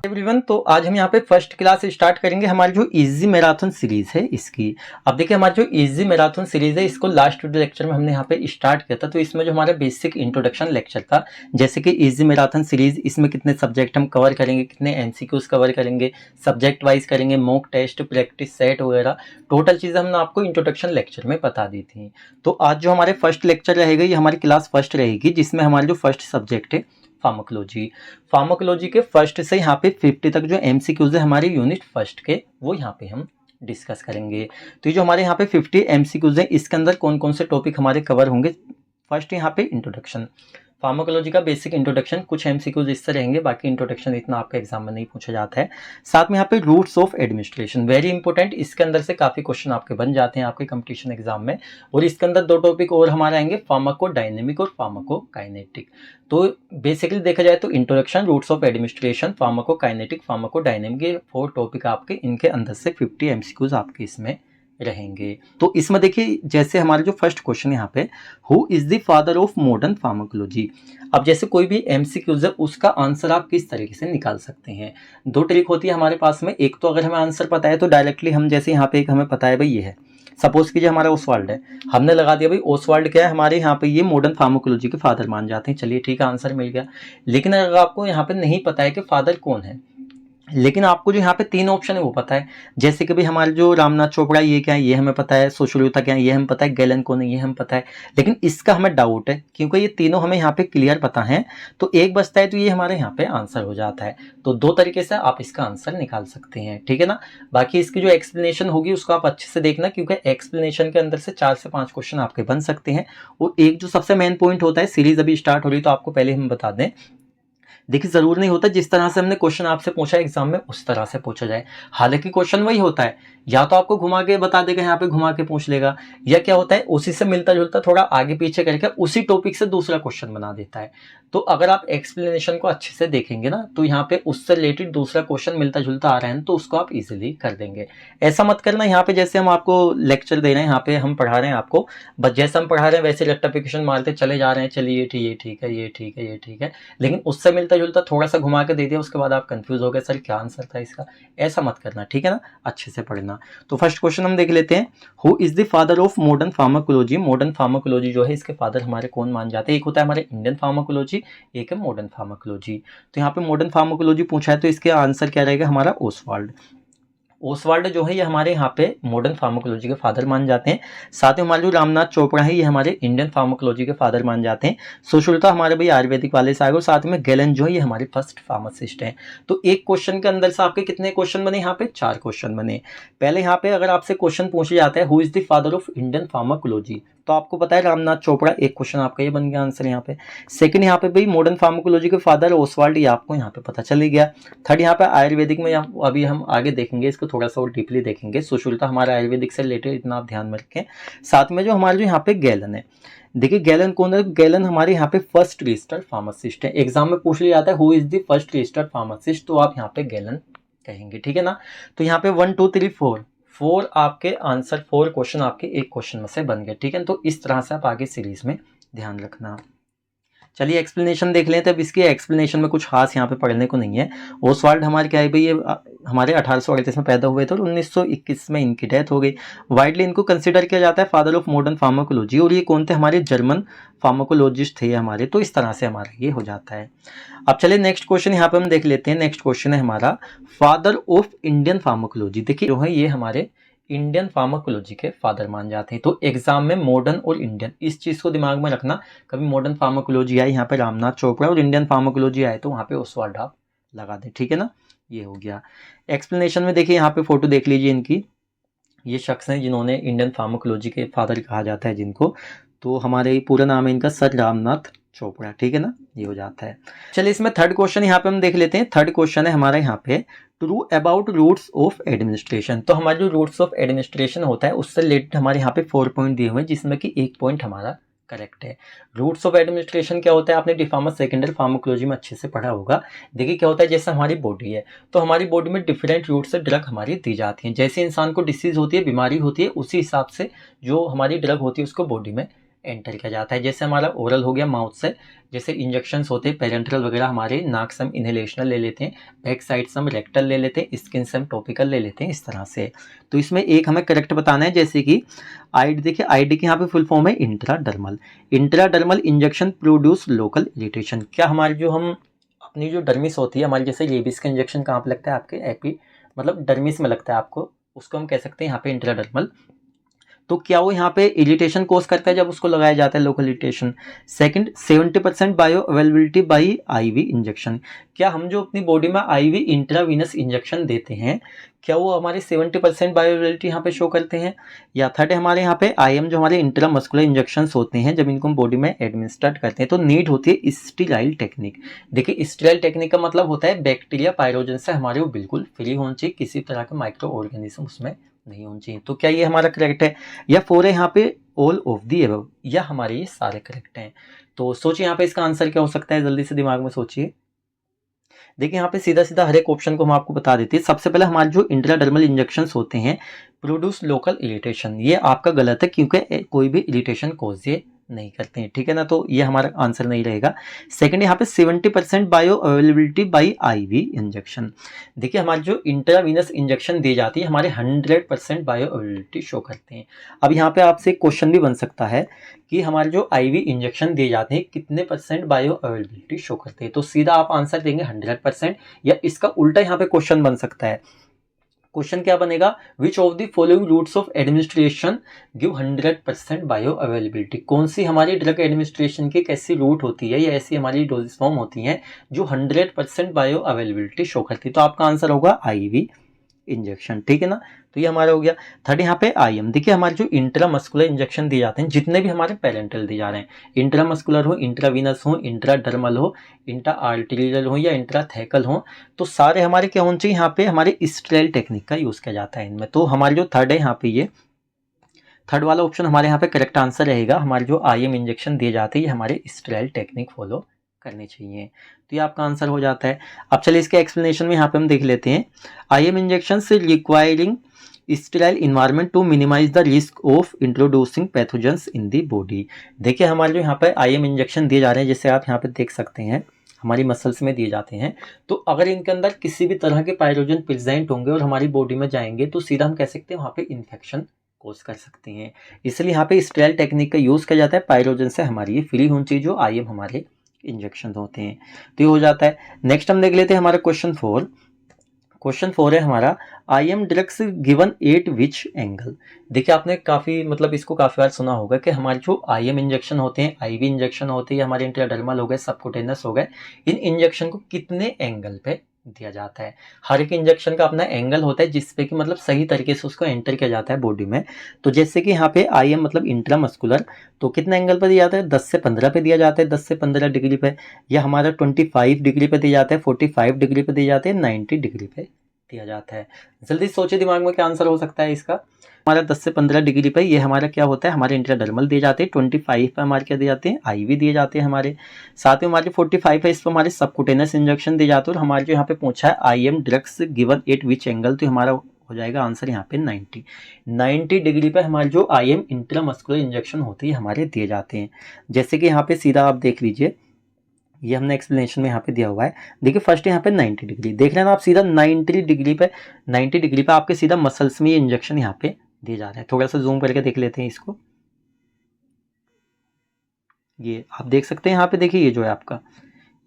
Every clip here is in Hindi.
एवरीवन, तो आज हम यहाँ पे फर्स्ट क्लास स्टार्ट करेंगे हमारी जो इजी मैराथन सीरीज है इसकी। अब देखिए हमारी जो इजी मैराथन सीरीज है इसको लास्ट लेक्चर में हमने यहाँ पे स्टार्ट किया था। तो इसमें जो हमारा बेसिक इंट्रोडक्शन लेक्चर था, जैसे कि इजी मैराथन सीरीज, इसमें कितने सब्जेक्ट हम कवर करेंगे, कितने एमसीक्यूज कवर करेंगे, सब्जेक्ट वाइज करेंगे, मॉक टेस्ट, प्रैक्टिस सेट वगैरह, टोटल चीज़ें हमने आपको इंट्रोडक्शन लेक्चर में बता दी थी। तो आज जो हमारे फर्स्ट लेक्चर रहेगा ये हमारी क्लास फर्स्ट रहेगी, जिसमें हमारी जो फर्स्ट सब्जेक्ट है फार्माकोलॉजी। फार्माकोलॉजी के फर्स्ट से यहाँ पे 50 तक जो एमसीक्यूज है हमारे यूनिट फर्स्ट के, वो यहाँ पे हम डिस्कस करेंगे। तो ये जो हमारे यहाँ पे 50 एमसीक्यूज है, इसके अंदर कौन कौन से टॉपिक हमारे कवर होंगे। फर्स्ट यहाँ पे इंट्रोडक्शन, फार्माकोलॉजी का बेसिक इंट्रोडक्शन, कुछ एमसीक्यूज इससे रहेंगे, बाकी इंट्रोडक्शन इतना आपका एग्जाम में नहीं पूछा जाता है। साथ में यहाँ पे routes of administration, very important, इसके अंदर से काफी क्वेश्चन आपके बन जाते हैं आपके कंपटीशन एग्जाम में। और इसके अंदर दो टॉपिक और हमारे आएंगे, फार्माकोडायनेमिक और फार्माकोकाइनेटिक। तो बेसिकली देखा जाए तो introduction, routes of administration, pharmacokinetic, pharmacodynamic, ये 4 टॉपिक आपके, इनके अंदर से 50 एमसीक्यूज आपके इसमें रहेंगे। तो इसमें देखिए जैसे हमारा जो फर्स्ट क्वेश्चन यहाँ पे, who is the father of modern pharmacology. अब जैसे कोई भी एमसीक्यूज है उसका आंसर आप किस तरीके से निकाल सकते हैं। दो ट्रिक होती है हमारे पास में। एक तो अगर हमें आंसर पता है तो डायरेक्टली हम, जैसे यहाँ पे एक हमें पता है भाई ये है, सपोज कीजिए हमारा ओसवाल्ड है, हमने लगा दिया भाई ओसवाल्ड क्या है, हमारे यहाँ पे ये मॉडर्न फार्माकोलॉजी के फादर मान जाते हैं, चलिए ठीक है आंसर मिल गया। लेकिन अगर आपको यहाँ पे नहीं पता है कि फादर कौन है, लेकिन आपको जो यहाँ पे 3 ऑप्शन है वो पता है, जैसे कि भाई हमारे जो रामनाथ चोपड़ा ये क्या है ये हमें पता है, सुश्रुता क्या है ये हमें पता है, गैलन कौन है ये हमें पता है, लेकिन इसका हमें डाउट है क्योंकि ये तीनों हमें यहाँ पे क्लियर पता है। तो एक बचता है, तो ये हमारे यहाँ पे आंसर हो जाता है। तो 2 तरीके से आप इसका आंसर निकाल सकते हैं, ठीक है ना। बाकी इसकी जो एक्सप्लेनेशन होगी उसको आप अच्छे से देखना, क्योंकि एक्सप्लेनेशन के अंदर से 4 से 5 क्वेश्चन आपके बन सकते हैं। और एक जो सबसे मेन पॉइंट होता है, सीरीज अभी स्टार्ट हो रही तो आपको पहले हम बता दें, देखिए जरूर नहीं होता जिस तरह से हमने क्वेश्चन आपसे पूछा एग्जाम में उस तरह से पूछा जाए। हालांकि क्वेश्चन वही होता है, या तो आपको घुमा के बता देगा, यहाँ पे घुमा के पूछ लेगा, या क्या होता है उसी से मिलता जुलता थोड़ा आगे पीछे करके उसी टॉपिक से दूसरा क्वेश्चन बना देता है। तो अगर आप एक्सप्लेनेशन को अच्छे से देखेंगे ना, तो यहाँ पे उससे रिलेटेड दूसरा क्वेश्चन मिलता जुलता आ रहा है तो उसको आप इजीली कर देंगे। ऐसा मत करना यहाँ पे जैसे हम आपको लेक्चर दे रहे हैं, यहाँ पे हम पढ़ा रहे हैं आपको, बस जैसे हम पढ़ा रहे हैं वैसे रेक्टिफिकेशन मारते चले जा रहे हैं, चलिए ये ठीक है, ये ठीक है, ये ठीक है, लेकिन उससे मिलता जुलता थोड़ा सा घुमा के दे दिया, उसके बाद आप कंफ्यूज हो गए सर क्या आंसर था इसका। ऐसा मत करना, ठीक है ना, अच्छे से पढ़ना। तो फर्स्ट क्वेश्चन हम देख लेते हैं, who is the father of modern pharmacology. Modern pharmacology जो है इसके फादर हमारे कौन मान जाते हैं। एक होता है हमारे इंडियन फार्माकोलॉजी, एक है मॉडर्न फार्माकोलॉजी। तो यहाँ पे मॉडर्न फार्माकोलॉजी पूछा है तो इसके आंसर क्या रहेगा हमारा, ओसवाल्ड। ओसवाल्ड जो है ये हमारे यहाँ पे मॉडर्न फार्माकोलॉजी के फादर मान जाते हैं। साथ में हमारे जो रामनाथ चोपड़ा है ये हमारे इंडियन फार्माकोलॉजी के फादर मान जाते हैं। सुश्रुता हमारे भाई आयुर्वेदिक वाले से आए, और साथ में गैलन जो है ये हमारे फर्स्ट फार्मासिस्ट हैं। तो एक क्वेश्चन के अंदर से आपके कितने क्वेश्चन बने, यहाँ पे 4 क्वेश्चन बने। पहले यहाँ पे अगर आपसे क्वेश्चन पूछा जाता है who is the father of Indian pharmacology, तो आपको पता है रामनाथ चोपड़ा, एक क्वेश्चन आपका ये बन गया आंसर यहाँ पे। सेकंड यहाँ पे भाई मॉडर्न फार्माकोलॉजी के फादर ओसवाल्ड, ये आपको यहाँ पे पता चल ही गया। थर्ड यहाँ पे आयुर्वेदिक में, अभी हम आगे देखेंगे इसको थोड़ा सा और डीपली देखेंगे, सुश्रुता हमारा आयुर्वेदिक से रिलेटेड, इतना आप ध्यान में रखें। साथ में जो हमारे जो यहाँ पे गैलन है, देखिए गैलन कौन है, गैलन हमारे यहाँ पे फर्स्ट रजिस्टर्ड फार्मासिस्ट है। एग्जाम में पूछ लिया जाता है who is the first registered pharmacist, तो आप यहाँ पे गैलन कहेंगे, ठीक है ना। तो यहाँ पे 1 2 3 4 आपके आंसर, 4 क्वेश्चन आपके एक क्वेश्चन में से बन गए, ठीक है। तो इस तरह से आप आगे सीरीज में ध्यान रखना। चलिए एक्सप्लेनेशन देख लेते हैं। अब इसकी एक्सप्लेनेशन में कुछ खास यहाँ पे पढ़ने को नहीं है। ओसवाल्ड हमारे क्या है भाई, ये हमारे 1838 में पैदा हुए थे और 1921 में इनकी डेथ हो गई। वाइडली इनको कंसिडर किया जाता है फादर ऑफ मॉडर्न फार्माकोलॉजी, और ये कौन थे, हमारे जर्मन फार्माकोलॉजिस्ट थे हमारे। तो इस तरह से हमारा ये हो जाता है। अब चलिए नेक्स्ट क्वेश्चन यहाँ पे हम देख लेते हैं। नेक्स्ट क्वेश्चन है हमारा, फादर ऑफ इंडियन फार्माकोलॉजी। देखिए जो है ये हमारे इंडियन फार्माकोलॉजी के फादर मान जाते हैं। तो एग्जाम में मॉडर्न और इंडियन, इस चीज को दिमाग में रखना, कभी मॉडर्न फार्माकोलॉजी आए यहाँ पे रामनाथ चोपड़ा, और इंडियन फार्माकोलॉजी आए तो वहाँ पे ओसवाल्ड आप लगा दें, ठीक है ना। ये हो गया। एक्सप्लेनेशन में देखिए यहाँ पे फोटो देख लीजिए इनकी, ये शख्स हैं जिन्होंने इंडियन फार्माकोलॉजी के फादर कहा जाता है जिनको। तो हमारे पूरा नाम है इनका सर रामनाथ चोपड़ा, ठीक है ना, ये हो जाता है। चलिए इसमें थर्ड क्वेश्चन यहाँ पे हम देख लेते हैं। थर्ड क्वेश्चन है हमारा यहाँ पे, true about routes of administration. तो हमारे जो रूट्स ऑफ एडमिनिस्ट्रेशन होता है उससे रिलेटेड हमारे यहाँ पे 4 पॉइंट दिए हुए हैं, जिसमें कि 1 पॉइंट हमारा करेक्ट है। रूट्स ऑफ एडमिनिस्ट्रेशन क्या होता है, आपने डिफार्मा सेकेंडरी फार्माकोलॉजी में अच्छे से पढ़ा होगा। देखिए क्या होता है, जैसे हमारी बॉडी है तो हमारी बॉडी में डिफरेंट रूट से ड्रग हमारी दी जाती है। जैसे इंसान को डिसीज होती है, बीमारी होती है, उसी हिसाब से जो हमारी ड्रग होती है उसको बॉडी में एंटर किया जाता है। जैसे हमारा ओरल हो गया माउथ से, जैसे इंजेक्शंस होते हैं पेरेंट्रल वगैरह हमारे, नाक से हम इनहेलेशनल ले लेते हैं, बैक साइड से हम रेक्टल ले लेते हैं, स्किन से हम टॉपिकल ले लेते हैं, इस तरह से। तो इसमें एक हमें करेक्ट बताना है, जैसे कि आईडी, देखिए आईडी की यहाँ पे फुल फॉर्म है intradermal. Intradermal injection produce local irritation. क्या हमारी जो हम अपनी जो डर्मिस होती है हमारी, जैसे रेबीज का इंजेक्शन कहाँ पे लगता है आपके एपी मतलब डर्मिस में लगता है आपको, उसको हम कह सकते हैं यहाँ पे इंट्राडर्मल। तो क्या वो यहाँ पे इरिटेशन कोज करता है जब उसको लगाया जाता है, local irritation. Second, 70% bioavailability by IV injection. क्या हम जो अपनी बॉडी में आईवी इंट्रावीनस इंजेक्शन देते हैं, क्या वो हमारे 70% बायो अवेलेबिलिटी यहाँ पे शो करते हैं। या थर्ड हमारे यहाँ पे आईएम जो हमारे इंट्रामस्कुलर इंजेक्शन होते हैं, जब इनको हम बॉडी में एडमिनिस्ट्रेट करते हैं तो नीड होती है स्टीराइल टेक्निक। देखिए स्टीराइल टेक्निक का मतलब होता है बैक्टीरिया पायरोजन से हमारे वो बिल्कुल फ्री होनी चाहिए, किसी तरह के माइक्रो ऑर्गेनिज्म उसमें नहीं होनी चाहिए। तो क्या ये हमारा करेक्ट है, या 4 है यहाँ पे ऑल ऑफ दी अबव, या हमारे ये सारे करेक्ट हैं। तो सोचिए यहाँ पे इसका आंसर क्या हो सकता है, जल्दी से दिमाग में सोचिए। देखिए यहाँ पे सीधा सीधा हर एक ऑप्शन को हम आपको बता देते हैं। सबसे पहले हमारे जो इंट्राडर्मल इंजेक्शंस होते हैं प्रोड्यूस लोकल इरिटेशन, ये आपका गलत है क्योंकि कोई भी इरिटेशन कोज ये नहीं करते हैं, ठीक है ना, तो ये हमारा आंसर नहीं रहेगा। सेकंड यहाँ पे 70% bioavailability by IV injection. देखिए हमारी जो इंट्रावीनस इंजेक्शन दी जाती है हमारे 100% बायो अवेलेबिलिटी शो करते हैं। अब यहाँ पे आपसे एक क्वेश्चन भी बन सकता है कि हमारे जो आईवी इंजेक्शन दिए जाते हैं कितने परसेंट बायो अवेलेबिलिटी शो करते हैं। तो सीधा आप आंसर देंगे 100%, या इसका उल्टा यहाँ पे क्वेश्चन बन सकता है। क्वेश्चन क्या बनेगा, which of the following routes of administration give 100% bioavailability. कौन सी हमारी ड्रग एडमिनिस्ट्रेशन की कैसी रूट होती है या ऐसी हमारी डोजेस फॉर्म होती हैं जो 100% बायो अवेलेबिलिटी शो करती है। तो आपका आंसर होगा आईवी इंजेक्शन, ठीक है ना। तो ये हमारा हो गया। थर्ड यहाँ पे आईएम, देखिए हमारे जो इंट्रामस्कुलर इंजेक्शन दिए जाते हैं जितने भी हमारे पेरेंटल दिए जा रहे हैं, इंट्रामस्कुलर हो, इंट्रावीनस हो, इंट्राडर्मल हो, इंट्रा आर्टेरियल हो या इंट्राथेकल हो, तो सारे हमारे क्या होने चाहिए, यहाँ पे हमारे स्टेराइल टेक्निक का यूज किया जाता है इनमें। तो हमारे जो थर्ड है यहाँ पे, ये थर्ड वाला ऑप्शन हमारे यहाँ पे करेक्ट आंसर रहेगा। हमारे जो आईएम इंजेक्शन दिए जाते हैं ये हमारे स्टेराइल टेक्निक फॉलो करनी चाहिए, तो ये आपका आंसर हो जाता है। अब चलिए इसके एक्सप्लेनेशन में यहाँ पे हम देख लेते हैं। आईएम इंजेक्शन से requiring sterile environment to minimize the risk of introducing pathogens in the body. देखिए हमारे जो यहाँ पे आईएम इंजेक्शन दिए जा रहे हैं, जैसे आप यहाँ पे देख सकते हैं हमारी मसल्स में दिए जाते हैं, तो अगर इनके अंदर किसी भी तरह के पायरोजन प्रेजेंट होंगे और हमारी बॉडी में जाएंगे तो सीधा हम कह सकते हैं वहाँ पे इन्फेक्शन कोज कर सकते हैं। इसलिए यहाँ पे स्टेराइल टेक्निक का यूज किया जाता है, पायरोजन से हमारी ये फ्री होनी चाहिए जो आईएम हमारे इंजेक्शन होते हैं, तो ये हो जाता है। नेक्स्ट हम देख लेते हैं हमारा क्वेश्चन 4। क्वेश्चन 4 है हमारा, IM drugs given at which angle. देखिए आपने काफ़ी मतलब इसको काफ़ी बार सुना होगा कि हमारे जो आईएम इंजेक्शन होते हैं, आईवी इंजेक्शन होते हैं, हमारे इंट्राडर्मल हो गए, सबक्यूटेनस हो गए, इन इंजेक्शन को कितने एंगल पे दिया जाता है। हर एक इंजेक्शन का अपना एंगल होता है जिसपे कि मतलब सही तरीके से उसको एंटर किया जाता है बॉडी में। तो जैसे कि यहाँ पे आईएम मतलब इंट्रामस्कुलर, तो कितना एंगल पर दिया जाता है, 10 से 15 पे दिया जाता है, 10 से 15 डिग्री पे, या हमारा 25 डिग्री पे दिया जाता है, 45 डिग्री पे दिया जाता है, 90 डिग्री पे दिया जाता है। जल्दी सोचिए दिमाग में क्या आंसर हो सकता है इसका। हमारा 10 से 15 डिग्री पे ये हमारा क्या होता है, हमारे इंट्राडर्मल दिए जाते हैं, 25 पे हमारे क्या दिए जाते हैं, आईवी दिए जाते हैं हमारे, साथ में हमारे 45 है इस पर हमारे सबक्यूटेनस इंजेक्शन दिए जाते हैं। और हमारे जो यहाँ पे पूछा है IM drugs given at which angle, तो हमारा हो जाएगा आंसर यहाँ पे 90 डिग्री पे हमारे जो आईएम इंट्रामस्कुलर इंजेक्शन होती है हमारे दिए जाते हैं। जैसे कि यहाँ पे सीधा आप देख लीजिए, ये हमने एक्सप्लेनेशन में यहाँ पे दिया हुआ है। देखिए फर्स्ट यहाँ पे 90 डिग्री देख रहे हैं ना आप, सीधा 90 डिग्री पे आपके सीधा मसल्स में ये इंजेक्शन यहाँ पे दिए जा रहे हैं। थोड़ा सा जूम करके देख लेते हैं इसको, ये आप देख सकते हैं यहाँ पे, देखिए ये जो है आपका,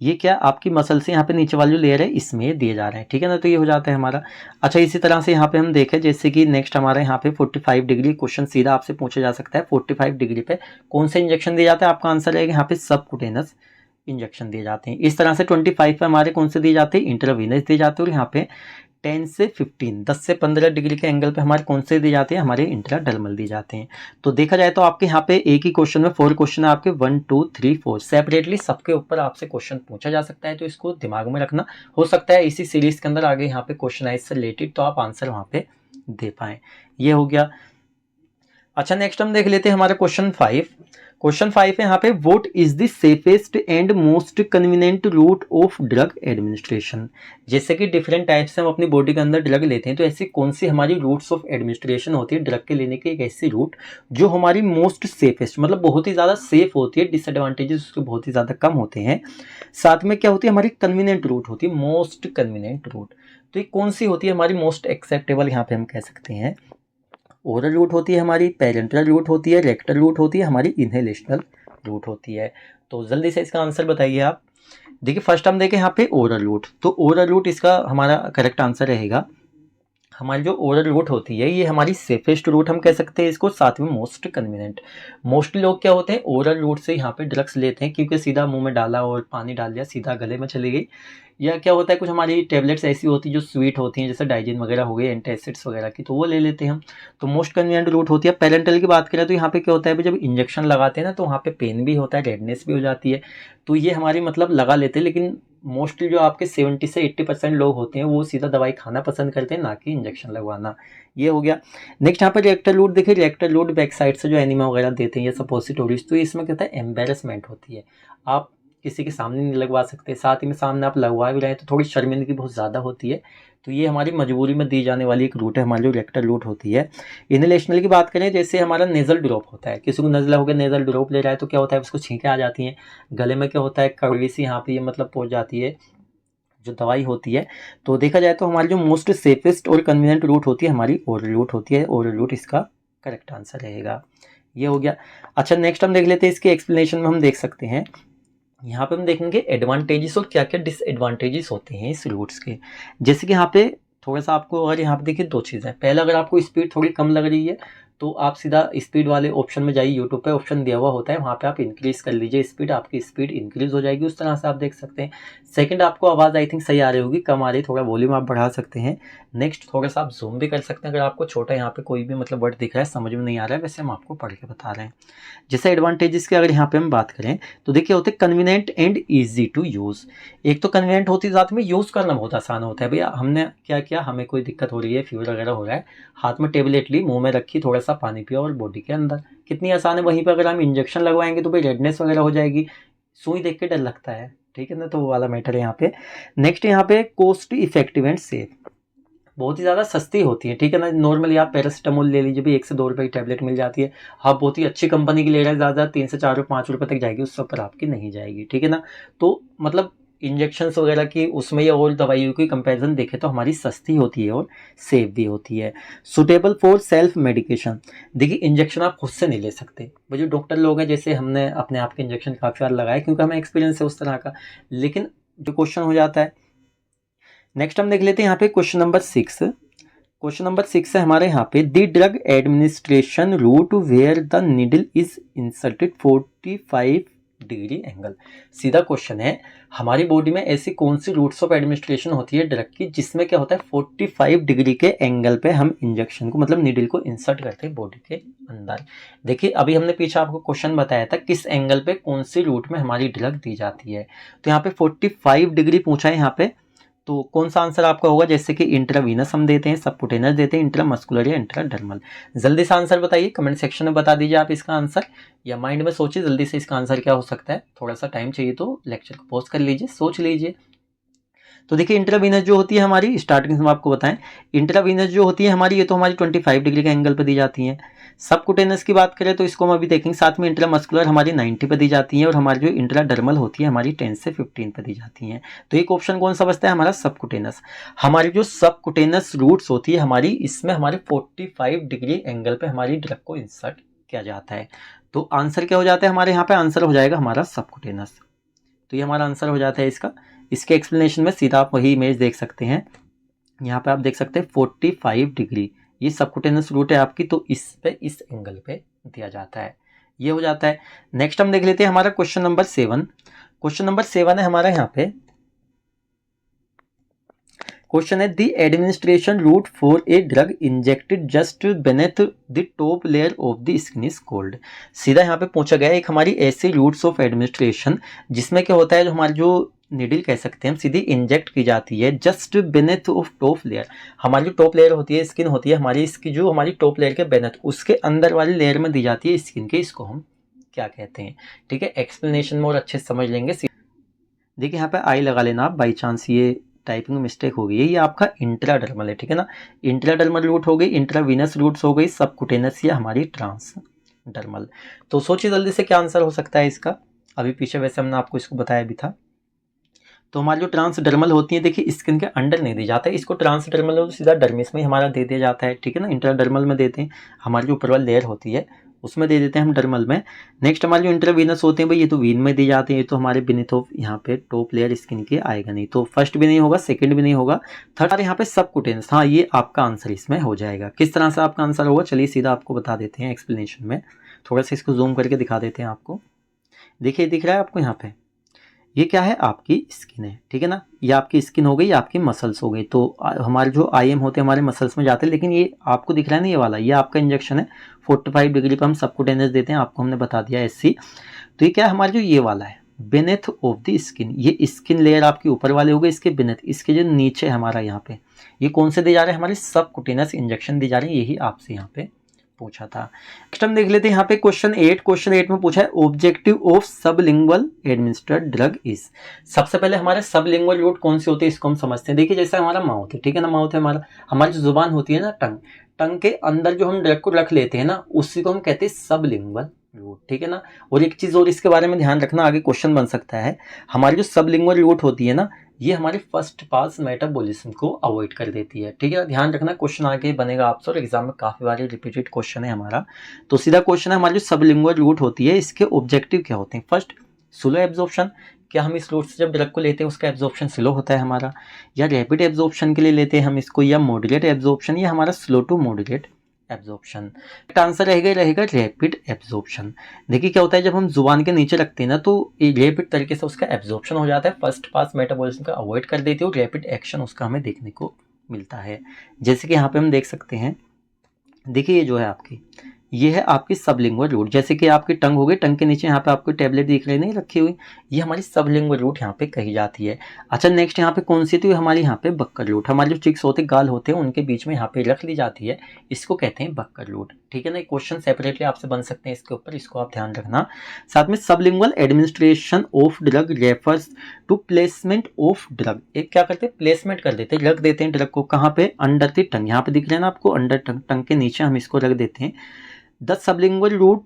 ये क्या आपकी मसल से यहाँ पे नीचे वाली जो लेयर है इसमें दिए जा रहे हैं, ठीक है ना, तो ये हो जाता है हमारा। अच्छा इसी तरह से यहाँ पे हम देखें, जैसे कि नेक्स्ट हमारा यहाँ पे 45 डिग्री क्वेश्चन सीधा आपसे पूछा जा सकता है। 45 डिग्री पे कौन सा इंजेक्शन दिया जाता है, आपका आंसर रहेगा यहाँ पे सबक्यूटेनस इंजेक्शन दिए जाते हैं। इस तरह से 25 पे हमारे कौन से दिए जाते हैं, इंट्रावीनस दिए जाते हैं। और यहाँ पे 10 से 15 10 से 15 डिग्री के एंगल पे हमारे कौन से दिए जाते हैं, हमारे इंट्राडर्मल दिए जाते हैं। तो देखा जाए तो आपके यहाँ पे एक ही क्वेश्चन में 4 क्वेश्चन है आपके, 1 2 3 4 सेपरेटली सबके ऊपर आपसे क्वेश्चन पूछा जा सकता है। तो इसको दिमाग में रखना, हो सकता है इसी सीरीज के अंदर आगे यहाँ पे क्वेश्चन है इससे रिलेटेड, तो आप आंसर वहाँ पे दे पाए। ये हो गया। अच्छा नेक्स्ट हम देख लेते हैं हमारा क्वेश्चन 5। क्वेश्चन 5 है यहाँ पे, what is the safest and most convenient route of drug administration. जैसे कि डिफरेंट टाइप्स से हम अपनी बॉडी के अंदर ड्रग लेते हैं, तो ऐसी कौन सी हमारी रूट्स ऑफ एडमिनिस्ट्रेशन होती है ड्रग के लेने की, एक ऐसी रूट जो हमारी मोस्ट सेफेस्ट, मतलब बहुत ही ज़्यादा सेफ होती है, डिसएडवांटेजेस उसके बहुत ही ज़्यादा कम होते हैं, साथ में क्या होती है हमारी कन्वीनियंट रूट होती है, मोस्ट कन्वीनियंट रूट। तो ये कौन सी होती है हमारी मोस्ट एक्सेप्टेबल, यहाँ पे हम कह सकते हैं ओरल रूट होती है हमारी, पेरेंटल रूट होती है, रेक्टल रूट होती है, हमारी इनहेलेशनल रूट होती है। तो जल्दी से इसका आंसर बताइए आप। देखिए फर्स्ट हम देखें यहाँ पे ओरल रूट, तो ओरल रूट इसका हमारा करेक्ट आंसर रहेगा। हमारी जो ओरल रूट होती है ये हमारी सेफेस्ट रूट हम कह सकते हैं इसको, साथ में मोस्ट कन्वीनियंट। मोस्टली लोग क्या होते हैं ओरल रूट से यहाँ पे ड्रग्स लेते हैं, क्योंकि सीधा मुंह में डाला और पानी डाल दिया सीधा गले में चली गई, या क्या होता है कुछ हमारी टेबलेट्स ऐसी होती है जो स्वीट होती हैं, जैसे डाइजिन वगैरह हो गई, एंटासिड्स वगैरह की, तो वो ले लेते हैं हम। तो मोस्ट कन्वीनियंट रूट होती है। पेरेंटल की बात करें तो यहाँ पे क्या होता है जब इंजेक्शन लगाते हैं ना, तो वहाँ पे पेन भी होता है, रेडनेस भी हो जाती है, तो ये हमारी मतलब लगा लेते हैं। लेकिन मोस्टली जो आपके 70 से 80% लोग होते हैं वो सीधा दवाई खाना पसंद करते हैं, ना कि इंजेक्शन लगवाना। ये हो गया। नेक्स्ट यहाँ पर रेक्टल रूट देखिए, रेक्टल रूट बैक साइड से जो एनिमा वगैरह देते हैं या सपोजिटोरीज, तो इसमें क्या होता है एम्बेरसमेंट होती है, आप किसी के सामने नहीं लगवा सकते, साथ ही में सामने आप लगवा भी रहे हैं तो थोड़ी शर्मिंदगी बहुत ज़्यादा होती है, तो ये हमारी मजबूरी में दी जाने वाली एक रूट है हमारी जो रेक्टल रूट होती है। इनहेलेशनल की बात करें, जैसे हमारा नेजल ड्रॉप होता है, किसी को नज़ला हो गया नेजल ड्रॉप ले रहा है तो क्या होता है उसको छींकें आ जाती हैं, गले में क्या होता है कड़वी सी यहाँ पे ये मतलब पहुँच जाती है जो दवाई होती है। तो देखा जाए तो हमारी जो मोस्ट सेफेस्ट और कन्वीनियंट रूट होती है हमारी ओरल रूट होती है, ओरल रूट इसका करेक्ट आंसर रहेगा। ये हो गया। अच्छा नेक्स्ट हम देख लेते हैं, इसके एक्सप्लेनेशन में हम देख सकते हैं, यहाँ पे हम देखेंगे एडवांटेजेस और क्या क्या डिसएडवांटेजेस होते हैं इस रूट्स के। जैसे कि यहाँ पे थोड़ा सा आपको अगर यहाँ पे देखिए दो चीज़ें, पहला अगर आपको स्पीड थोड़ी कम लग रही है तो आप सीधा स्पीड वाले ऑप्शन में जाइए, यूट्यूब पे ऑप्शन दिया हुआ होता है, वहाँ पे आप इंक्रीज़ कर लीजिए स्पीड, आपकी स्पीड इंक्रीज़ हो जाएगी, उस तरह से आप देख सकते हैं। सेकंड आपको आवाज़ आई थिंक सही आ रही होगी, कम आ रही, थोड़ा वॉल्यूम आप बढ़ा सकते हैं। नेक्स्ट थोड़ा सा आप जूम भी कर सकते हैं, अगर आपको छोटा यहाँ पे कोई भी मतलब वर्ड दिख रहा है समझ में नहीं आ रहा है, वैसे हम आपको पढ़ के बता रहे हैं। जैसे एडवांटेजेस की अगर यहाँ पे हम बात करें तो देखिए होते convenient and easy to use. एक तो कन्वीनियंट होती है, साथ में यूज़ करना बहुत आसान होता है। भैया हमने क्या किया, हमें कोई दिक्कत हो रही है, फीवर वगैरह हो रहा है, हाथ में टेबलेट ली, मुंह में रखी, थोड़ा सा पानी पिया और बॉडी के अंदर, कितनी आसान है। वहीं पर अगर हम इंजेक्शन लगवाएंगे तो भाई रेडनेस वगैरह हो जाएगी, सुई देख के डर लगता है, ठीक है ना, तो वो वाला मैटर है यहाँ पे। नेक्स्ट यहाँ पे कॉस्ट इफेक्टिव एंड सेफ, बहुत ही ज़्यादा सस्ती होती है, ठीक है ना। नॉर्मली आप पैरासिटामोल ले लीजिए, भी 1 से 2 रुपये की टैबलेट मिल जाती है। आप बहुत ही अच्छी कंपनी की ले रहे हैं, ज़्यादा 3 से 4 5 रुपये तक जाएगी, उससे ऊपर आपकी नहीं जाएगी, ठीक है ना। तो मतलब इंजेक्शन्स वगैरह की उसमें या और दवाइयों की कंपैरिजन देखें तो हमारी सस्ती होती है और सेफ भी होती है। सुटेबल फॉर सेल्फ मेडिकेशन, देखिए इंजेक्शन आप खुद से नहीं ले सकते, वो जो डॉक्टर लोग हैं, जैसे हमने अपने आप के इंजेक्शन काफ़ी बार लगाए क्योंकि हमें एक्सपीरियंस है उस तरह का। लेकिन जो क्वेश्चन हो जाता है, नेक्स्ट हम देख लेते हैं यहाँ पे क्वेश्चन नंबर 6। क्वेश्चन नंबर 6 है हमारे यहाँ पे, the drug administration route where the needle is inserted 45 degree angle. सीधा क्वेश्चन है, हमारी बॉडी में ऐसी कौन सी रूट्स ऑफ एडमिनिस्ट्रेशन होती है ड्रग की जिसमें क्या होता है 45 डिग्री के एंगल पे हम इंजेक्शन को मतलब नीडल को इंसर्ट करते हैं बॉडी के अंदर। देखिए अभी हमने पीछे आपको क्वेश्चन बताया था किस एंगल पे कौन सी रूट में हमारी ड्रग दी जाती है, तो यहाँ पे 45 डिग्री पूछा है यहाँ पे, तो कौन सा आंसर आपका होगा। जैसे कि इंट्रावीनस हम देते हैं, सबकुटेनस देते हैं, इंट्रामस्कुलर या इंट्राडर्मल। जल्दी से आंसर बताइए, कमेंट सेक्शन में बता दीजिए आप इसका आंसर, या माइंड में सोचिए जल्दी से इसका आंसर क्या हो सकता है। थोड़ा सा टाइम चाहिए तो लेक्चर को पॉज कर लीजिए, सोच लीजिए। तो देखिए इंट्रावीनस जो होती है हमारी, स्टार्टिंग से हम आपको बताएं, इंट्रावीनस जो होती है हमारी, ये तो हमारी 25 डिग्री के एंगल पर दी जाती है। सबकुटेनस की बात करें तो इसको हम अभी देखेंगे, साथ में इंट्रामस्कुलर हमारी 90 पे दी जाती है, और हमारी जो इंट्राडर्मल होती है हमारी 10 से 15 पे दी जाती हैं। तो एक ऑप्शन कौन सा बचता है हमारा, सबकुटेनस। हमारी जो सबकुटेनस रूट्स होती है हमारी, इसमें हमारे 45 डिग्री एंगल पे हमारी ड्रग को इंसर्ट किया जाता है। तो आंसर क्या हो जाता है हमारे यहाँ पे, आंसर हो जाएगा हमारा सबकुटेनस। तो ये हमारा आंसर हो जाता है इसका। इसके एक्सप्लेनेशन में सीधा आप वही इमेज देख सकते हैं, यहाँ पे आप देख सकते हैं 45 डिग्री, ये सबकुटेनस रूट है आपकी, तो इस पे इस एंगल पे दिया जाता है। ये हो जाता है। नेक्स्ट हम देख लेते हैं हमारा क्वेश्चन नंबर 7। क्वेश्चन नंबर 7 है हमारा यहाँ पे, क्वेश्चन है the administration route for a drug injected just beneath the top layer of the skin is called. सीधा यहाँ पे पूछा गया है एक हमारी ऐसी रूट्स ऑफ एडमिनिस्ट्रेशन जिसमें क्या होता है, जो हमारी जो निडल कह सकते हैं हम, सीधी इंजेक्ट की जाती है just beneath of top layer. हमारी जो टॉप लेयर होती है, स्किन होती है हमारी, इसकी जो हमारी टॉप लेयर के बेनेथ, उसके अंदर वाली लेयर में दी जाती है स्किन के, इसको हम क्या कहते हैं। ठीक है, एक्सप्लेनेशन में और अच्छे से समझ लेंगे। देखिए यहाँ पे आई लगा लेना आप, बाई चांस ये टाइपिंग मिस्टेक हो गई है। ये आपका इंट्राडर्मल है, ठीक है ना। इंट्राडर्मल रूट हो गई, इंट्रावीनस रूट्स हो गई, सबकुटेनस या हमारी ट्रांसडर्मल। तो सोचिए जल्दी से क्या आंसर हो सकता है इसका। अभी पीछे वैसे हमने आपको इसको बताया भी था। तो हमारी जो ट्रांसडर्मल होती है, देखिए स्किन के अंडर नहीं दी जाता है इसको, ट्रांसडर्मल तो सीधा डर्मिस में हमारा दे दिया जाता है, ठीक है ना। इंट्राडर्मल में देते हैं, हमारी जो ऊपर वाली लेयर होती है उसमें दे देते हैं हम डर्मल में। नेक्स्ट हमारे जो इंटरवीनस होते हैं भाई, ये तो वीन में दी जाती है, ये तो हमारे बिनीथ ऑफ यहाँ पे टॉप लेयर स्किन के आएगा नहीं, तो फर्स्ट भी नहीं होगा, सेकंड भी नहीं होगा, थर्ड यहाँ पे सबकुटेनस। हाँ, ये आपका आंसर इसमें हो जाएगा। किस तरह से आपका आंसर होगा, चलिए सीधा आपको बता देते हैं एक्सप्लेनेशन में। थोड़ा सा इसको जूम करके दिखा देते हैं आपको। देखिए दिख रहा है आपको यहाँ पे, ये क्या है, आपकी स्किन है, ठीक है ना। ये आपकी स्किन हो गई, ये आपकी मसल्स हो गई। तो हमारे जो आईएम होते हैं हमारे मसल्स में जाते हैं, लेकिन ये आपको दिख रहा है ना, ये वाला ये आपका इंजेक्शन है। 45 डिग्री पर हम सबकुटेनियस देते हैं, आपको हमने बता दिया एससी। तो ये क्या है, हमारा जो ये वाला है बेनेथ ऑफ द स्किन, ये स्किन लेयर आपकी ऊपर वाले हो गए, इसके बेनेथ, इसके जो नीचे हमारा यहाँ पे, ये कौन से दी जा रहे हैं, हमारे सबकुटेनियस इंजेक्शन दी जा रहे हैं। यही आपसे यहाँ पे पूछा था। नेक्स्ट हम देख लेते हैं यहाँ पे क्वेश्चन 8 में पूछा है objective of sublingual administered drug is. सबसे पहले हमारे सबलिंगुअल रूट कौन सी होती है इसको हम समझते हैं। देखिए जैसे हमारा माउथ है, ठीक है ना, माउथ है हमारा, हमारी जो जुबान होती है ना, टंग के अंदर जो हम ड्रग को रख लेते हैं ना, उसी को हम कहते हैं सबलिंगुअल रूट, ठीक है ना। और एक चीज और इसके बारे में ध्यान रखना, आगे क्वेश्चन बन सकता है, हमारी जो सबलिंगुअल रूट होती है ना, ये हमारे फर्स्ट पास मेटाबॉलिज्म को अवॉइड कर देती है, ठीक है। ध्यान रखना, क्वेश्चन आगे बनेगा आपसे और एग्जाम में काफी बार रिपीटेड क्वेश्चन है हमारा। तो सीधा क्वेश्चन है, हमारी जो सबलिंगुअल रूट होती है इसके ऑब्जेक्टिव क्या होते हैं। फर्स्ट, स्लो एब्जॉर्प्शन, क्या हम इस रूट से जब ड्रग को लेते हैं उसका एब्जॉर्प्शन स्लो होता है हमारा, या रैपिड एब्जॉर्प्शन के लिए लेते हैं हम इसको, या मॉडरेट एब्जॉर्प्शन, या हमारा slow to moderate absorption. Answer रहेगा रैपिड एब्जॉर्प्शन। देखिए क्या होता है, जब हम जुबान के नीचे रखते हैं ना, तो रैपिड तरीके से उसका एब्जॉर्प्शन हो जाता है, फर्स्ट पास मेटाबॉलिज्म का अवॉइड कर देती है और रैपिड एक्शन उसका हमें देखने को मिलता है। जैसे कि यहाँ पे हम देख सकते हैं, देखिए ये जो है आपकी, ये है आपकी सबलिंगुअल रूट। जैसे कि आपकी टंग हो गई, टंग के नीचे यहाँ पे आपको टैबलेट दिख रही नहीं रखी हुई, ये हमारी सबलिंगुअल रूट यहाँ पे कही जाती है। अच्छा नेक्स्ट यहाँ पे कौन सी, तो हमारी यहाँ पे बक्कर रूट, हमारे जो चिक्स होते गाल होते हैं उनके बीच में यहाँ पे रख ली जाती है, इसको कहते हैं बक्कर रूट, ठीक है ना। क्वेश्चन सेपरेटली आपसे बन सकते हैं इसके ऊपर, इसको आप ध्यान रखना। साथ में sublingual administration of drug refers to placement of drug, एक क्या करते हैं, प्लेसमेंट कर देते हैं, रख देते हैं ड्रग को कहाँ पे, अंडर द टंग, यहाँ पे दिख रहा है ना आपको, अंडर टंग के नीचे हम इसको रख देते हैं। The sublingual route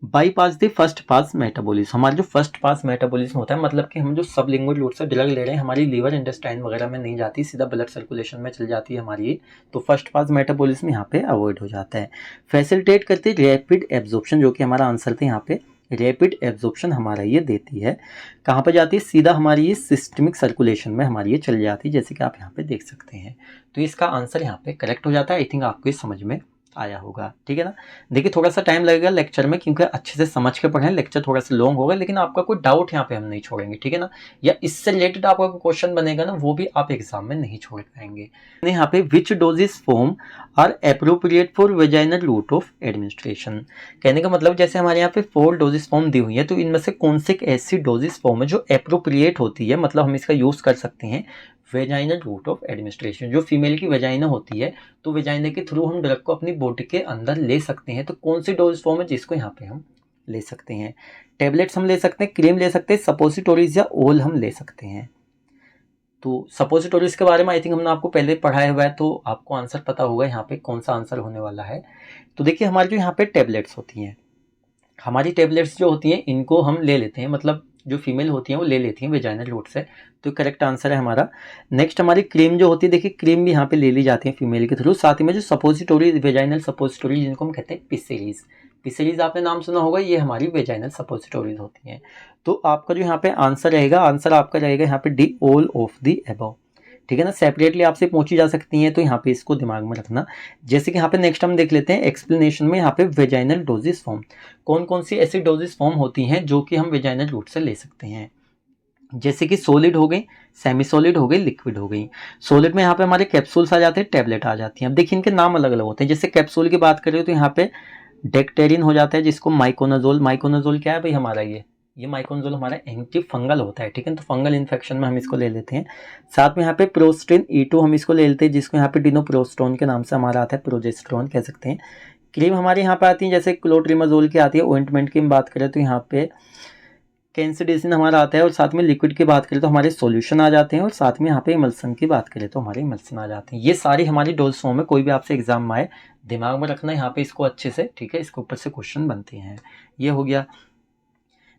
bypass the first pass metabolism, हमारा जो फर्स्ट पास मेटाबॉलिज्म होता है, मतलब कि हम जो सबलिंगुअल रूट से ड्रग ले रहे हैं, हमारी लीवर इंटेस्टाइन वगैरह में नहीं जाती, सीधा ब्लड सर्कुलेशन में चल जाती है हमारी, तो फर्स्ट पास मेटाबॉलिज्म यहाँ पे अवॉइड हो जाता है। फैसिलिटेट करते रैपिड एब्जॉर्प्शन, जो कि हमारा आंसर था यहाँ पे, रैपिड एब्जॉर्प्शन हमारा ये देती है, कहाँ पर जाती है, सीधा हमारी ये सिस्टमिक सर्कुलेशन में हमारी ये चल जाती है, जैसे कि आप यहाँ पे देख सकते हैं। तो इसका आंसर यहाँ पे करेक्ट हो जाता है। आई थिंक आपको ये समझ में आया होगा, ठीक है ना। देखिए थोड़ा सा टाइम लगेगा लेक्चर में, क्योंकि अच्छे से समझ के पढ़ें, लेक्चर थोड़ा सा लॉन्ग होगा, लेकिन आपका कोई डाउट यहाँ पे हम नहीं छोड़ेंगे, ठीक है ना। या इससे रिलेटेड आपका कोई क्वेश्चन बनेगा ना, वो भी आप एग्जाम में नहीं छोड़ पाएंगे। यहाँ पे which dosage form are appropriate for vaginal route of administration, कहने का मतलब जैसे हमारे यहाँ पे 4 डोजेस फॉर्म दी हुई है, तो इनमें से कौन से एक ऐसी डोजेस फॉर्म है जो एप्रोप्रिएट होती है, मतलब हम इसका यूज कर सकते हैं वेजाइनल रूट ऑफ एडमिनिस्ट्रेशन। जो फीमेल की वेजाइना होती है, तो वेजाइना के थ्रू हम ड्रग को अपनी बॉडी के अंदर ले सकते हैं, तो कौन सी डोज फॉर्म है जिसको यहाँ पे हम ले सकते हैं। टैबलेट्स हम ले सकते हैं, क्रीम ले सकते हैं, सपोजिटोरीज या ओल हम ले सकते हैं। तो सपोजिटोरीज के बारे में आई थिंक हमने आपको पहले पढ़ाया हुआ है, तो आपको आंसर पता होगा यहाँ पे कौन सा आंसर होने वाला है। तो देखिए हमारी जो यहाँ पे टैबलेट्स होती हैं, हमारी टैबलेट्स जो होती हैं इनको हम ले लेते हैं, मतलब जो फीमेल होती हैं वो ले लेती हैं वेजाइनल रूट से, तो करेक्ट आंसर है हमारा। नेक्स्ट हमारी क्रीम जो होती है, देखिए क्रीम भी यहाँ पे ले ली जाती है फीमेल के थ्रू। साथ ही में जो सपोजिटोरी, वेजाइनल सपोजिटोरी जिनको हम कहते हैं पिसेरीज, पिसेरीज आपने नाम सुना होगा, ये हमारी वेजाइनल सपोजिटोरीज होती हैं। तो आपका जो यहाँ पे आंसर रहेगा, आंसर आपका रहेगा यहाँ पे D, all of the above, ठीक है ना। सेपरेटली आपसे पूछी जा सकती हैं, तो यहाँ पे इसको दिमाग में रखना। जैसे कि यहाँ पे नेक्स्ट हम देख लेते हैं एक्सप्लेनेशन में, यहाँ पे वेजाइनल डोजेस फॉर्म, कौन कौन सी ऐसी डोजेस फॉर्म होती हैं जो कि हम वेजाइनल रूट से ले सकते हैं। जैसे कि सॉलिड हो गई, सेमी सॉलिड हो गई, लिक्विड हो गई। सॉलिड में यहाँ पे हमारे कैप्सूल्स आ जाते हैं, टैबलेट आ जाती हैं। अब देखिए इनके नाम अलग अलग होते हैं। जैसे कैप्सूल की बात करें तो यहाँ पे डेक्टेरिन हो जाता है, जिसको माइकोनाजोल, माइकोनाजोल क्या है भाई हमारा, ये माइकोनाजोल हमारा एंटी फंगल होता है, ठीक है। तो फंगल इन्फेक्शन में हम इसको ले लेते हैं। साथ में यहाँ पे प्रोस्टिन E2 हम इसको ले लेते हैं, जिसको यहाँ पे डिनोप्रोस्टोन के नाम से हमारा आता है, प्रोजेस्टेरोन कह सकते हैं। क्रीम हमारे यहाँ पे आती है जैसे क्लोट्रिमाजोल की आती है। ऑइंटमेंट की हम बात करें तो यहाँ पे कैंसिडिसिन हमारा आता है, और साथ में लिक्विड की बात करें तो हमारे सॉल्यूशन आ जाते हैं, और साथ में यहाँ पे इमल्सन की बात करें तो हमारे इमल्सन आ जाते हैं। ये सारी हमारी डोज फॉर्म है। कोई भी आपसे एग्जाम में आए दिमाग में रखना यहाँ पे इसको अच्छे से, ठीक है। इसके ऊपर से क्वेश्चन बनते हैं। ये हो गया।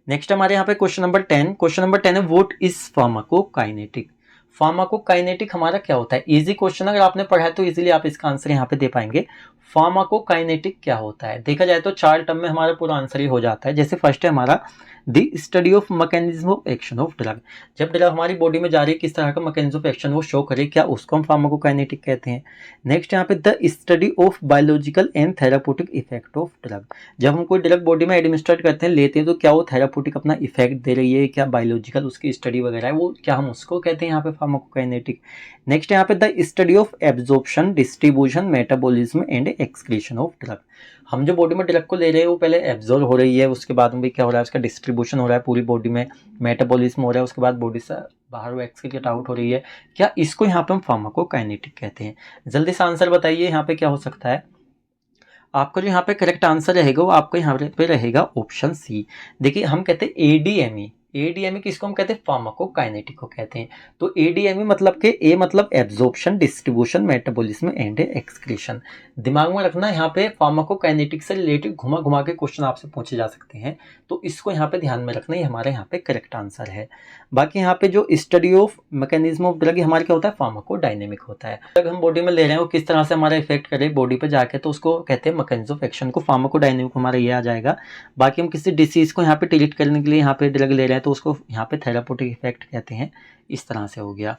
नेक्स्ट हमारे यहाँ पे क्वेश्चन नंबर 10। क्वेश्चन नंबर 10 है व्हाट इज फार्माकोकाइनेटिक। फार्माकोकाइनेटिक हमारा क्या होता है? इजी क्वेश्चन, अगर आपने पढ़ा है तो इजीली आप इसका आंसर यहाँ पे दे पाएंगे। फार्माकोकाइनेटिक क्या होता है? देखा जाए तो 4 टर्म में हमारा पूरा आंसर ही हो जाता है। जैसे फर्स्ट है हमारा the study of mechanism of action of drug. जब ड्रग हमारी बॉडी में जा रही है, किस तरह का मैकेनिज्म ऑफ एक्शन वो शो करे, क्या उसको हम फार्माकोकाइनेटिक कहते हैं। नेक्स्ट यहाँ पे the study of biological and therapeutic effect of drug. जब हम कोई ड्रग बॉडी में एडमिनिस्ट्रेट करते हैं, लेते हैं, तो क्या वो थेराप्यूटिक अपना इफेक्ट दे रही है, क्या बायोलॉजिकल उसकी स्टडी वगैरह है, वो क्या हम उसको कहते हैं यहाँ पे फार्माकोकाइनेटिक। नेक्स्ट यहाँ पे the study of absorption, distribution, metabolism and excretion of drug. हम जो बॉडी में ड्रग को ले रहे हैं वो पहले एब्जॉर्ब हो रही है, उसके बाद में भी क्या हो रहा है, उसका डिस्ट्रीब्यूशन हो रहा है पूरी बॉडी में, मेटाबॉलिज्म हो रहा है, उसके बाद बॉडी से बाहर वो एक्सक्रीट आउट हो रही है। क्या इसको यहाँ पे हम फार्माकोकाइनेटिक कहते हैं? जल्दी से आंसर बताइए यहाँ पे क्या हो सकता है। आपका जो यहाँ पे करेक्ट आंसर रहेगा वो आपको यहाँ पे रहेगा ऑप्शन सी। देखिए हम कहते हैं एडीएमई। एडीएमई किसको हम कहते हैं? फार्माकोकाइनेटिक को कहते हैं। तो एडीएमई मतलब के ए मतलब absorption, distribution, metabolism and excretion. दिमाग में रखना, यहाँ पे फार्माकोकाइनेटिक से रिलेटेड घुमा घुमा के क्वेश्चन आपसे पूछे जा सकते हैं, तो इसको यहाँ पे ध्यान में रखना, ये हमारे यहाँ पे करेक्ट आंसर है। बाकी यहाँ पे जो study of mechanism of drug हमारे क्या होता है? फार्माकोडायनेमिक होता है। ड्रग हम बॉडी में ले रहे हैं वो किस तरह से हमारा इफेक्ट करे बॉडी पे जाके, तो उसको कहते हैं मैकेनिज्म ऑफ एक्शन को फार्माकोडायनेमिक हमारा ये आ जाएगा। बाकी हम किसी डिसीज को यहाँ पे ट्रीट करने के लिए यहाँ पे ड्रग ले रहे हैं तो उसको यहाँ पे थेराप्यूटिक इफेक्ट कहते हैं। इस तरह से हो गया।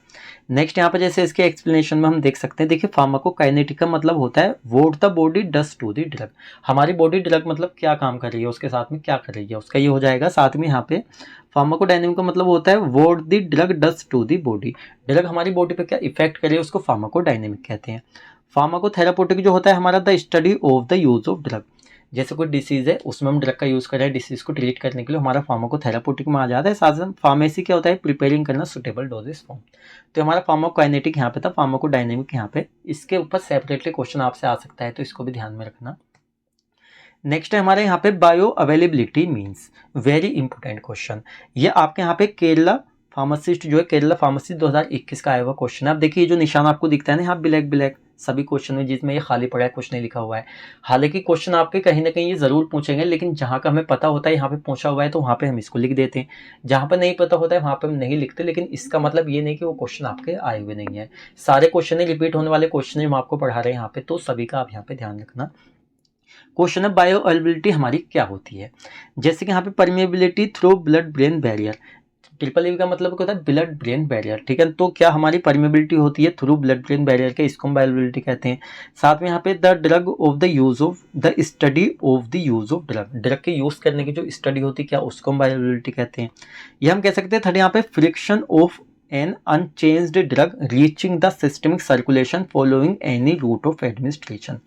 नेक्स्ट यहाँ पे जैसे इसके एक्सप्लेनेशन में हम देख सकते हैं, देखिए फार्माकोकाइनेटिक का मतलब होता है what the body does to the drug. हमारी बॉडी ड्रग मतलब क्या काम कर रही है, उसके साथ में क्या कर रही है, उसका ये हो जाएगा। साथ में यहाँ पे फार्माकोडायनेमिक का मतलब होता है what the drug does to the body. Drug हमारी बॉडी पे क्या इफेक्ट करे उसको फार्माकोडायनेमिक कहते हैं। फार्माकोथेराप्यूटिक जो होता है हमारा the study of the use of drug. जैसे कोई डिसीज है उसमें हम ड्रग का यूज़ कर रहे हैं डिसीज को ट्रीट करने के लिए, हमारा फार्माकोथेराप्यूटिक में आ जाता है। साथ साथ फार्मेसी क्या होता है? प्रिपेयरिंग करना सुटेबल डोजेस फॉर्म। तो हमारा फार्माकोकाइनेटिक यहाँ पे था, फार्माकोडायनेमिक यहाँ पे। इसके ऊपर सेपरेटली क्वेश्चन आपसे आ सकता है, तो इसको भी ध्यान में रखना। नेक्स्ट है हमारे यहाँ पे bio availability means, very important question. ये आपके यहाँ पे केरला फार्मासिस्ट जो है, केरला फार्मासिस्ट 2021 का आया हुआ क्वेश्चन है। अब देखिए जो निशान आपको दिखता है ना यहाँ ब्लैक ब्लैक सभी क्वेश्चन में, जिसमें ये खाली पड़ा है कुछ नहीं लिखा हुआ है। हालांकि क्वेश्चन आपके कहीं ना कहीं ये जरूर पूछेंगे, लेकिन जहाँ का हमें पता होता है यहाँ पे पूछा हुआ है तो वहाँ पे हम इसको लिख देते हैं, जहाँ पे नहीं पता होता है वहाँ पे हम नहीं लिखते। लेकिन इसका मतलब ये नहीं कि वो क्वेश्चन आपके आए हुए नहीं है, सारे क्वेश्चन ही रिपीट होने वाले क्वेश्चन हम आपको पढ़ा रहे हैं यहाँ पे, तो सभी का आप यहाँ पे ध्यान रखना। क्वेश्चन है बायो अवेलेबिलिटी हमारी क्या होती है। जैसे कि यहाँ पे permeability through blood brain barrier. Triple E का मतलब क्या होता है? ब्लड ब्रेन बैरियर, ठीक है। तो क्या हमारी परमिएबिलिटी होती है थ्रू ब्लड ब्रेन बैरियर के, इसको हम बायोअवेलेबिलिटी कहते हैं। साथ में यहाँ पे the drug of the use of the study of the use of drug, drug के यूज करने की जो स्टडी होती है क्या उसको हम बायोअवेलेबिलिटी कहते हैं। ये हम कह सकते हैं। थर्ड यहाँ पे fraction of an unchanged drug reaching the systemic circulation following any route of administration,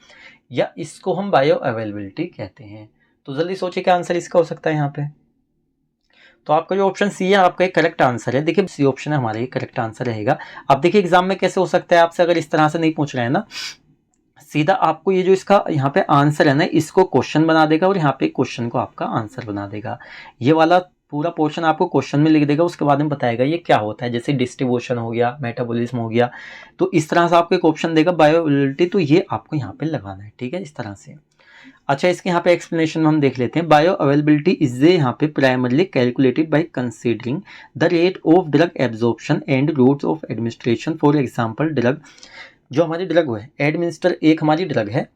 या इसको हम बायो अवेलेबिलिटी कहते हैं। तो जल्दी सोचिए क्या आंसर इसका हो सकता है यहाँ पे। तो आपका जो ऑप्शन सी है आपका एक करेक्ट आंसर है। देखिए सी ऑप्शन है हमारा ये करेक्ट आंसर रहेगा। अब देखिए एग्जाम में कैसे हो सकता है आपसे, अगर इस तरह से नहीं पूछ रहे हैं ना, सीधा आपको ये जो इसका यहाँ पे आंसर है ना इसको क्वेश्चन बना देगा, और यहाँ पे क्वेश्चन को आपका आंसर बना देगा। ये वाला पूरा पोर्शन आपको क्वेश्चन में लिख देगा, उसके बाद में बताएगा ये क्या होता है। जैसे डिस्ट्रीब्यूशन हो गया, मेटाबॉलिज्म हो गया, तो इस तरह से आपको एक ऑप्शन देगा बायोअवेलेबिलिटी, तो ये आपको यहाँ पे लगाना है, ठीक है, इस तरह से। अच्छा इसके यहाँ पे एक्सप्लेनेशन में हम देख लेते हैं। बायो अवेलेबिलिटी इज यहाँ पे primarily calculated by considering the rate of drug absorption and routes of administration. For example drug जो हमारी ड्रग है एडमिनिस्टर, एक हमारी ड्रग है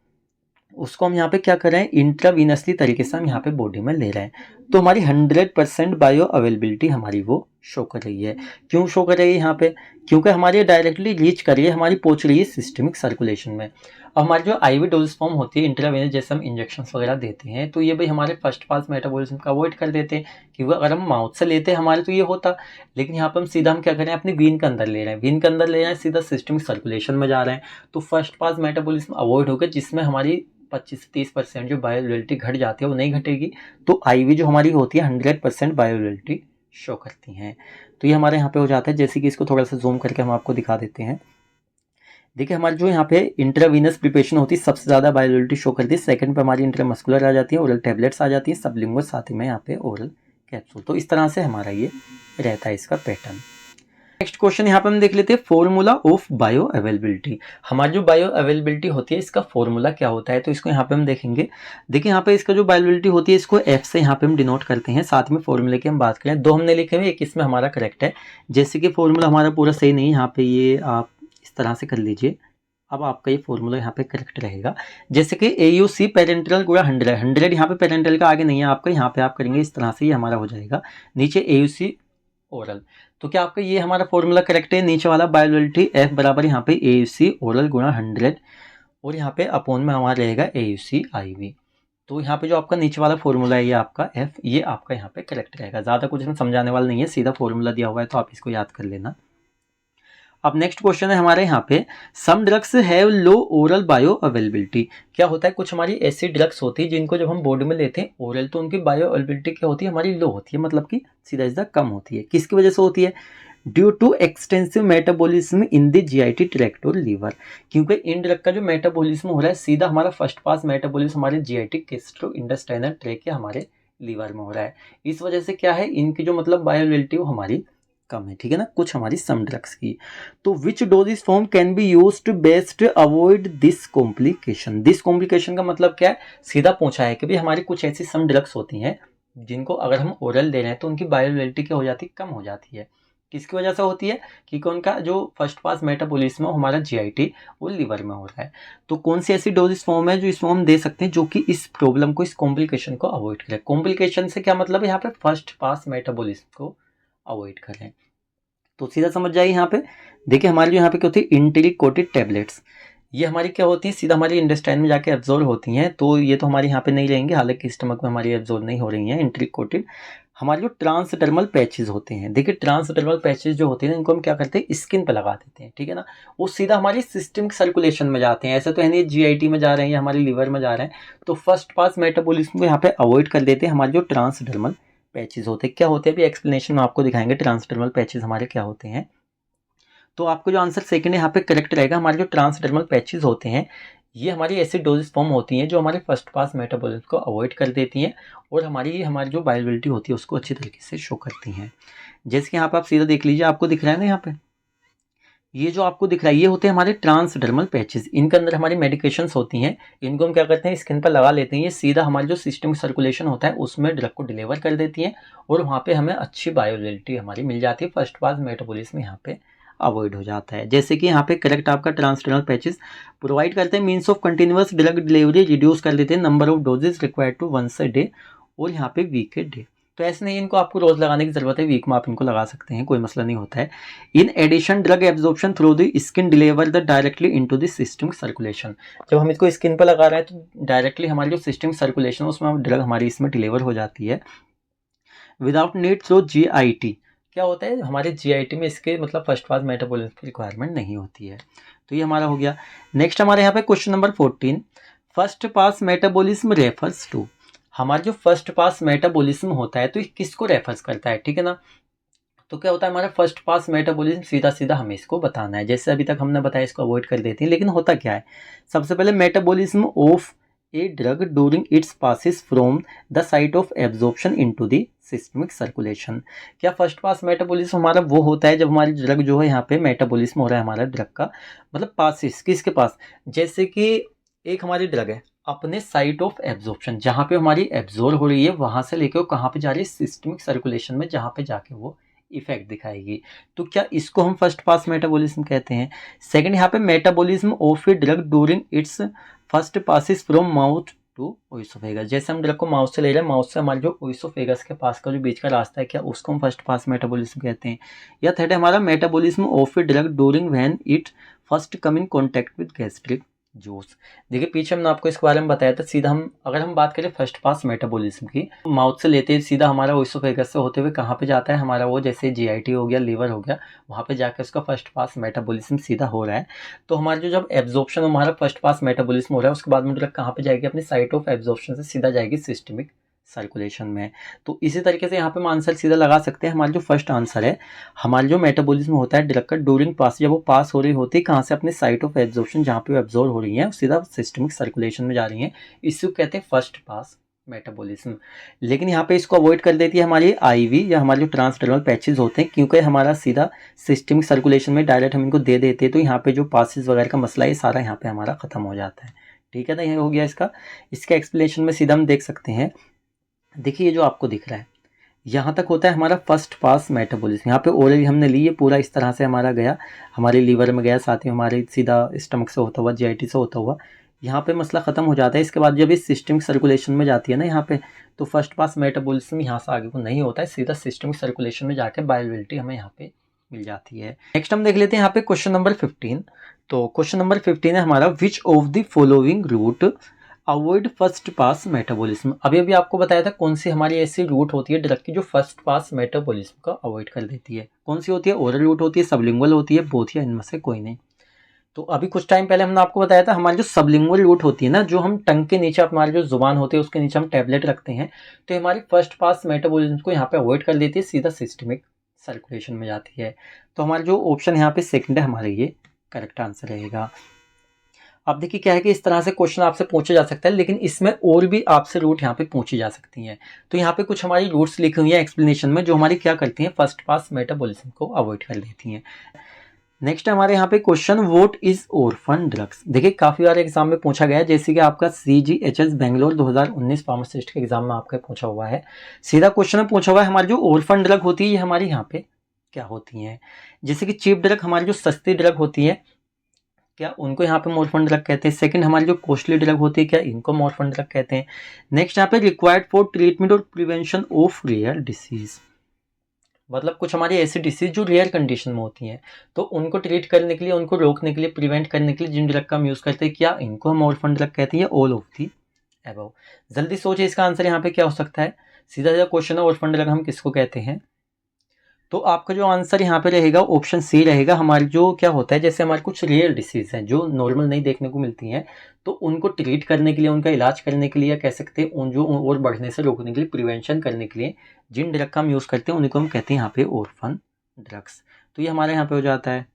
उसको हम यहाँ पे क्या कर रहे हैं इंट्रावीनसली तरीके से हम यहाँ पे बॉडी में ले रहे हैं, तो हमारी 100% बायो अवेलेबिलिटी हमारी वो शो कर रही है। क्यों शो कर रही है यहाँ पे? क्योंकि हमारी डायरेक्टली रीच कर रही है, हमारी पहुंच रही है सिस्टमिक सर्कुलेशन में। अब हमारी जो आईवी डोज फॉर्म होती है इंट्रावेनस, जैसे हम इंजेक्शन वगैरह देते हैं, तो ये भाई हमारे फर्स्ट पास मेटाबॉलिज्म का अवॉइड कर देते हैं, क्योंकि अगर हम माउथ से लेते हैं हमारे तो ये होता, लेकिन यहाँ पर हम सीधा हम क्या कर रहे हैं अपनी वीन के अंदर ले रहे हैं, वीन के अंदर ले रहे हैं, सीधा सिस्टमिक सर्कुलेशन में जा रहे हैं, तो फर्स्ट पास मेटाबॉलिज्म अवॉइड होगा, जिसमें हमारी 25 से 30% जो बायोअवेलेबिलिटी घट जाती है वो नहीं घटेगी। तो आईवी जो हमारी होती है 100% बायोअवेलेबिलिटी शो करती हैं। तो ये हमारे यहाँ पे हो जाता है। जैसे कि इसको थोड़ा सा जूम करके हम आपको दिखा देते हैं। देखिए हमारे जो यहाँ पे इंट्रावीनस प्रिपरेशन होती है सबसे ज़्यादा बायोअवेलेबिलिटी शो करती है, सेकंड पे हमारी इंट्रामस्कुलर आ जाती है, ओरल टैबलेट्स आ जाती हैं, सबलिंगुअल, साथ ही में यहाँ पे ओरल कैप्सूल। तो इस तरह से हमारा ये रहता है इसका पैटर्न। नेक्स्ट क्वेश्चन यहाँ पे हम देख लेते हैं फॉर्मूला ऑफ बायो अवेलेबिलिटी। हमारी जो बायो अवेलेबिलिटी होती है इसका फॉर्मूला क्या होता है, तो इसको यहाँ पे हम देखेंगे। देखिए यहाँ पे इसका जो बायोअवेलेबिलिटी होती है इसको एफ से यहाँ पे हम डिनोट करते हैं, साथ में फॉर्मूले की हम बात करें, दो हमने लिखे हुए, एक इसमें हमारा करेक्ट है। जैसे कि फॉर्मूला हमारा पूरा सही नहीं है, यहाँ पे ये आप इस तरह से कर लीजिए, अब आपका ये फॉर्मूला यहाँ पे करेक्ट रहेगा। जैसे कि AUC पेरेंटल गुणा 100, 100 यहाँ पे पेरेंटल का आगे नहीं है आपका, यहाँ पे आप करेंगे इस तरह से, ये हमारा हो जाएगा नीचे AUC ओरल। तो क्या आपका ये हमारा फॉर्मूला करेक्ट है, नीचे वाला बायोअवेलेबिलिटी F बराबर यहाँ पे AUC ओरल गुणा 100 और यहाँ पे अपॉन में हमारा रहेगा AUC IV। तो यहाँ पे जो आपका नीचे वाला फॉर्मूला है ये आपका F, ये आपका यहाँ पे करेक्ट रहेगा। ज़्यादा कुछ इसमें समझाने वाला नहीं है, सीधा फॉर्मूला दिया हुआ है तो आप इसको याद कर लेना। अब नेक्स्ट क्वेश्चन है हमारे यहाँ पे, some drugs have low oral bioavailability. क्या होता है, कुछ हमारी ऐसी ड्रग्स होती है जिनको जब हम बॉडी में लेते हैं ओरल तो उनकी बायो अवेलेबिलिटी क्या होती है, हमारी लो होती है, मतलब कि सीधा सीधा कम होती है। किसकी वजह से होती है, due to extensive metabolism in the GIT tract और लीवर। क्योंकि इन ड्रग का जो मेटाबॉलिज्म हो रहा है सीधा हमारा फर्स्ट पास मेटाबॉलिज्म हमारे GIT गैस्ट्रो इंटेस्टाइनल ट्रैक्ट या हमारे लीवर में हो रहा है। इस वजह से क्या है, इनकी जो मतलब बायो अवेलेबिलिटी वो हमारी कम है, ठीक है ना, कुछ हमारी सम ड्रग्स की। तो which dosage form can be used to best avoid this complication. This complication का मतलब क्या है, सीधा पूछा है कि भाई हमारी कुछ ऐसी सम ड्रग्स होती हैं जिनको अगर हम ओरल दे रहे हैं तो उनकी बायोअवेलेबिलिटी क्या हो जाती है, कम हो जाती है। किसकी वजह से होती है, क्योंकि उनका जो फर्स्ट पास मेटाबॉलिज्म है हमारा GIT वो लिवर में हो रहा है। तो कौन सी ऐसी डोजेस फॉर्म है जो इसमें हम दे सकते हैं जो कि इस प्रॉब्लम को, इस कॉम्प्लिकेशन को अवॉइड करें। कॉम्प्लिकेशन से क्या मतलब है, यहाँ पे फर्स्ट पास मेटाबॉलिज्म को अवॉइड करें। तो सीधा समझ जाइए यहाँ पे। देखिए हमारी जो यहाँ पे क्या होती है, इंटेरिकोटेड टैबलेट्स, ये हमारी क्या होती है, सीधा हमारी इंटेस्टाइन में जाके एब्जॉर्ब होती हैं। तो ये तो हमारे यहाँ पे नहीं रहेंगे, हालांकि स्टमक में हमारी एब्जॉर्ब नहीं हो रही हैं इंटेरिकोटेड। हमारे जो ट्रांसडर्मल पैचेस होते हैं, देखिए ट्रांसडर्मल पैचेस जो होते हैं इनको हम क्या करते हैं, स्किन पे लगा देते हैं, ठीक है ना। वो सीधा हमारी सिस्टमिक सर्कुलेशन में जाते हैं, ऐसा तो है नहीं GIT में जा रहे हैं या हमारे लीवर में जा रहे हैं। तो फर्स्ट पास मेटाबॉलिज्म को यहाँ पे अवॉइड कर देते हैं हमारे जो ट्रांसडर्मल पैचेस होते हैं। क्या होते हैं अभी एक्सप्लेनेशन में आपको दिखाएंगे ट्रांसडर्मल पैचेस हमारे क्या होते हैं। तो आपको जो आंसर सेकंड यहाँ पे करेक्ट रहेगा। हमारे जो ट्रांसडर्मल पैचेस होते हैं ये हमारी ऐसी डोजेस फॉर्म होती हैं जो हमारे फर्स्ट पास मेटाबॉलिज्म को अवॉइड कर देती हैं और हमारी जो बायोअवेलेबिलिटी होती है उसको अच्छी तरीके से शो करती हैं। जैसे कि यहाँ पे आप सीधा देख लीजिए, आपको दिख रहा है ना यहाँ पे, ये जो आपको दिख रहा है ये होते हैं हमारे ट्रांसडर्मल पैचेस। इनके अंदर हमारी मेडिकेशंस होती हैं, इनको हम क्या करते हैं, स्किन पर लगा लेते हैं। ये सीधा हमारे जो सिस्टम सर्कुलेशन होता है उसमें ड्रग को डिलीवर कर देती हैं और वहाँ पे हमें अच्छी बायोअवेलेबिलिटी हमारी मिल जाती है, फर्स्ट पास मेटाबॉलिज्म यहाँ पे अवॉइड हो जाता है। जैसे कि यहाँ पे करेक्ट आपका ट्रांसडर्मल पैचेस प्रोवाइड करते हैं means of continuous drug delivery, reduce कर देते हैं number of doses required to once a day, और यहाँ पे वीक ए डे। तो ऐसे नहीं इनको आपको रोज लगाने की जरूरत है, वीक में आप इनको लगा सकते हैं, कोई मसला नहीं होता है। In addition drug absorption through the skin deliver the directly into the systemic circulation. जब हम इसको स्किन पर लगा रहे हैं तो डायरेक्टली हमारी जो सिस्टमिक सर्कुलेशन है उसमें ड्रग हमारी इसमें डिलीवर हो जाती है विदाउट नीड थ्रू GIT। क्या होता है, हमारे GIT में इसके मतलब फर्स्ट पास मेटाबॉलिज्म की रिक्वायरमेंट नहीं होती है। तो ये हमारा हो गया। नेक्स्ट हमारे यहाँ पे question number 14, first pass metabolism refers to. हमारा जो फर्स्ट पास मेटाबॉलिज्म होता है तो ये किसको रेफर्स करता है, ठीक है ना। तो क्या होता है, हमारा फर्स्ट पास मेटाबॉलिज्म सीधा सीधा हमें इसको बताना है। जैसे अभी तक हमने बताया इसको अवॉइड कर देते हैं, लेकिन होता क्या है, सबसे पहले metabolism of a drug during it's passes from the site of absorption into the systemic circulation. क्या फर्स्ट पास मेटाबॉलिज्म हमारा वो होता है जब हमारी ड्रग जो है यहाँ पे मेटाबॉलिज्म हो रहा है हमारा ड्रग का, मतलब पासिस किसके पास, जैसे कि एक हमारी ड्रग है अपने साइट ऑफ एब्जॉर्प्शन, जहाँ पे हमारी एब्जॉर्ब हो रही है वहां से लेकर कहाँ पे जा रही है, सिस्टमिक सर्कुलेशन में, जहाँ पे जाके वो इफेक्ट दिखाएगी। तो क्या इसको हम फर्स्ट पास मेटाबॉलिज्म कहते हैं। सेकंड यहाँ पे metabolism of a drug during its first passes from mouth to oesophagus. जैसे हम ड्रग को माउथ से ले रहे हैं, माउथ से हमारे जो ओइसोफेगस के पास का जो बीच का रास्ता है क्या उसको हम फर्स्ट पास मेटाबॉलिज्म कहते हैं। या थर्ड हमारा metabolism of a drug during when it first come in contact with gastric juice. देखिए पीछे हमने आपको इसके बारे में बताया था, सीधा हम अगर हम बात करें फर्स्ट पास मेटाबॉलिज्म की, माउथ से लेते सीधा हमारा ओइसोफेगस से होते हुए कहाँ पे जाता है हमारा वो, जैसे GIT हो गया, लीवर हो गया, वहाँ पे जाकर उसका फर्स्ट पास मेटाबॉलिज्म सीधा हो रहा है। तो हमारा जो जब एब्जॉर्प्शन हमारा फर्स्ट पास मेटाबॉलिज्म हो रहा है उसके बाद में ड्रग कहाँ पे जाएगी, अपनी साइट ऑफ एब्जॉर्प्शन से सीधा जाएगी सिस्टमिक सर्कुलेशन में। तो इसी तरीके से यहाँ पे हम आंसर सीधा लगा सकते हैं। हमारा जो फर्स्ट आंसर है, हमारा जो मेटाबॉलिज्म होता है ड्रग का ड्यूरिंग पास, जब वो पास हो रही होती है कहाँ से, अपने साइट ऑफ एब्जॉर्प्शन जहाँ पे वो एब्जॉर्व हो रही है सीधा सिस्टमिक सर्कुलेशन में जा रही है, इसको कहते हैं फर्स्ट पास मेटाबॉलिज्म। लेकिन यहाँ पे इसको अवॉइड कर देती है हमारी आईवी या हमारे जो ट्रांसडर्मल पैचेज होते हैं, क्योंकि हमारा सीधा सिस्टमिक सर्कुलेशन में डायरेक्ट हम इनको दे देते हैं, तो यहाँ पे जो पासिस वगैरह का मसला है सारा यहाँ पे हमारा खत्म हो जाता है। ठीक है ना, ये हो गया इसका एक्सप्लेनेशन में सीधा हम देख सकते हैं। देखिए ये जो आपको दिख रहा है यहाँ तक होता है हमारा फर्स्ट पास मेटाबॉलिज्म। यहाँ पे ओरली हमने ली है, पूरा इस तरह से हमारा गया, हमारे लीवर में गया, साथ ही हमारे सीधा स्टमक से होता हुआ, जीआईटी से होता हुआ यहाँ पे मसला ख़त्म हो जाता है। इसके बाद जब इस सिस्टमिक सर्कुलेशन में जाती है ना यहाँ पे, तो फर्स्ट पास मेटाबॉलिज्म यहाँ से आगे को नहीं होता है, सीधा सिस्टमिक सर्कुलेशन में जाकर बायोअवेलेबिलिटी हमें यहाँ पे मिल जाती है। नेक्स्ट हम देख लेते हैं यहाँ पे क्वेश्चन नंबर 15। तो क्वेश्चन नंबर 15 है हमारा, which of the following route avoid first pass metabolism. अभी अभी आपको बताया था कौन सी हमारी ऐसी रूट होती है ड्रग की जो फर्स्ट पास मेटाबॉलिज्म का अवॉइड कर देती है। कौन सी होती है? ओरल रूट होती है, सबलिंगुअल होती है, बोथ या इनमें से कोई नहीं। तो अभी कुछ टाइम पहले हमने आपको बताया था हमारी जो सबलिंगुअल रूट होती है ना, जो हम टंग के नीचे हमारी जो जुबान होती है उसके नीचे हम टैबलेट रखते हैं, तो हमारी फर्स्ट पास मेटाबॉलिज्म को यहाँ पे अवॉइड कर देती है, सीधा सिस्टमिक सर्कुलेशन में जाती है। तो हमारा जो ऑप्शन यहाँ पे सेकंड है हमारे ये करेक्ट आंसर रहेगा। अब देखिए क्या है कि इस तरह से क्वेश्चन आपसे पूछा जा सकता है, लेकिन इसमें और भी आपसे रूट यहाँ पे पूछी जा सकती हैं। तो यहाँ पे कुछ हमारी रूट्स लिखी हुई है एक्सप्लेनेशन में, जो हमारी क्या करती हैं, फर्स्ट पास मेटाबॉलिज्म को अवॉइड कर देती हैं। नेक्स्ट हमारे यहाँ पे question, what is orphan drugs. देखिए काफी बार एग्जाम में पूछा गया है, जैसे कि आपका CGHS बेंगलोर 2019 फार्मासिस्ट के एग्जाम में आपका पूछा हुआ है। सीधा क्वेश्चन में पूछा हुआ है हमारी जो ऑर्फन ड्रग होती है ये हमारी यहाँ पे क्या होती है। जैसे कि चीप ड्रग, हमारी जो सस्ती ड्रग होती है, क्या उनको यहाँ पे ऑर्फन ड्रग कहते हैं। सेकंड हमारी जो कॉस्टली ड्रग होती है, क्या इनको ऑर्फन ड्रग कहते हैं। नेक्स्ट यहाँ पे रिक्वायर्ड फॉर ट्रीटमेंट और प्रिवेंशन ऑफ रेयर डिसीज, मतलब कुछ हमारी ऐसी डिसीज जो रेयर कंडीशन में होती हैं, तो उनको ट्रीट करने के लिए, उनको रोकने के लिए, प्रिवेंट करने के लिए जिन ड्रग का हम यूज़ करते हैं, क्या इनको हम ऑर्फन ड्रग कहते हैं या ऑल ऑफ दी अबव। जल्दी सोचिए इसका आंसर यहाँ पे क्या हो सकता है। सीधा सीधा क्वेश्चन है, ऑर्फन ड्रग हम किसको कहते हैं। तो आपका जो आंसर यहाँ पे रहेगा ऑप्शन सी रहेगा। हमारी जो क्या होता है, जैसे हमारे कुछ रेयर डिसीज हैं जो नॉर्मल नहीं देखने को मिलती हैं, तो उनको ट्रीट करने के लिए, उनका इलाज करने के लिए, या कह सकते हैं उन जो और बढ़ने से रोकने के लिए, प्रिवेंशन करने के लिए जिन ड्रग का हम यूज़ करते हैं उनको हम कहते हैं यहाँ पे ऑर्फन ड्रग्स। तो ये हमारे यहाँ पे हो जाता है।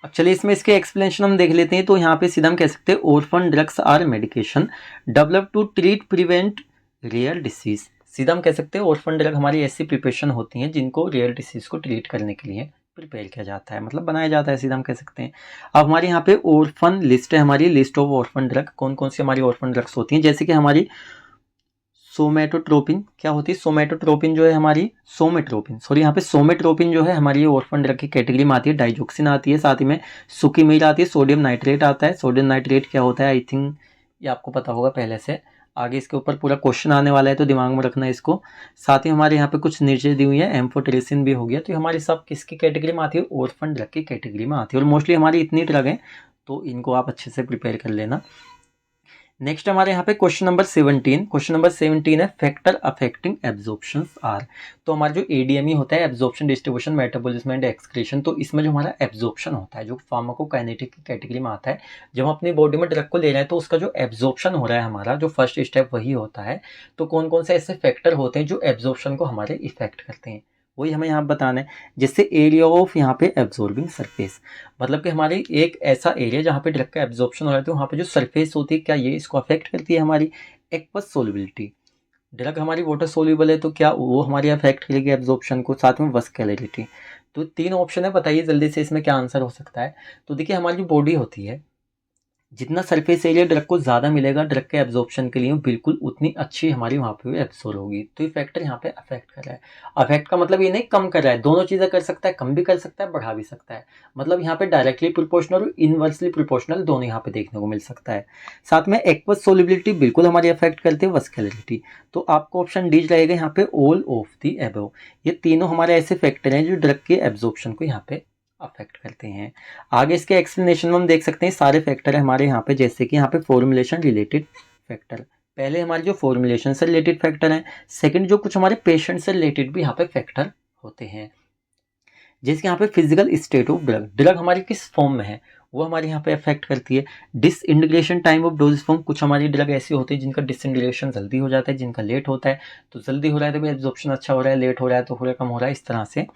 अब चलिए इसमें इसके एक्सप्लेनेशन हम देख लेते हैं। तो यहाँ पे सीधा हम कह सकते हैं orphan drugs are medication develop to treat prevent rare disease. सीधा हम कह सकते हैं ऑर्फन ड्रग हमारी ऐसी प्रिपरेशन होती हैं जिनको रेयर डिसीज को ट्रीट करने के लिए प्रिपेयर किया जाता है, मतलब बनाया जाता है, सीधा हम कह सकते हैं। अब हमारे यहाँ पे ऑर्फन लिस्ट है, हमारी लिस्ट ऑफ ऑर्फन ड्रग, कौन कौन सी हमारी ऑर्फन ड्रग्स होती हैं। जैसे कि हमारी सोमेटोट्रोपिन, क्या होती है सोमेटोट्रोपिन, जो है हमारी सोमेट्रोपिन, सॉरी यहाँ पे सोमेट्रोपिन जो है हमारी ऑर्फन ड्रग की कैटेगरी में आती है। डाइजोक्सिन आती है, साथ ही में सुकीमीर आती है, सोडियम नाइट्रेट आता है। सोडियम नाइट्रेट क्या होता है, आई थिंक ये आपको पता होगा पहले से, आगे इसके ऊपर पूरा क्वेश्चन आने वाला है तो दिमाग में रखना है इसको। साथ ही हमारे यहाँ पे कुछ नीचे दी हुई है, एम्फोटेरेसिन भी हो गया। तो हमारी सब किसकी कैटेगरी में आती है, ऑर्फन ड्रग की कैटेगरी में आती है। और मोस्टली हमारी इतनी ड्रग है, तो इनको आप अच्छे से प्रिपेयर कर लेना। नेक्स्ट हमारे यहाँ पे क्वेश्चन नंबर 17। क्वेश्चन नंबर 17 है, फैक्टर अफेक्टिंग एब्जॉर्प्शन आर। तो हमारा जो ADME होता है, absorption, distribution, metabolism and excretion, तो इसमें जो हमारा एब्जॉर्प्शन होता है, जो फार्माकोकाइनेटिक की कैटेगरी में आता है, जब हम अपनी बॉडी में ड्रग को ले रहे हैं तो उसका जो एब्जॉर्प्शन हो रहा है हमारा, जो फर्स्ट स्टेप वही होता है। तो कौन कौन से ऐसे फैक्टर होते हैं जो एब्जॉर्प्शन को हमारे इफेक्ट करते हैं, वही हमें यहाँ बताना है। जैसे एरिया ऑफ यहाँ पे एब्जॉर्बिंग सरफेस, मतलब कि हमारी एक ऐसा एरिया जहाँ पे ड्रग का एब्जॉर्प्शन हो रहा है, तो वहाँ पे जो सरफेस होती है, क्या ये इसको अफेक्ट करती है हमारी। एक्वस सोल्युबिलिटी, ड्रग हमारी वाटर सोल्यूबल है, तो क्या वो हमारी अफेक्ट करेगी एब्जॉर्प्शन को। साथ में वस्कुलरिटी। तो 3 ऑप्शन है, बताइए जल्दी से इसमें क्या आंसर हो सकता है। तो देखिए हमारी जो बॉडी होती है, जितना सरफेस एरिया ड्रग को ज़्यादा मिलेगा ड्रग के एब्जॉर्प्शन के लिए, बिल्कुल उतनी अच्छी हमारी वहाँ पे एब्जॉर्ब होगी। तो ये फैक्टर यहाँ पे अफेक्ट कर रहा है। अफेक्ट का मतलब ये नहीं कम कर रहा है, दोनों चीज़ें कर सकता है, कम भी कर सकता है, बढ़ा भी सकता है। मतलब यहाँ पे डायरेक्टली प्रोपोर्शनल और इनवर्सली प्रोपोर्शनल दोनों यहाँ पे देखने को मिल सकता है। साथ में एक्वस सोल्युबिलिटी बिल्कुल हमारी अफेक्ट करती है, वस्कुलरिटी। तो आपको ऑप्शन डी रहेगा यहाँ पे, ऑल ऑफ दी अबव। ये तीनों हमारे ऐसे फैक्टर हैं जो ड्रग के एब्जॉर्प्शन को यहाँ पे अफेक्ट करते हैं। आगे इसके एक्सप्लेनेशन में हम देख सकते हैं सारे फैक्टर है हमारे यहाँ पे, जैसे कि यहाँ पे फॉर्मुलेशन रिलेटेड फैक्टर, पहले हमारे जो फॉर्मुलेशन से रिलेटेड फैक्टर हैं। सेकंड जो कुछ हमारे पेशेंट से रिलेटेड भी यहाँ पे फैक्टर होते हैं, जैसे यहाँ पे physical state of drug, drug हमारी किस फॉर्म में है वो हमारे यहाँ पे अफेक्ट करती है। Disintegration time of doses form, कुछ हमारी ड्रग ऐसी होती है जिनका डिसइंटीग्रेशन जल्दी हो जाता है, जिनका लेट होता है। तो जल्दी हो रहा है तो भी एब्जॉर्प्शन अच्छा हो रहा है, लेट हो रहा है तो थोड़ा कम हो रहा है, इस तरह से।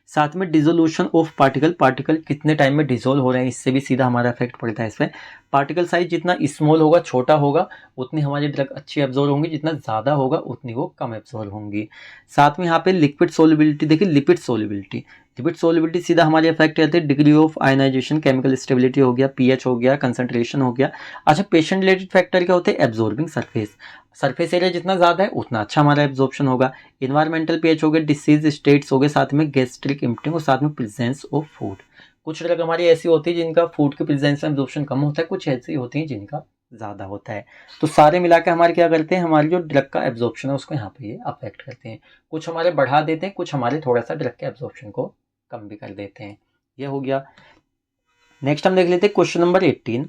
साथ में डिसोल्यूशन ऑफ पार्टिकल, पार्टिकल कितने टाइम में डिसोल्व हो रहे हैं, इससे भी सीधा हमारा इफेक्ट पड़ता है इसमें। पार्टिकल साइज जितना स्मॉल होगा, छोटा होगा, उतनी हमारी ड्रग अच्छी एब्जॉर्व होंगी, जितना ज़्यादा होगा उतनी वो कम एब्जॉर्व होंगी। साथ में यहाँ पे लिक्विड सोलिबिलिटी, देखिए लिपिड सोलिबिलिटी, लिपिड सोलिबिलिटी सीधा हमारी अफेक्ट करती है। Degree of ionisation, chemical stability हो गया, पीएच हो गया, कंसंट्रेशन हो गया। अच्छा, पेशेंट रिलेटेड फैक्टर क्या होते हैं? एब्जॉर्बिंग सरफेस, सरफेस एरिया जितना ज़्यादा है उतना अच्छा हमारा एब्जॉर्प्शन होगा। इन्वायरमेंटल पीएच हो गए, डिसीज स्टेट्स हो गए, साथ में गैस्ट्रिक इम्पटिंग और साथ में प्रेजेंस ऑफ फूड। कुछ ड्रग हमारी ऐसी होती है जिनका फूड के प्रेजेंस में एब्जॉर्प्शन कम होता है, कुछ ऐसी होती है जिनका ज़्यादा होता है। तो सारे मिला के हमारे क्या करते हैं, हमारी जो ड्रग का एब्जॉर्प्शन है उसको यहाँ पे ये अफेक्ट करते हैं। कुछ हमारे बढ़ा देते हैं, कुछ हमारे थोड़ा सा ड्रग के एब्जॉर्प्शन को कम भी कर देते हैं। ये हो गया। नेक्स्ट हम देख लेते हैं क्वेश्चन नंबर 18।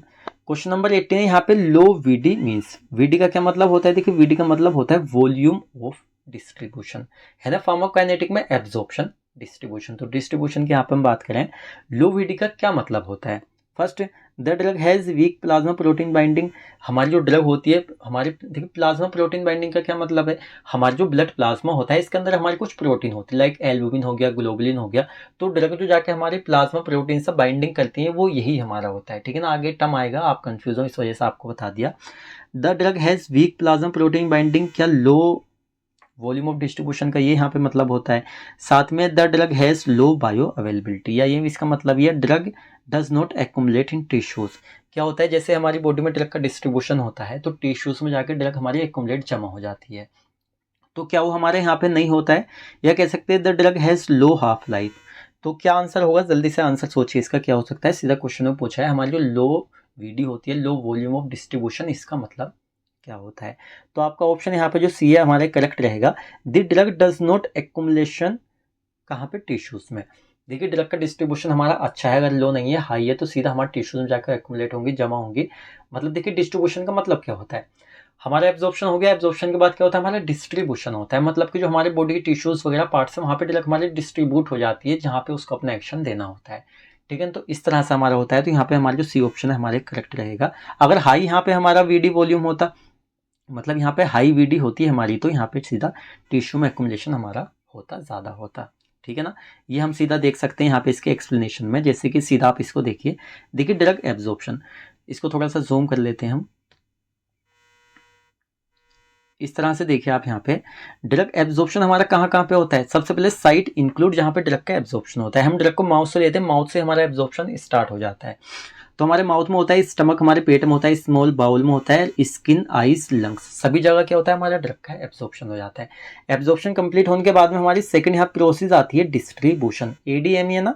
क्वेश्चन नंबर 18 यहाँ पे लो वीडी मीन्स, वीडी का क्या मतलब होता है? देखिए वीडी का मतलब होता है वॉल्यूम ऑफ डिस्ट्रीब्यूशन, है ना। फार्माकोकाइनेटिक में एब्जॉर्प्शन, डिस्ट्रीब्यूशन। तो डिस्ट्रीब्यूशन की यहाँ पे हम बात करें, लो वीडी का क्या मतलब होता है? First, the drug has weak plasma protein binding. हमारी जो ड्रग होती है, हमारे देखिए प्लाज्मा प्रोटीन बाइंडिंग का क्या मतलब है? हमारा जो ब्लड प्लाज्मा होता है इसके अंदर हमारी कुछ प्रोटीन होती है, लाइक एल्बुमिन हो गया, ग्लोबुलिन हो गया। तो ड्रग जो जाके हमारे प्लाज्मा प्रोटीन से बाइंडिंग करती है वो यही हमारा होता है, ठीक है ना। आगे टर्म आएगा, आप कंफ्यूज हो इस वजह से आपको बता दिया। The drug has weak plasma protein binding, क्या लो वॉल्यूम ऑफ डिस्ट्रीब्यूशन का ये यहाँ पे मतलब होता है। साथ में the drug has low bio availability, या ये इसका मतलब ये drug does not accumulate in tissues. क्या होता है, जैसे हमारी बॉडी में ड्रग का डिस्ट्रीब्यूशन होता है तो टिश्यूज में जाकर ड्रग हमारी एक्यूमुलेट जमा हो जाती है, तो क्या वो हमारे यहाँ पे नहीं होता है। या कह सकते हैं the drug has low half life. तो क्या आंसर होगा, जल्दी से आंसर सोचिए इसका क्या हो सकता है। सीधा क्वेश्चन में पूछा है हमारी जो लो वीडी होती है, लो वॉल्यूम ऑफ डिस्ट्रीब्यूशन, इसका मतलब क्या होता है? तो आपका ऑप्शन यहाँ पे जो सी है हमारे करेक्ट रहेगा। The drug does not accumulation, कहाँ पे? टिश्यूज में। देखिए ड्रग का डिस्ट्रीब्यूशन हमारा अच्छा है, अगर लो नहीं है, हाई है, तो सीधा हमारे टिश्यूज में जाकर एक्यूमुलेट होंगी, जमा होंगी। मतलब देखिए डिस्ट्रीब्यूशन का मतलब क्या होता है, हमारा एब्जॉर्प्शन हो गया, एब्जॉर्प्शन के बाद क्या होता है, हमारा डिस्ट्रीब्यूशन होता है। मतलब कि जो हमारे बॉडी के टिश्यूज वगैरह पार्ट्स हैं वहाँ पे ड्रग हमारी डिस्ट्रीब्यूट हो जाती है, जहाँ पे उसको अपना एक्शन देना होता है, ठीक है। तो इस तरह से हमारा होता है। तो यहाँ पे हमारा जो सी ऑप्शन है हमारे करेक्ट रहेगा। अगर हाई यहाँ पे हमारा वीडी वॉल्यूम होता, मतलब यहाँ पे हाई वीडी होती है हमारी, तो यहाँ पे सीधा टिश्यू में एक्यूमुलेशन हमारा होता, ज़्यादा होता, ठीक है ना। ये हम सीधा देख सकते हैं यहाँ पे इसके एक्सप्लेनेशन में, जैसे कि सीधा आप इसको देखिए। देखिए ड्रग एब्जॉर्प्शन, इसको थोड़ा सा जूम कर लेते हैं हम। इस तरह से देखिए आप यहाँ पे ड्रग एब्जॉर्प्शन हमारा कहाँ कहाँ पे होता है। सबसे पहले साइट इंक्लूड, जहाँ पे ड्रग का एब्जॉर्प्शन होता है। हम ड्रग को माउथ से लेते हैं, माउथ से हमारा एब्जॉर्प्शन स्टार्ट हो जाता है। तो हमारे माउथ में होता है, स्टमक हमारे पेट में होता है, स्मॉल बाउल में होता है, स्किन, आईज, लंग्स, सभी जगह क्या होता है, हमारा ड्रग का एब्जॉर्प्शन हो जाता है। एब्जॉर्प्शन कंप्लीट होने के बाद में हमारी सेकंड यहाँ प्रोसेस आती है डिस्ट्रीब्यूशन, ADME है ना,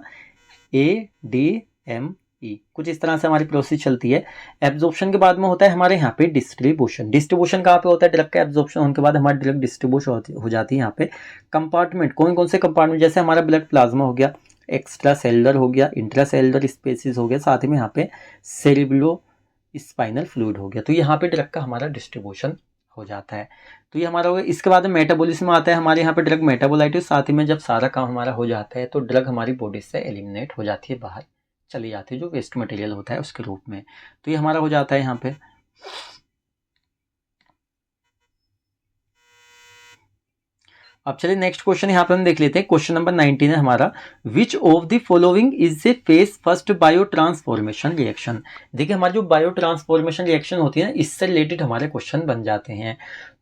ADME, कुछ इस तरह से हमारी प्रोसेस चलती है। एब्जॉर्प्शन के बाद में होता है हमारे यहाँ पे डिस्ट्रीब्यूशन। डिस्ट्रीब्यूशन कहाँ पे होता है, ड्रग का एब्जॉर्प्शन होने के बाद हमारी ड्रग डिस्ट्रीब्यूशन हो जाती है यहाँ पे। कंपार्टमेंट, कौन कौन से कंपार्टमेंट, जैसे हमारा ब्लड प्लाज्मा हो गया, एक्स्ट्रा सेलुलर हो गया, इंट्रा सेलुलर स्पेसिस हो गया, साथ में यहाँ पे सेरिब्लो स्पाइनल फ्लूइड हो गया। तो यहाँ पे ड्रग का हमारा डिस्ट्रीब्यूशन हो जाता है। तो ये हमारा हो गया। इसके बाद मेटाबॉलिज्म आता है हमारे यहाँ पे, ड्रग मेटाबोलाइटिस। साथ ही में जब सारा काम हमारा हो जाता है तो ड्रग हमारी बॉडी से एलिमिनेट हो जाती है, बाहर चली जाती है, जो वेस्ट मटेरियल होता है उसके रूप में। तो ये हमारा हो जाता है यहाँ पे। अब चलिए नेक्स्ट क्वेश्चन यहाँ पे हम देख लेते हैं। क्वेश्चन नंबर 19 है हमारा, which of the following is a face first bio transformation reaction. देखिए हमारी जो बायो ट्रांसफॉर्मेशन रिएक्शन होती है ना, इससे रिलेटेड हमारे क्वेश्चन बन जाते हैं।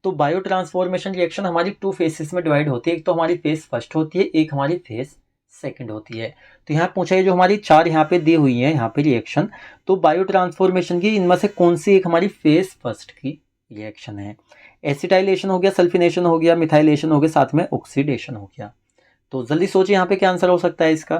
तो बायो ट्रांसफॉर्मेशन रिएक्शन हमारी 2 फेसेस में डिवाइड होती है, एक तो हमारी फेस फर्स्ट होती है, एक हमारी फेस सेकंड होती है। तो यहाँ पूछा है जो हमारी 4 यहाँ पे दी हुई है यहाँ पे रिएक्शन, तो बायो ट्रांसफॉर्मेशन की इनमें से कौन सी एक हमारी फेस फर्स्ट की रिएक्शन है। एसिटाइलेशन हो गया, सल्फिनेशन हो गया, मिथाइलेशन हो गया, साथ में ऑक्सीडेशन हो गया। तो जल्दी सोचिए यहाँ पे क्या आंसर हो सकता है इसका।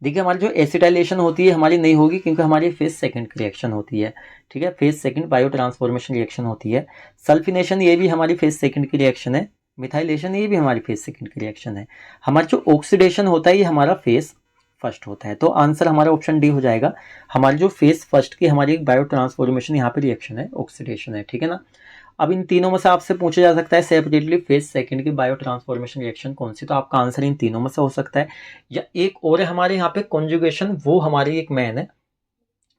देखिए हमारी जो एसिटाइलेशन होती है हमारी नहीं होगी, क्योंकि हमारी फेज सेकंड की रिएक्शन होती है, ठीक है, phase second bio transformation reaction होती है। सल्फिनेशन ये भी हमारी फेज सेकंड की रिएक्शन है, मिथाइलेशन ये भी हमारी फेज सेकंड की रिएक्शन है। हमारा जो ऑक्सीडेशन होता है ये हमारा फेज फर्स्ट होता है। तो आंसर हमारा ऑप्शन डी हो जाएगा। हमारी जो फेज फर्स्ट की हमारी एक बायो ट्रांसफॉर्मेशन यहाँ पे रिएक्शन है, ऑक्सीडेशन है, ठीक है ना। अब इन तीनों में से आपसे पूछा जा सकता है सेपरेटली फेज सेकंड की बायो ट्रांसफॉर्मेशन रिएक्शन कौन सी, तो आपका आंसर इन तीनों में से हो सकता है। या एक और है हमारे यहाँ पे कॉन्जुगेशन, वो हमारी एक मेन है,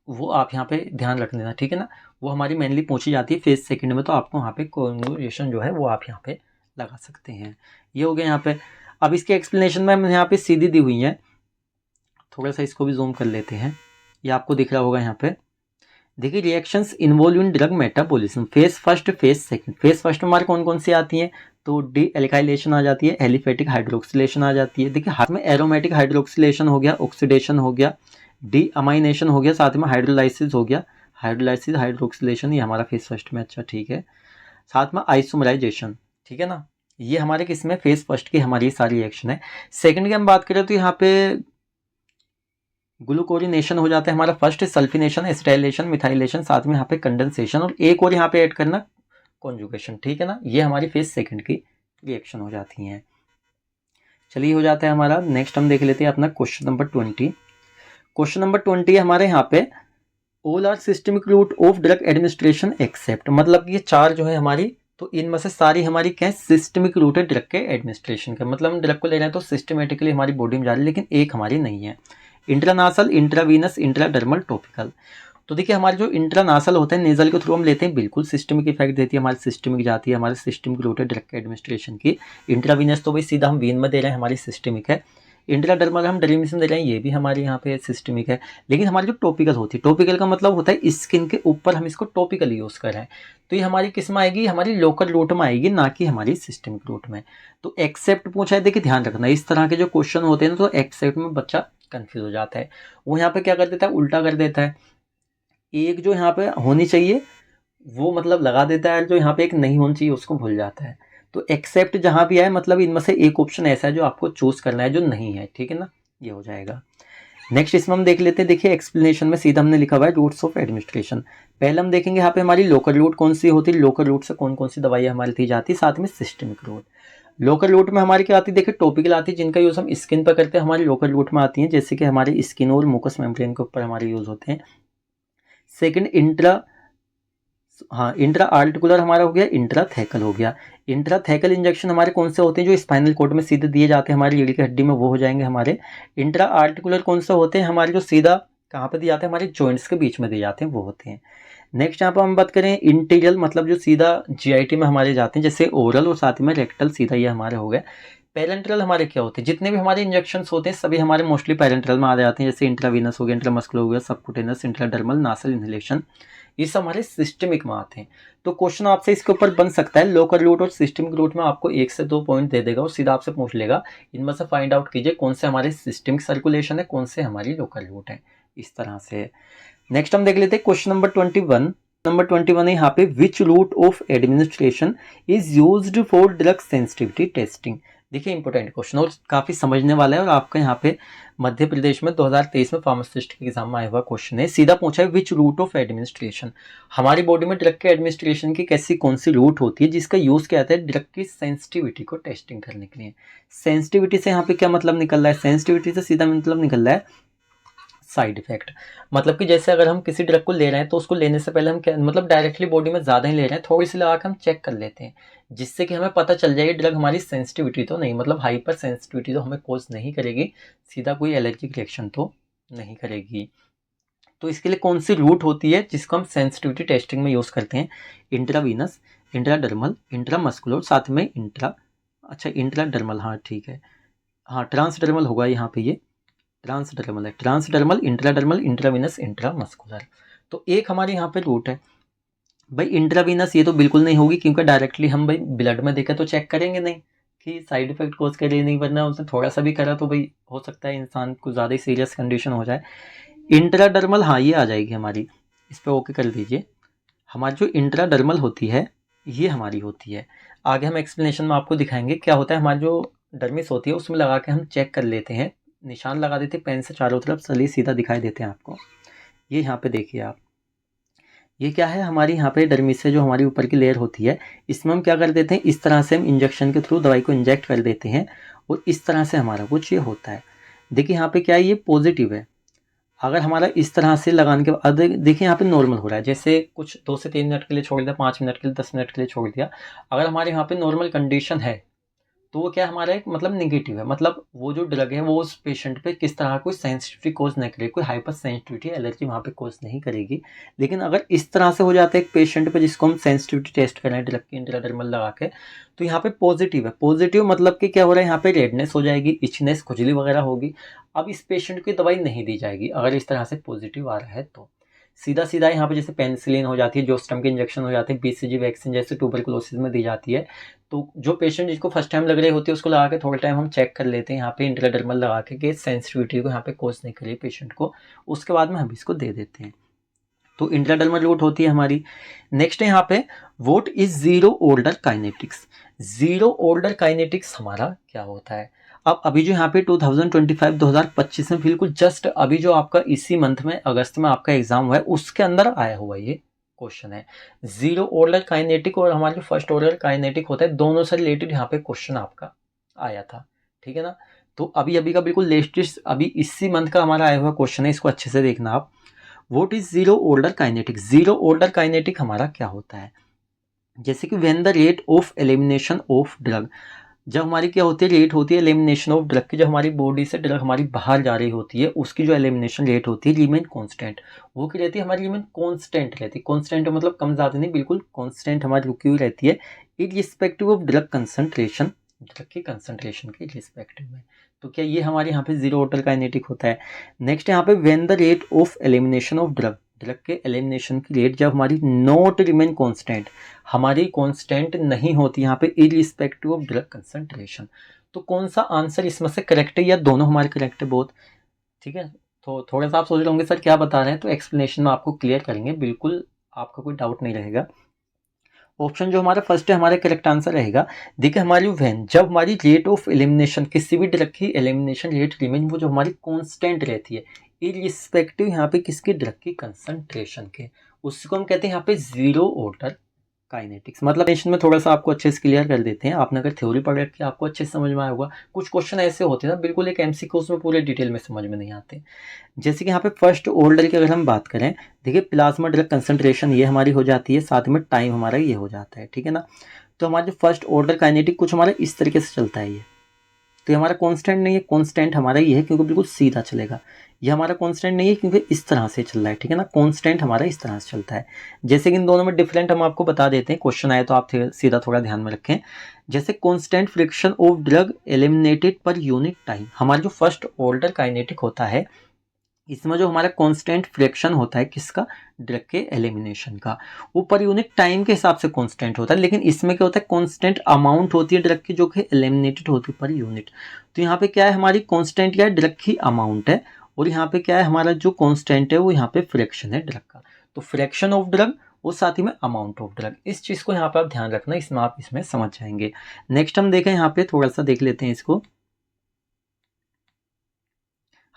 वो आप यहाँ पे ध्यान रख लेना, ठीक है ना। वो हमारी मेनली पूछी जाती है फेज सेकंड में, तो आपको वहाँ पे कॉन्जुगेशन जो है वो आप यहाँ पे लगा सकते हैं। ये हो गया यहाँ पे। अब इसके एक्सप्लेनेशन में यहाँ पे सीधी दी हुई है, थोड़ा सा इसको भी जूम कर लेते हैं, ये आपको दिख रहा होगा यहाँ पे। देखिए reactions involve in drug metabolism, phase first phase second. Phase first में हमारे कौन कौन सी आती हैं, तो डी एल्काइलेशन आ जाती है, एलिफेटिक हाइड्रोक्सिलेशन आ जाती है। देखिए हाथ में एरोमेटिक हाइड्रोक्सिलेशन हो गया, ऑक्सीडेशन हो गया, डी अमाइनेशन हो गया, साथ में हाइड्रोलाइसिस हो गया, हाइड्रोलाइसिस हाइड्रोक्सिलेशन, ये हमारा फेज फर्स्ट में। अच्छा ठीक है, साथ में आइसोमराइजेशन, ठीक है ना। ये हमारे किसमें, फेज फर्स्ट की हमारी सारी रिएक्शन है। सेकंड की हम बात करें तो यहाँ पे ग्लूकोरिनेशन हो जाता है हमारा, फर्स्ट सल्फिनेशन, एसिटाइलेशन, मिथाइलेशन, साथ में यहाँ पे कंडेंसेशन, और एक और यहाँ पे ऐड करना कॉन्जुगेशन, ठीक है ना। ये हमारी फेज सेकंड की रिएक्शन हो जाती हैं। चलिए हो जाता है हमारा। नेक्स्ट हम देख लेते हैं अपना क्वेश्चन नंबर 20। क्वेश्चन नंबर 20 हमारे यहाँ पे all are systemic route of drug administration except, मतलब ये चार जो है हमारी, तो इनमें से सारी हमारी क्या है, सिस्टमिक रूट है ड्रग के एडमिनिस्ट्रेशन का, मतलब हम ड्रग को ले रहे हैं तो सिस्टमेटिकली हमारी बॉडी में जा रही है, लेकिन एक हमारी नहीं है। इंट्रानासल, इंट्रावीनस, इंट्राडर्मल, टॉपिकल। तो देखिए हमारे जो इंट्रानासल होते हैं नेजल के थ्रू हम लेते हैं, बिल्कुल सिस्टमिक इफेक्ट देती है, हमारी सिस्टमिक जाती है, हमारे सिस्टमिक रूट है ड्रग के एडमिनिस्ट्रेशन की। इंट्रावीनस तो भाई सीधा हम वीन में दे रहे हैं, हमारी सिस्टमिक है। इंट्राडर्मल हम डर्मिस में दे रहे हैं, ये भी हमारे यहाँ पे सिस्टमिक है। लेकिन हमारी जो टॉपिकल होती है, टॉपिकल का मतलब होता है स्किन के ऊपर हम इसको टॉपिकल यूज कर रहे हैं, तो ये हमारी किस में आएगी, हमारी लोकल रूट में आएगी, ना कि हमारी सिस्टमिक रूट में। तो एक्सेप्ट पूछा है, देखिए ध्यान रखना इस तरह के जो क्वेश्चन होते हैं ना, तो एक्सेप्ट में बच्चा कंफ्यूज हो जाता है। वो यहाँ पे क्या कर देता है, उल्टा कर देता है, एक जो यहाँ पे होनी चाहिए वो मतलब लगा देता है, जो यहाँ पे एक नहीं होनी चाहिए उसको भूल जाता है। तो एक्सेप्ट जहाँ भी आए मतलब इनमें से एक ऑप्शन ऐसा है जो आपको चूज करना है जो नहीं है, ठीक है ना, ये हो जाएगा। नेक्स्ट इसमें हम देख लेते हैं। देखिए एक्सप्लेनेशन में सीधा हमने लिखा हुआ है रूट्स ऑफ एडमिनिस्ट्रेशन। पहले हम देखेंगे यहाँ पे हमारी लोकल रूट कौन सी होती है, लोकल रूट से कौन कौन सी दवाइयाँ हमारी दी जाती है, साथ में सिस्टमिक रूट। लोकल रूट में हमारी क्या आती है, देखिए टॉपिकल आती है, जिनका यूज हम स्किन पर करते हैं, हमारी लोकल रूट में आती है, जैसे कि हमारे स्किन और मुकस मेम्ब्रेन के ऊपर हमारे यूज होते हैं। सेकंड इंट्रा आर्टिकुलर हमारा हो गया, इंट्राथेकल हो गया। इंट्राथेकल इंजेक्शन हमारे कौन से होते हैं, जो स्पाइनल कॉर्ड में सीधे दिए जाते हैं हमारी रीढ़ की हड्डी में, वो हो जाएंगे हमारे। इंट्रा आर्टिकुलर कौन से होते हैं, हमारे जो सीधा कहाँ पे दिए जाते हैं, हमारे जॉइंट्स के बीच में दिए जाते हैं, वो होते हैं। नेक्स्ट यहाँ पर हम बात करें इंटीरियल, मतलब जो सीधा जीआईटी में हमारे जाते हैं, जैसे ओरल और साथ में रेक्टल, सीधा ये हमारे हो गए। पेरेंट्रल हमारे क्या होते हैं, जितने भी हमारे इंजेक्शन होते हैं सभी हमारे मोस्टली पेरेंट्रल में आ जाते हैं, जैसे इंट्रावीनस हो गया, इंट्रामस्कुलर हो गया, सबकुटेनस, इंट्राडर्मल, नासल इनहेलेशन, ये सब हमारे सिस्टमिक में आते हैं। तो क्वेश्चन आपसे इसके ऊपर बन सकता है, लोकल रूट और सिस्टमिक रूट में आपको 1 से 2 पॉइंट दे देगा और सीधा आपसे पूछ लेगा इनमें से फाइंड आउट कीजिए कौन से हमारे सिस्टमिक सर्कुलेशन है, कौन से हमारी लोकल रूट है, इस तरह से। नेक्स्ट हम देख लेते हैं क्वेश्चन नंबर 21। नंबर 21 है यहाँ पे, which route of administration is used for drug sensitivity testing. देखिए इंपॉर्टेंट क्वेश्चन और काफी समझने वाला है, और आपका यहाँ पे मध्य प्रदेश में 2023 में फार्मासिस्ट के एग्जाम में आया हुआ क्वेश्चन है। सीधा पूछा है विच रूट ऑफ एडमिनिस्ट्रेशन, हमारी बॉडी में ड्रग के एडमिनिस्ट्रेशन की कैसी कौन सी रूट होती है जिसका यूज क्या आता है ड्रग की सेंसिटिविटी को टेस्टिंग करने के लिए। सेंसिटिविटी से यहाँ पे क्या मतलब निकल रहा है, सेंसिटिविटी से सीधा मतलब निकल रहा है साइड इफेक्ट, मतलब कि जैसे अगर हम किसी ड्रग को ले रहे हैं तो उसको लेने से पहले हम क्या मतलब डायरेक्टली बॉडी में ज़्यादा ही ले रहे हैं, थोड़ी सी लगा के हम चेक कर लेते हैं, जिससे कि हमें पता चल जाए ड्रग हमारी सेंसिटिविटी तो नहीं, मतलब हाइपर सेंसिटिविटी तो हमें कोज नहीं करेगी, सीधा कोई एलर्जिक रिएक्शन तो नहीं करेगी। तो इसके लिए कौन सी रूट होती है जिसको हम सेंसिटिविटी टेस्टिंग में यूज़ करते हैं, इंट्रावीनस, इंट्राडर्मल, इंट्रामस्कुलर, साथ में इंट्राडर्मल, हाँ ठीक है, हाँ ट्रांसडर्मल होगा यहाँ पे, ये ट्रांसडर्मल है, ट्रांसडर्मल, इंट्राडर्मल, इंट्रावीनस, इंट्रामस्कुलर। तो एक हमारे यहाँ पे रूट है भाई इंट्रावीनस, ये तो बिल्कुल नहीं होगी क्योंकि डायरेक्टली हम भाई ब्लड में देखें तो चेक करेंगे नहीं कि साइड इफेक्ट कोज करे नहीं, वरना उसने थोड़ा सा भी करा तो भाई हो सकता है इंसान को ज़्यादा ही सीरियस कंडीशन हो जाए। इंट्राडर्मल, हाँ ये आ जाएगी हमारी, इस पर ओके कर दीजिए। हमारी जो इंट्राडर्मल होती है ये हमारी होती है, आगे हम एक्सप्लेनेशन में आपको दिखाएंगे क्या होता है। हमारी जो डर्मिस होती है उसमें लगा के हम चेक कर लेते हैं, निशान लगा देते हैं पेन से चारों तरफ, चलिए सीधा दिखाई देते हैं आपको। ये यहाँ पे देखिए आप, ये क्या है हमारी यहाँ पे डर्मिस से जो हमारी ऊपर की लेयर होती है, इसमें हम क्या कर देते हैं, इस तरह से हम इंजेक्शन के थ्रू दवाई को इंजेक्ट कर देते हैं और इस तरह से हमारा कुछ ये होता है। देखिए यहाँ पे क्या है, ये पॉजिटिव है, अगर हमारा इस तरह से लगाने के बाद देखिए यहाँ पे नॉर्मल हो रहा है, जैसे कुछ 2 से 3 मिनट के लिए छोड़ दिया, 5 मिनट के लिए, 10 मिनट के लिए छोड़ दिया। अगर हमारे यहाँ पे नॉर्मल कंडीशन है तो वो क्या हमारा एक मतलब नेगेटिव है, मतलब वो जो ड्रग है वो उस पेशेंट पे किस तरह कोई सेंसिटिविटी कोज नहीं करेगी, कोई हाइपर सेंसिटिविटी एलर्जी वहाँ पे कोज नहीं करेगी। लेकिन अगर इस तरह से हो जाता है एक पेशेंट पे जिसको हम सेंसिटिविटी टेस्ट कर रहे हैं ड्रग की इंट्राडर्मल लगा के, तो यहाँ पे पॉजिटिव है। पॉजिटिव मतलब कि क्या हो रहा है, यहाँ पे रेडनेस हो जाएगी, इचनेस, खुजली वगैरह होगी। अब इस पेशेंट की दवाई नहीं दी जाएगी अगर इस तरह से पॉजिटिव आ रहा है तो। सीधा सीधा यहाँ पे जैसे पेनिसिलिन हो जाती है, जोस्टम के इंजेक्शन हो जाते हैं, बीसीजी वैक्सीन जैसे ट्यूबरकुलोसिस में दी जाती है। तो जो पेशेंट जिसको फर्स्ट टाइम लग रही होती है उसको लगा के थोड़ा टाइम हम चेक कर लेते हैं यहाँ पे इंट्राडर्मल लगा के कि सेंसिटिविटी को यहाँ पे कोज नहीं करिए पेशेंट को, उसके बाद में हम इसको दे देते हैं। तो इंट्राडर्मल रूट होती है हमारी। नेक्स्ट है यहाँ पे what is zero order kinetics. Zero order kinetics हमारा क्या होता है। अब अभी जो यहाँ पे 2025 में बिल्कुल जस्ट अभी जो आपका इसी मंथ में अगस्त में आपका एग्जाम हुआ है उसके अंदर आया हुआ ये क्वेश्चन है। जीरो ऑर्डर काइनेटिक और हमारा जो फर्स्ट ऑर्डर काइनेटिक होता है दोनों से रिलेटेड यहाँ पे क्वेश्चन आपका आया था, ठीक है ना। तो अभी अभी का बिल्कुल लेटेस्ट अभी इसी मंथ का हमारा आया हुआ क्वेश्चन है, इसको अच्छे से देखना आप। What is zero order kinetic. Zero order kinetic हमारा क्या होता है, जैसे कि when the rate of elimination of drug, जब हमारी क्या होती है रेट होती है एलिमिनेशन ऑफ ड्रग की, जब हमारी बॉडी से ड्रग हमारी बाहर जा रही होती है उसकी जो एलिमिनेशन रेट होती है रिमेन कांस्टेंट, वो क्या रहती है हमारी रिमेन कांस्टेंट रहती है। कांस्टेंट मतलब कम ज़्यादा नहीं, बिल्कुल कांस्टेंट हमारी रुकी हुई रहती है irrespective of drug concentration, drug की कंसंट्रेशन के रिस्पेक्टिव में। तो क्या ये हमारे यहाँ पे जीरो ऑर्डर काइनेटिक होता है। नेक्स्ट यहाँ पे when the rate of elimination of drug, drug के एलिमिनेशन की रेट जब हमारी नॉट रिमेन कांस्टेंट, हमारी कांस्टेंट नहीं होती यहाँ पे इरिस्पेक्टिव ऑफ ड्रग कंसंट्रेशन। तो कौन सा आंसर इसमें से करेक्ट है या दोनों हमारे करेक्ट है बोथ, ठीक है। तो थोड़ा सा आप सोच रहे होंगे सर क्या बता रहे हैं, तो एक्सप्लेनेशन में आपको क्लियर करेंगे, बिल्कुल आपका कोई डाउट नहीं रहेगा। ऑप्शन जो हमारा फर्स्ट है हमारा करेक्ट आंसर रहेगा। देखिए हमारी वैन जब हमारी रेट ऑफ एलिमिनेशन किसी भी ड्रग की एलिमिनेशन रेट रिमेन वो जो हमारी कांस्टेंट रहती है इरिस्पेक्टिव यहाँ पे किसकी ड्रग की कंसंट्रेशन के, उसको हम कहते हैं यहाँ पे जीरो ऑर्डर काइनेटिक्स। मतलब नेशन में थोड़ा सा आपको अच्छे से क्लियर कर देते हैं, आपने अगर थ्योरी पढ़ रखी है आपको अच्छे से समझ में आया होगा। कुछ क्वेश्चन ऐसे होते हैं ना बिल्कुल एक एमसीक्यूज में पूरे डिटेल में समझ में नहीं आते। जैसे कि यहाँ पे फर्स्ट ऑर्डर की अगर हम बात करें, देखिए प्लाज्मा ड्रग कंसंट्रेशन ये हमारी हो जाती है, साथ में टाइम हमारा ये हो जाता है, ठीक है ना। तो हमारा जो फर्स्ट ऑर्डर काइनेटिक कुछ हमारा इस तरीके से चलता है, ये तो ये हमारा कांस्टेंट नहीं है, कांस्टेंट हमारा ये है क्योंकि बिल्कुल सीधा चलेगा। ये हमारा कांस्टेंट नहीं है क्योंकि इस तरह से चल रहा है, ठीक है ना। कांस्टेंट हमारा इस तरह से चलता है। जैसे कि इन दोनों में डिफरेंट हम आपको बता देते हैं, क्वेश्चन आए तो आप सीधा थोड़ा ध्यान में रखें। जैसे constant friction of drug eliminated per unit time, हमारा जो फर्स्ट ऑर्डर काइनेटिक होता है इसमें जो हमारा कांस्टेंट फ्रिक्शन होता है किसका, ड्रग के एलिमिनेशन का, वो पर यूनिट टाइम के हिसाब से कांस्टेंट होता है। लेकिन इसमें क्या होता है कांस्टेंट अमाउंट होती है ड्रग की जो कि एलिमिनेटेड होती है पर यूनिट। तो यहाँ पे क्या है हमारी कांस्टेंट क्या है, ड्रग की अमाउंट है, और यहाँ पे क्या है हमारा जो कांस्टेंट है वो यहाँ पे फ्रैक्शन है ड्रग का। तो फ्रैक्शन ऑफ ड्रग और साथ ही में अमाउंट ऑफ ड्रग, इस चीज़ को यहाँ पे आप ध्यान रखना, इसमें आप इसमें समझ जाएंगे। नेक्स्ट हम देखें यहाँ पे थोड़ा सा देख लेते हैं इसको,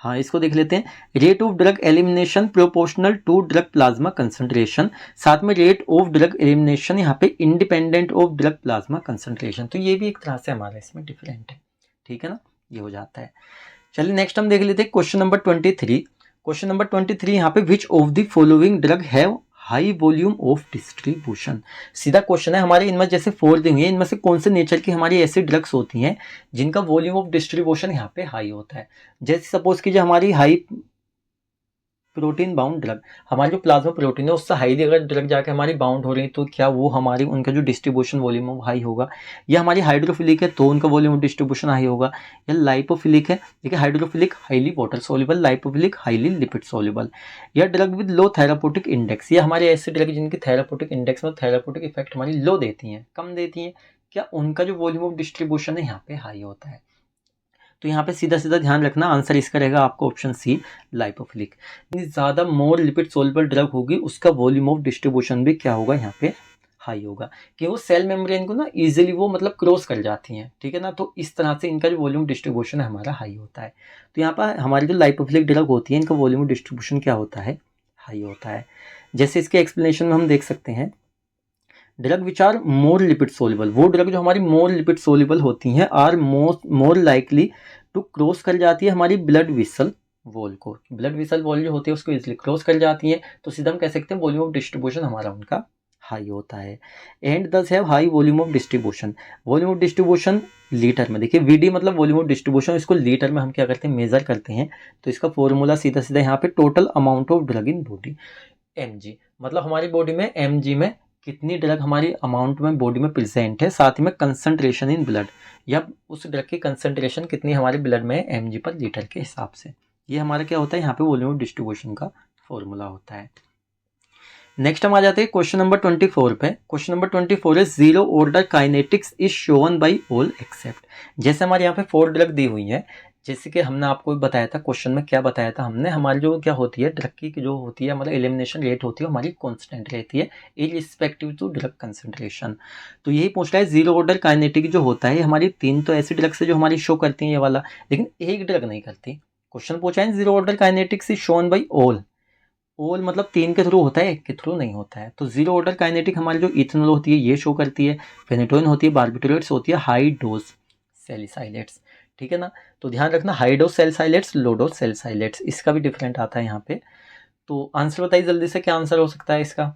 हाँ इसको देख लेते हैं। Rate of drug elimination proportional to drug plasma concentration, साथ में रेट ऑफ ड्रग एलिमिनेशन यहाँ पे independent of drug plasma concentration. तो ये भी एक तरह से हमारा इसमें डिफरेंट है, ठीक है ना, ये हो जाता है। चलिए नेक्स्ट हम देख लेते हैं क्वेश्चन नंबर 23। क्वेश्चन नंबर 23 यहाँ पे विच of the following drug have high volume of distribution. सीधा क्वेश्चन है हमारे, इनमें जैसे 4 दी हुई है, इनमें से कौन से नेचर की हमारी ऐसी ड्रग्स होती हैं जिनका वॉल्यूम ऑफ डिस्ट्रीब्यूशन यहाँ पे हाई होता है। जैसे सपोज कीजिए हमारी हाई प्रोटीन बाउंड ड्रग, हमारी जो प्लाज्मा प्रोटीन है उससे हाईली अगर ड्रग जाके हमारी बाउंड हो रही है तो क्या वो हमारी उनका जो डिस्ट्रीब्यूशन वॉल्यूम है हाई होगा। या हमारी हाइड्रोफिलिक है तो उनका वॉल्यूम ऑफ डिस्ट्रीब्यूशन हाई होगा। या लाइपोफिलिक है, देखिए hydrophilic highly water soluble, lipophilic highly lipid soluble. या ड्रग विद लो थेरापोटिक इंडेक्स, ये हमारे ऐसे ड्रग जिनकी थेरापोटिक इंडेक्स में थेरापोटिक इफेक्ट हमारी लो देती हैं, कम देती हैं, क्या उनका जो वॉल्यूम ऑफ डिस्ट्रीब्यूशन है यहाँ पे हाई होता है। तो यहाँ पे सीधा सीधा ध्यान रखना, आंसर इसका रहेगा आपको ऑप्शन सी लाइपोफिलिक। ज़्यादा मोर लिपिड सोल्युबल ड्रग होगी उसका वॉल्यूम ऑफ डिस्ट्रीब्यूशन भी क्या होगा यहाँ पे हाई होगा, कि वो सेल मेम्ब्रेन को ना इजीली वो मतलब क्रॉस कर जाती हैं, ठीक है ना। तो इस तरह से इनका जो वॉल्यूम डिस्ट्रीब्यूशन है हमारा हाई होता है। तो यहाँ पर हमारी जो लाइपोफिलिक ड्रग होती है इनका वॉल्यूम डिस्ट्रीब्यूशन क्या होता है, हाई होता है। जैसे इसके एक्सप्लेनेशन में हम देख सकते हैं, drug which are more lipid soluble, वो ड्रग जो हमारी मोर लिपिड सोल्युबल होती हैं are more likely to cross कर जाती है हमारी ब्लड वेसल वॉल को, ब्लड वेसल वॉल जो होती है उसको इजिली क्रॉस कर जाती है, तो सीधा हम कह सकते हैं वॉल्यूम ऑफ डिस्ट्रीब्यूशन हमारा उनका हाई होता है। एंड दस have high volume of distribution. Volume of distribution litre में, देखिए वीडी मतलब वॉल्यूम ऑफ डिस्ट्रीब्यूशन, इसको लीटर में हम क्या करते हैं मेजर करते हैं, तो इसका फॉर्मूला सीधा सीधा यहाँ पे total amount of drug in body mg, मतलब हमारी बॉडी में mg में कितनी ड्रग हमारी अमाउंट में बॉडी में प्रेजेंट है, साथ ही में कंसंट्रेशन इन ब्लड, या उस ड्रग की कंसंट्रेशन कितनी हमारे ब्लड में है mg पर लीटर के हिसाब से। ये हमारा क्या होता है यहाँ पे वॉल्यूम ऑफ डिस्ट्रीब्यूशन का फॉर्मूला होता है। नेक्स्ट हम आ जाते हैं क्वेश्चन नंबर 24 पे। क्वेश्चन नंबर 24 है zero order kinetics is shown by all except. जैसे हमारे यहाँ पे 4 ड्रग दी हुई है, जैसे कि हमने आपको बताया था क्वेश्चन में, क्या बताया था हमने, हमारी जो क्या होती है ड्रग की जो होती है मतलब एलिमिनेशन रेट होती है हमारी कांस्टेंट रहती है इररिस्पेक्टिव टू ड्रग कंसंट्रेशन। तो यही पूछ रहा है जीरो ऑर्डर काइनेटिक जो होता है, हमारी 3 तो ऐसी ड्रग्स है जो हमारी शो करती हैं ये वाला, लेकिन एक ड्रग नहीं करती। क्वेश्चन पूछा है zero order kinetics is shown by all, all मतलब 3 के थ्रू होता है, एक के थ्रू नहीं होता है। तो जीरो ऑर्डर काइनेटिक हमारी जो इथेनॉल होती है ये शो करती है, फेनेटोइन होती है, बार्बिटोरेट्स होती है, हाई डोज सैलिसाइलेट्स, ठीक है ना। तो ध्यान रखना high dose salicylates, low dose salicylates, इसका भी डिफरेंट आता है यहाँ पे। तो आंसर बताइए जल्दी से, क्या आंसर हो सकता है इसका।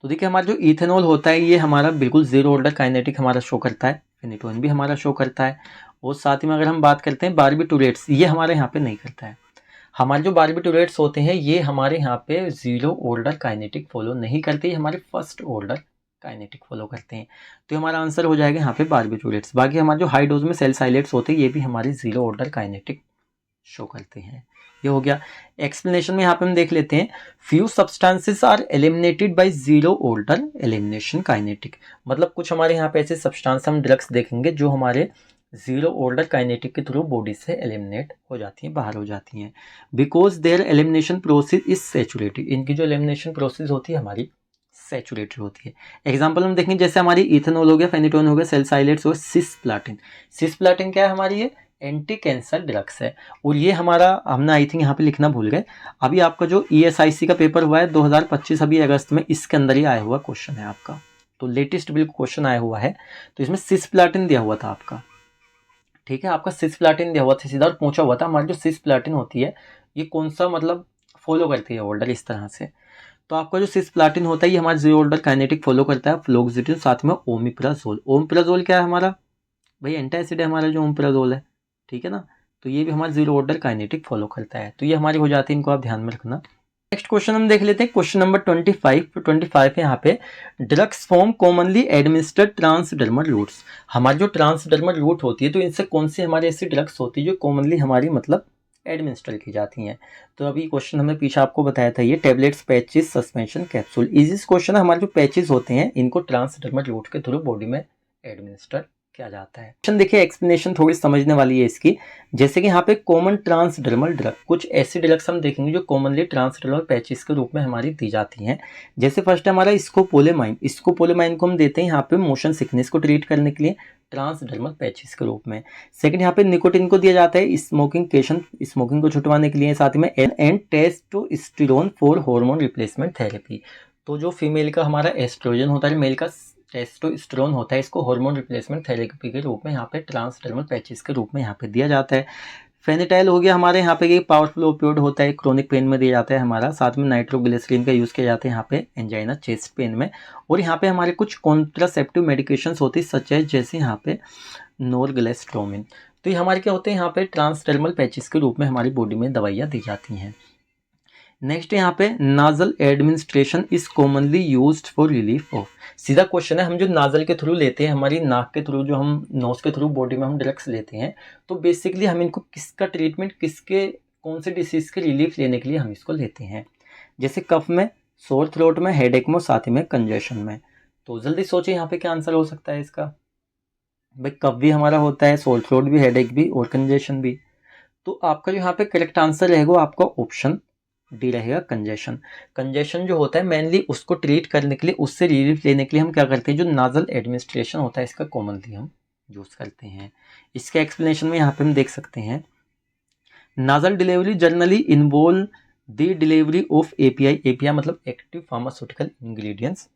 तो देखिए हमारा जो इथेनॉल होता है ये हमारा बिल्कुल जीरो ऑर्डर काइनेटिक हमारा शो करता है, फेनेटोइन भी हमारा शो करता है, और साथ ही में अगर हम बात करते हैं बार्बिटोरेट्स, ये हमारे यहाँ पे नहीं करता है। हमारे जो बार्बिटोरेट्स होते हैं ये हमारे यहाँ पे जीरो ऑर्डर काइनेटिक फॉलो नहीं करते, ये हमारे फर्स्ट ऑर्डर काइनेटिक फॉलो करते हैं। तो हमारा आंसर हो जाएगा यहाँ पे बार्बिटोरेट्स। बाकी हमारे जो हाई डोज में सैलिसाइलेट्स होते हैं ये भी हमारे जीरो ऑर्डर काइनेटिक शो करते हैं। ये हो गया। एक्सप्लेनेशन में यहाँ पे हम देख लेते हैं, few substances are eliminated by zero order elimination kinetic, मतलब कुछ हमारे यहाँ पे ऐसे सब्सटेंस हम ड्रग्स देखेंगे जो हमारे जीरो ऑर्डर काइनेटिक के थ्रू बॉडी से एलिमिनेट हो जाती हैं, बाहर हो जाती हैं, because there elimination process is saturated, इनकी जो एलिमिनेशन प्रोसेस होती है हमारी सैचुरेटेड होती है। एग्जांपल हम देखेंगे जैसे हमारी इथेनॉल हो गया, फेनेटोन हो गया, सैलिसाइलेट्स हो गया, सिस्प्लाटिन। सिस्प्लाटिन क्या है हमारी, ये एंटी कैंसर ड्रग्स है, और ये हमारा हमने आई थिंक यहाँ पे लिखना भूल गए, अभी आपका जो ESIC का पेपर हुआ है 2025 अभी अगस्त में, इसके अंदर ही आया हुआ क्वेश्चन है आपका, तो लेटेस्ट बिल्कुल क्वेश्चन आया हुआ है। तो इसमें सिस्प्लाटिन दिया हुआ था आपका, ठीक है, आपका सिस्प्लाटिन दिया हुआ था सीधा, और पूछा हुआ था हमारी जो सिस्प्लाटिन होती है ये कौन सा मतलब फॉलो करती है ऑर्डर इस तरह से। तो आपका जो सिस्प्लाटिन होता है ये हमारा जीरो ऑर्डर काइनेटिक फॉलो करता है, फ्लोक्सिटिन साथ में ओमिप्राजोल। ओमिप्राजोल क्या है हमारा भाई, एंटासिड है हमारा जो ओमिप्राजोल है, ठीक है ना। तो ये भी हमारा जीरो ऑर्डर काइनेटिक फॉलो करता है, तो ये हमारी हो जाती है, इनको आप ध्यान में रखना। नेक्स्ट क्वेश्चन हम देख लेते हैं, क्वेश्चन नंबर 25 है यहाँ पे, drugs form commonly administered transdermal routes. हमारी जो ट्रांसडर्मल रूट होती है तो इनसे कौन सी हमारी ऐसी ड्रग्स होती है जो कॉमनली हमारी मतलब एडमिनिस्टर की जाती हैं। तो अभी क्वेश्चन हमने पीछे आपको बताया था, ये tablets, patches, suspension, capsule. Easy question है, हमारे जो पैचेस होते हैं इनको ट्रांसडर्मल रूट के थ्रू बॉडी में एडमिनिस्टर किया जाता है। क्वेश्चन देखिए, एक्सप्लेनेशन थोड़ी समझने वाली है इसकी। जैसे कि यहाँ पे कॉमन ट्रांसडर्मल ड्रग, कुछ ऐसी ड्रग्स हम देखेंगे जो कॉमनली ट्रांसडर्मल पैचेस के रूप में हमारी दी जाती हैं। जैसे फर्स्ट है हमारा स्कोपोलेमाइन। स्कोपोलेमाइन को हम देते हैं यहाँ पे मोशन सिकनेस को ट्रीट करने के लिए ट्रांसडर्मल पैचेस के रूप में। सेकंड यहाँ पे निकोटिन को दिया जाता है स्मोकिंग केशन, स्मोकिंग को छुटवाने के लिए, साथ में and testosterone for hormone replacement therapy. तो जो फीमेल का हमारा एस्ट्रोजन होता है, मेल का टेस्टोस्टेरोन होता है, इसको हार्मोन रिप्लेसमेंट थेरेपी के रूप में यहाँ पे ट्रांसडर्मल पैचेस के रूप में यहाँ पे दिया जाता है। फेनिटाइल हो गया हमारे यहाँ पे, ये पावरफुल ओपियोइड होता है, क्रोनिक पेन में दिया जाता है हमारा, साथ में नाइट्रोग्लिसरीन का यूज़ किया जाता है यहाँ पे एंजाइना चेस्ट पेन में। और यहाँ पे हमारे कुछ कॉन्ट्रासेप्टिव मेडिकेशंस होती है सच है, जैसे यहाँ पे नोरग्लिस्ट्रोमिन। तो ये हमारे क्या होते हैं यहाँ पे ट्रांसडर्मल पैचेस के रूप में हमारी बॉडी में दवाइयाँ दी जाती हैं। नेक्स्ट यहाँ पे nasal administration is commonly used for relief of. सीधा क्वेश्चन है, हम जो नाजल के थ्रू लेते हैं, हमारी नाक के थ्रू, जो हम नोज के थ्रू बॉडी में हम ड्रग्स लेते हैं, तो बेसिकली हम इनको किसका ट्रीटमेंट, किसके कौन से डिसीज के रिलीफ लेने के लिए हम इसको लेते हैं। जैसे कफ में, सोर थ्रोट में, हेडेक में, साथ ही में कंजेशन में। तो जल्दी सोचिए यहाँ पे क्या आंसर हो सकता है इसका। भाई कफ भी हमारा होता है, सोर थ्रोट भी, हेडेक भी और कंजेशन भी। तो आपका जो यहाँ पे करेक्ट आंसर रहेगा आपका ऑप्शन डी रहेगा, कंजेशन। कंजेशन जो होता है मेनली उसको ट्रीट करने के लिए, उससे रिलीफ लेने के लिए हम क्या करते हैं, जो नाजल एडमिनिस्ट्रेशन होता है इसका कॉमनली हम यूज़ करते हैं। इसके एक्सप्लेनेशन में यहाँ पे हम देख सकते हैं, nasal delivery generally involve the delivery of API मतलब active pharmaceutical ingredients,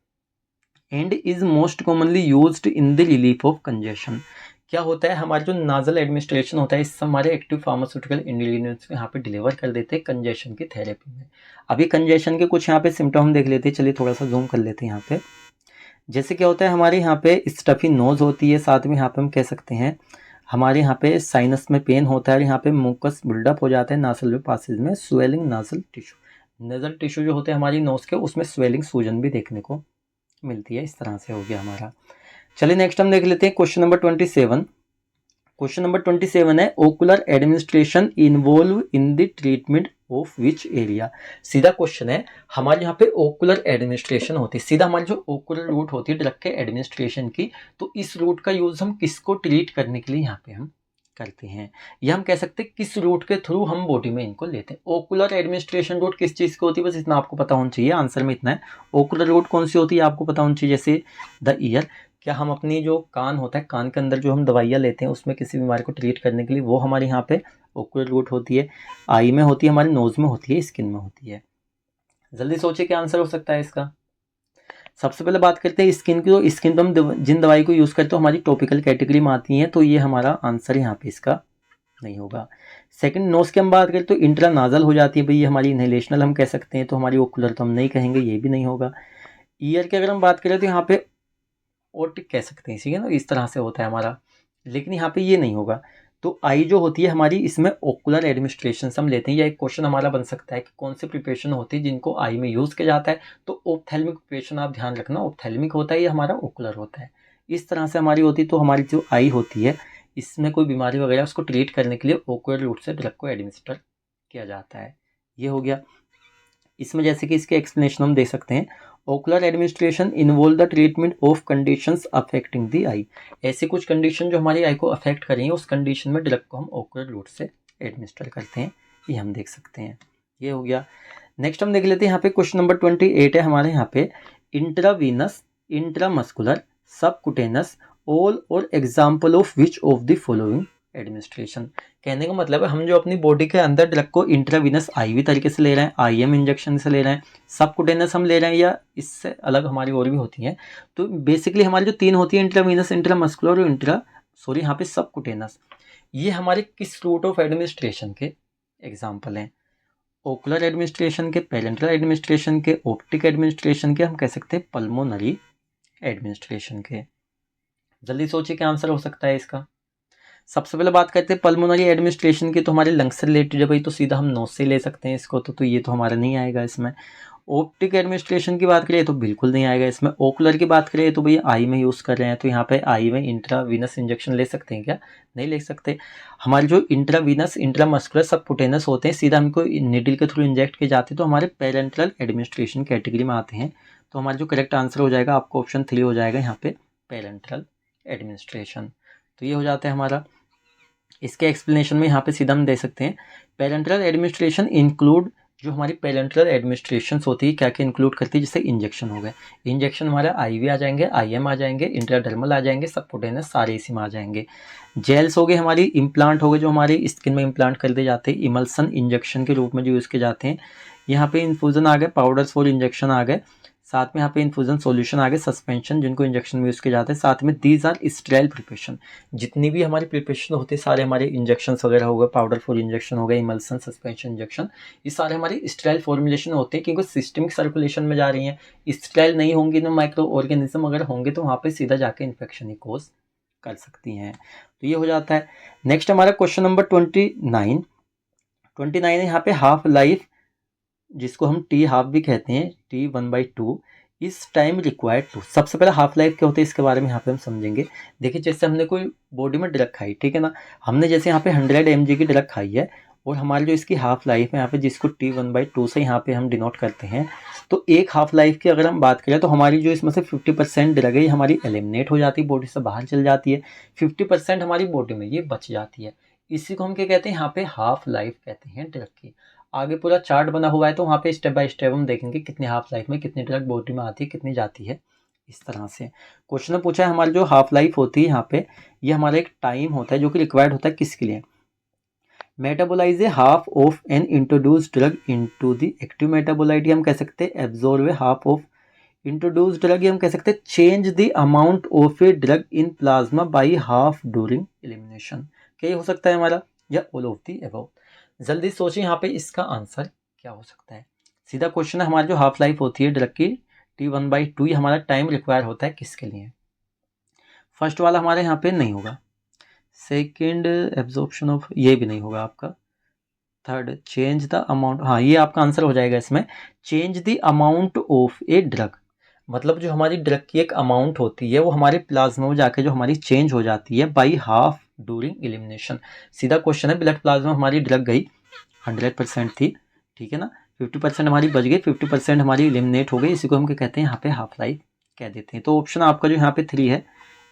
and is most commonly used in the relief of congestion. क्या होता है, हमारा जो नाजल एडमिनिस्ट्रेशन होता है इससे हमारे एक्टिव फार्मास्यूटिकल इंग्रेडिएंट्स को यहाँ पे डिलीवर कर देते हैं कंजेशन की थेरेपी में। अभी कंजेशन के कुछ यहाँ पे सिम्टम देख लेते हैं, चलिए थोड़ा सा जूम कर लेते हैं यहाँ पे। जैसे क्या होता है, हमारे यहाँ पे स्टफी नोज होती है, साथ में यहाँ पे हम कह सकते हैं हमारे यहाँ पे साइनस में पेन होता है, यहाँ पे मुकस बिल्डअप हो जाता है नासल पासेज में, स्वेलिंग नाजल टिश्यू, नेजल टिश्यू जो होते हैं हमारी नोज के उसमें स्वेलिंग सूजन भी देखने को मिलती है। इस तरह से हो गया हमारा। चलिए नेक्स्ट हम देख लेते हैं क्वेश्चन नंबर 27। क्वेश्चन नंबर 27 है ocular administration involve in the treatment of which area. सीधा क्वेश्चन है, हमारे यहाँ पे ओकुलर एडमिनिस्ट्रेशन होती है, सीधा हमारी जो ओकुलर रूट होती है ड्रग के एडमिनिस्ट्रेशन की, तो इस रूट का यूज हम किसको ट्रीट करने के लिए यहाँ पे हम करते हैं, या हम कह सकते हैं किस रूट के थ्रू हम बॉडी में इनको लेते हैं। ओकुलर एडमिनिस्ट्रेशन रूट किस चीज़ की होती है, बस इतना आपको पता होना चाहिए, आंसर में इतना है। ओकुलर रूट कौन सी होती है आपको पता होना चाहिए, जैसे द ईयर, क्या हम अपनी जो कान होता है, कान के अंदर जो हम दवाइयाँ लेते हैं उसमें किसी बीमारी को ट्रीट करने के लिए, वो हमारे यहाँ पे ओकुलर रूट होती है। आई में होती है, हमारी नोज में होती है, स्किन में होती है। जल्दी सोचिए क्या आंसर हो सकता है इसका। सबसे पहले बात करते हैं स्किन की, तो स्किन पर हम जिन दवाई को यूज़ करते हैं हमारी टॉपिकल कैटेगरी में आती हैं, तो ये हमारा आंसर यहाँ पे इसका नहीं होगा। सेकंड, नोज की हम बात करें तो इंट्रानाजल हो जाती है भाई, ये हमारी इनहेलेशनल हम कह सकते हैं, तो हमारी ओकुलर तो हम नहीं कहेंगे, ये भी नहीं होगा। ईयर की अगर हम बात करें तो यहाँ पे ओटिक कह सकते हैं, ठीक है ना, इस तरह से होता है हमारा, लेकिन यहाँ पे ये नहीं होगा। तो आई जो होती है हमारी, इसमें ओकुलर एडमिनिस्ट्रेशन हम लेते हैं, या एक क्वेश्चन हमारा बन सकता है कि कौन सी प्रिपरेशन होती है जिनको आई में यूज़ किया जाता है, तो ओप्थेल्मिक प्रिपरेशन आप ध्यान रखना, ओप्थेल्मिक होता है, ये हमारा ओकुलर होता है। इस तरह से हमारी होती है, तो हमारी जो आई होती है इसमें कोई बीमारी वगैरह उसको ट्रीट करने के लिए ओकुलर रूट से ड्रग को एडमिनिस्टर किया जाता है। ये हो गया। इसमें जैसे कि इसके एक्सप्लेनेशन हम दे सकते हैं, ocular administration involve the treatment of conditions affecting the eye. ऐसी कुछ कंडीशन जो हमारी आई को अफेक्ट करेंगे, उस कंडीशन में ड्रग को हम ओकुलर रूट से एडमिनिस्टर करते हैं, ये हम देख सकते हैं। ये हो गया। नेक्स्ट हम देख लेते हैं यहाँ पे क्वेश्चन नंबर 28 है हमारे यहाँ पे, इंट्रावीनस, इंट्रामस्कुलर, सबकुटेनस, ऑल और example of which of the following administration. कहने का मतलब है हम जो अपनी बॉडी के अंदर ड्रग को इंट्रावीनस आईवी तरीके से ले रहे हैं, आईएम इंजेक्शन से ले रहे हैं, सबकुटेनस हम ले रहे हैं, या इससे अलग हमारी और भी होती हैं, तो बेसिकली हमारी जो तीन होती है इंट्रावीनस, इंट्रामस्कुलर और यहाँ पे सबकुटेनस, ये हमारे किस रूट ऑफ एडमिनिस्ट्रेशन के एग्जाम्पल हैं। ओकुलर एडमिनिस्ट्रेशन के, पेरेंटल एडमिनिस्ट्रेशन के, ऑप्टिक एडमिनिस्ट्रेशन के, हम कह सकते हैं पल्मोनरी एडमिनिस्ट्रेशन के। जल्दी सोचिए क्या आंसर हो सकता है इसका। सबसे पहले बात करते हैं पल्मोनरी एडमिनिस्ट्रेशन की, तो हमारे लंग्स से रिलेटेड है भाई, तो सीधा हम नोज से ले सकते हैं इसको, तो ये तो हमारा नहीं आएगा इसमें। ऑप्टिक एडमिनिस्ट्रेशन की बात करें तो बिल्कुल नहीं आएगा इसमें। ओकुलर की बात करें तो भाई आई में यूज़ कर रहे हैं, तो यहाँ पे आई में इंट्रावीनस इंजेक्शन ले सकते हैं क्या, नहीं ले सकते। हमारे जो इंट्रावीनस, इंट्रामस्कुलर, सबकुटेनस होते हैं सीधा हमको निडल के थ्रू इंजेक्ट किए जाते हैं, तो हमारे पेरेंटल एडमिनिस्ट्रेशन कैटेगरी में आते हैं। तो हमारा जो करेक्ट आंसर हो जाएगा आपको ऑप्शन 3 हो जाएगा यहाँ पे, पेरेंटल एडमिनिस्ट्रेशन। तो ये हो जाता है हमारा। इसके एक्सप्लेनेशन में यहाँ पे सीधा हम दे सकते हैं, पेरेंटल एडमिनिस्ट्रेशन इंक्लूड, जो हमारी पेरेंटल एडमिनिस्ट्रेशन होती है क्या क्या इंक्लूड करती है, जैसे इंजेक्शन हो गए, इंजेक्शन हमारे आईवी आ जाएंगे, आईएम आ जाएंगे, इंट्राडर्मल आ जाएंगे, सबकुटेनस सारे इसी में आ जाएंगे। जेल्स हो गए हमारी, इम्प्लांट हो गए जो हमारी स्किन में इम्प्लांट कर दिए जाते हैं, इमल्सन इंजेक्शन के रूप में जो यूज़ किए जाते हैं। यहाँ पे इन्फ्यूज़न आ गए, पाउडर्स फॉर इंजेक्शन आ गए, साथ में यहाँ पे इन्फ्यूजन सॉल्यूशन आगे, सस्पेंशन जिनको इंजेक्शन में यूज़ किए जाते हैं, साथ में दीज आर स्टेराइल प्रिपरेशन, जितनी भी हमारी प्रिपरेशन होती है सारे हमारे इंजेक्शन वगैरह हो गए, पाउडर फॉर इंजेक्शन हो गए, इमल्सन, सस्पेंशन, इंजेक्शन, ये सारे हमारे स्टेराइल फॉर्मुलेशन होते हैं, क्योंकि सिस्टमिक सर्कुलेशन में जा रही हैं। स्टेराइल नहीं होंगी तो माइक्रो ऑर्गेनिज्म अगर होंगे तो वहाँ पर सीधा जाके इन्फेक्शन ही कोज कर सकती हैं। तो ये हो जाता है। नेक्स्ट हमारा क्वेश्चन नंबर 29 है यहाँ पे, हाफ लाइफ जिसको हम टी हाफ भी कहते हैं, T1/2 इस टाइम रिक्वायर्ड टू। सबसे पहले हाफ लाइफ क्या होता है इसके बारे में यहाँ पे हम समझेंगे। देखिए जैसे हमने कोई बॉडी में ड्रग खाई, ठीक है ना, हमने जैसे यहाँ पे 100 mg की ड्रग खाई है, और हमारी जो इसकी हाफ लाइफ है यहाँ पे जिसको T1/2 से यहाँ पे हम डिनोट करते हैं, तो एक हाफ लाइफ की अगर हम बात करें तो हमारी जो इसमें से 50% ड्रग है ये हमारी एलिमिनेट हो जाती है, बॉडी से बाहर चल जाती है, 50% हमारी बॉडी में ये बच जाती है। इसी को हम क्या कहते हैं, यहाँ पे हाफ लाइफ कहते हैं ड्रग की। आगे पूरा चार्ट बना हुआ है, तो वहाँ पे स्टेप बाय स्टेप हम देखेंगे कितनी हाफ लाइफ में कितनी ड्रग बॉडी में आती है, कितनी जाती है, इस तरह से क्वेश्चन में पूछा है। हमारी जो हाफ लाइफ होती है यहाँ पे, ये हमारा एक टाइम होता है जो कि रिक्वायर्ड होता है किसके लिए, metabolize a half of an introduce drug into the active metabolite, हम कह सकते हैं absorb a half of introduce drug, ये हम कह सकते हैं change the amount of a drug in plasma by half during elimination. क्या ये हो सकता है हमारा, या ऑल ऑफ दी अबव। जल्दी सोचिए यहाँ पे इसका आंसर क्या हो सकता है। सीधा क्वेश्चन है, हमारी जो हाफ लाइफ होती है ड्रग की T1/2, ये हमारा टाइम रिक्वायर होता है किसके लिए। फर्स्ट वाला हमारे यहाँ पे नहीं होगा, सेकेंड एब्जॉर्प्शन ऑफ, ये भी नहीं होगा आपका, थर्ड चेंज द अमाउंट, हाँ ये आपका आंसर हो जाएगा इसमें, change the amount of a drug. मतलब जो हमारी ड्रग की एक अमाउंट होती है वो हमारे प्लाज्मा में जाके जो हमारी चेंज हो जाती है बाई हाफ ड्यूरिंग एलिमिनेशन। सीधा क्वेश्चन है, ब्लड प्लाज्मा हमारी ड्रग गई 100% थी, ठीक है ना, 50% हमारी बच गई, 50% हमारी एलिमिनेट हो गई, इसी को हम क्या कहते हैं यहाँ पे हाफ लाइफ कह देते हैं। तो ऑप्शन आपका जो यहाँ पे 3 है,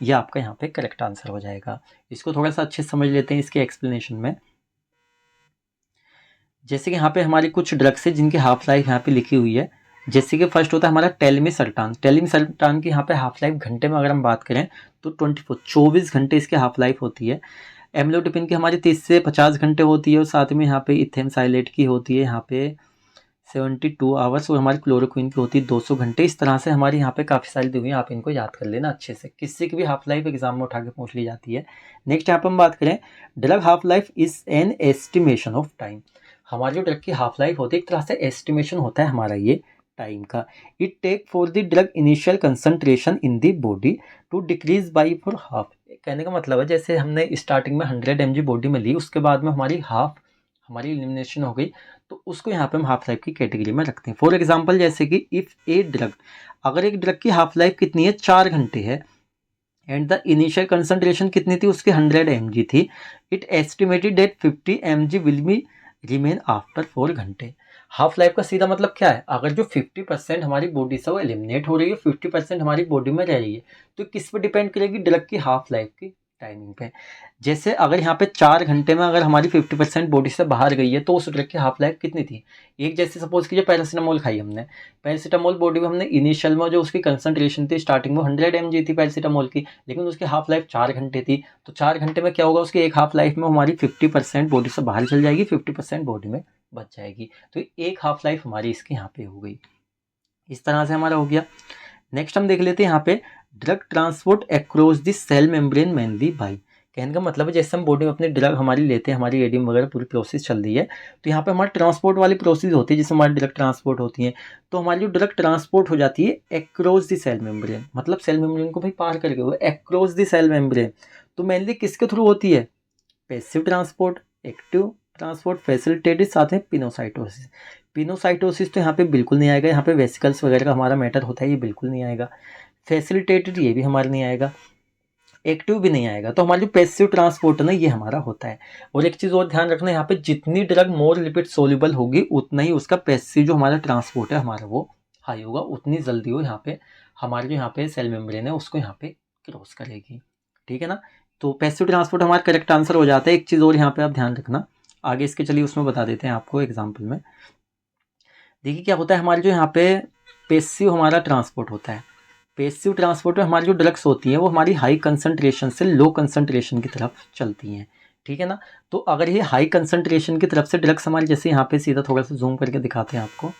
ये आपका यहाँ पे करेक्ट आंसर हो जाएगा। इसको थोड़ा सा अच्छे से समझ लेते हैं इसके एक्सप्लेनेशन में। जैसे कि यहाँ पे हमारी कुछ ड्रग्स है जिनकी हाफ लाइफ यहाँ पे लिखी हुई है। जैसे कि फर्स्ट होता है हमारा टेलमिसर्टान। टेलमिसर्टान की यहाँ पे हाफ लाइफ घंटे में अगर हम बात करें तो 24 घंटे इसकी हाफ लाइफ होती है। एम्लोडिपिन की हमारी 30 से 50 घंटे होती है, और साथ में यहाँ पे इथेमसाइलेट की होती है यहाँ पे 72 आवर्स, और हमारी क्लोरोक्विन की होती है 200 घंटे। इस तरह से हमारी यहाँ पे काफ़ी सारी दी हुई हैं, आप इनको याद कर लेना अच्छे से, किसी की भी हाफ लाइफ एग्जाम में उठा के पूछ ली जाती है। नेक्स्ट यहाँ पर हम बात करें, drug half life is an estimation of time. हमारी जो ड्रग की हाफ लाइफ होती है एक तरह से एस्टिमेशन होता है हमारा ये टाइम का। It take for the drug initial concentration in the body to decrease by for half. कहने का मतलब है जैसे हमने स्टार्टिंग में 100 mg बॉडी में ली, उसके बाद में हमारी हाफ हमारी एलिमिनेशन हो गई, तो उसको यहाँ पे हम हाफ लाइफ की कैटेगरी में रखते हैं। फॉर एग्जांपल जैसे कि इफ़ ए ड्रग, अगर एक ड्रग की हाफ लाइफ कितनी है 4 घंटे है, एंड द इनिशियल कंसंट्रेशन कितनी थी उसकी 100 mg थी, it estimated that 50 mg will be remain after 4 घंटे। हाफ लाइफ का सीधा मतलब क्या है, अगर जो 50% हमारी बॉडी से वो एलिमिनेट हो रही है, 50% हमारी बॉडी में रह रही है, तो किस पे डिपेंड करेगी, ड्रग की हाफ लाइफ की टाइमिंग पे। जैसे अगर यहाँ पे 4 घंटे में अगर हमारी 50% बॉडी से बाहर गई है, तो उस ड्रग की हाफ लाइफ कितनी थी। एक जैसे सपोज कीजिए पैरासीटामोल खाई हमने, पैरासीटामोल बॉडी में हमने इनिशियल में जो उसकी कंसंट्रेशन थी स्टार्टिंग में 100 mg थी पैरासीटामोल की, लेकिन उसकी हाफ लाइफ 4 घंटे थी। तो 4 घंटे में क्या होगा, उसकी एक हाफ लाइफ में हमारी 50% बॉडी से बाहर चल जाएगी, 50% बॉडी में बच जाएगी। तो एक हाफ लाइफ हमारी इसकी यहाँ पे हो गई, इस तरह से हमारा हो गया। नेक्स्ट हम देख लेते हैं यहाँ पे, drug transport across the cell membrane mainly by. कहने का मतलब है जैसे हम बॉडी में अपनी ड्रग हमारी लेते हैं, हमारी एडीएम वगैरह पूरी प्रोसेस चल रही है, तो यहाँ पे हमारी ट्रांसपोर्ट वाली प्रोसेस होती है जिससे हमारी ड्रग ट्रांसपोर्ट होती है। तो हमारी जो ड्रग ट्रांसपोर्ट हो जाती है अक्रॉस द सेल मेम्ब्रेन, मतलब सेल मेम्ब्रेन को भाई पार करके वो अक्रॉस द सेल मेम्ब्रेन। तो मेनली किसके थ्रू होती है, passive transport, active transport, facilitated, साथ में पिनोसाइटोसिस। पिनोसाइटोसिस तो यहाँ पे बिल्कुल नहीं आएगा, यहाँ पे वेसिकल्स वगैरह का हमारा मैटर होता है, ये बिल्कुल नहीं आएगा। फैसिलिटेटेड ये भी हमारा नहीं आएगा, एक्टिव भी नहीं आएगा। तो हमारा जो पैसिव ट्रांसपोर्ट है ना, ये हमारा होता है। और एक चीज़ और ध्यान रखना, यहाँ पे जितनी ड्रग मोर लिपिड सोल्यूबल होगी उतना ही उसका पैसिव जो हमारा ट्रांसपोर्ट है हमारा वो हाई होगा, उतनी जल्दी वो यहाँ पे हमारे जो यहाँ पे सेल मेम्ब्रेन है उसको यहाँ पे क्रॉस करेगी, ठीक है ना। तो पैसिव ट्रांसपोर्ट हमारा करेक्ट आंसर हो जाता है। एक चीज़ और यहाँ पे आप ध्यान रखना, आगे इसके चलिए उसमें बता देते हैं आपको एग्जाम्पल में। देखिए क्या होता है, हमारे जो यहाँ पे पैसिव हमारा ट्रांसपोर्ट होता है, पैसिव ट्रांसपोर्ट में हमारी जो ड्रग्स होती हैं वो हमारी हाई कंसंट्रेशन से लो कंसंट्रेशन की तरफ चलती हैं, ठीक है ना। तो अगर ये हाई कंसंट्रेशन की तरफ से ड्रग्स हमारी, जैसे यहाँ पे सीधा थोड़ा सा जूम करके दिखाते हैं आपको,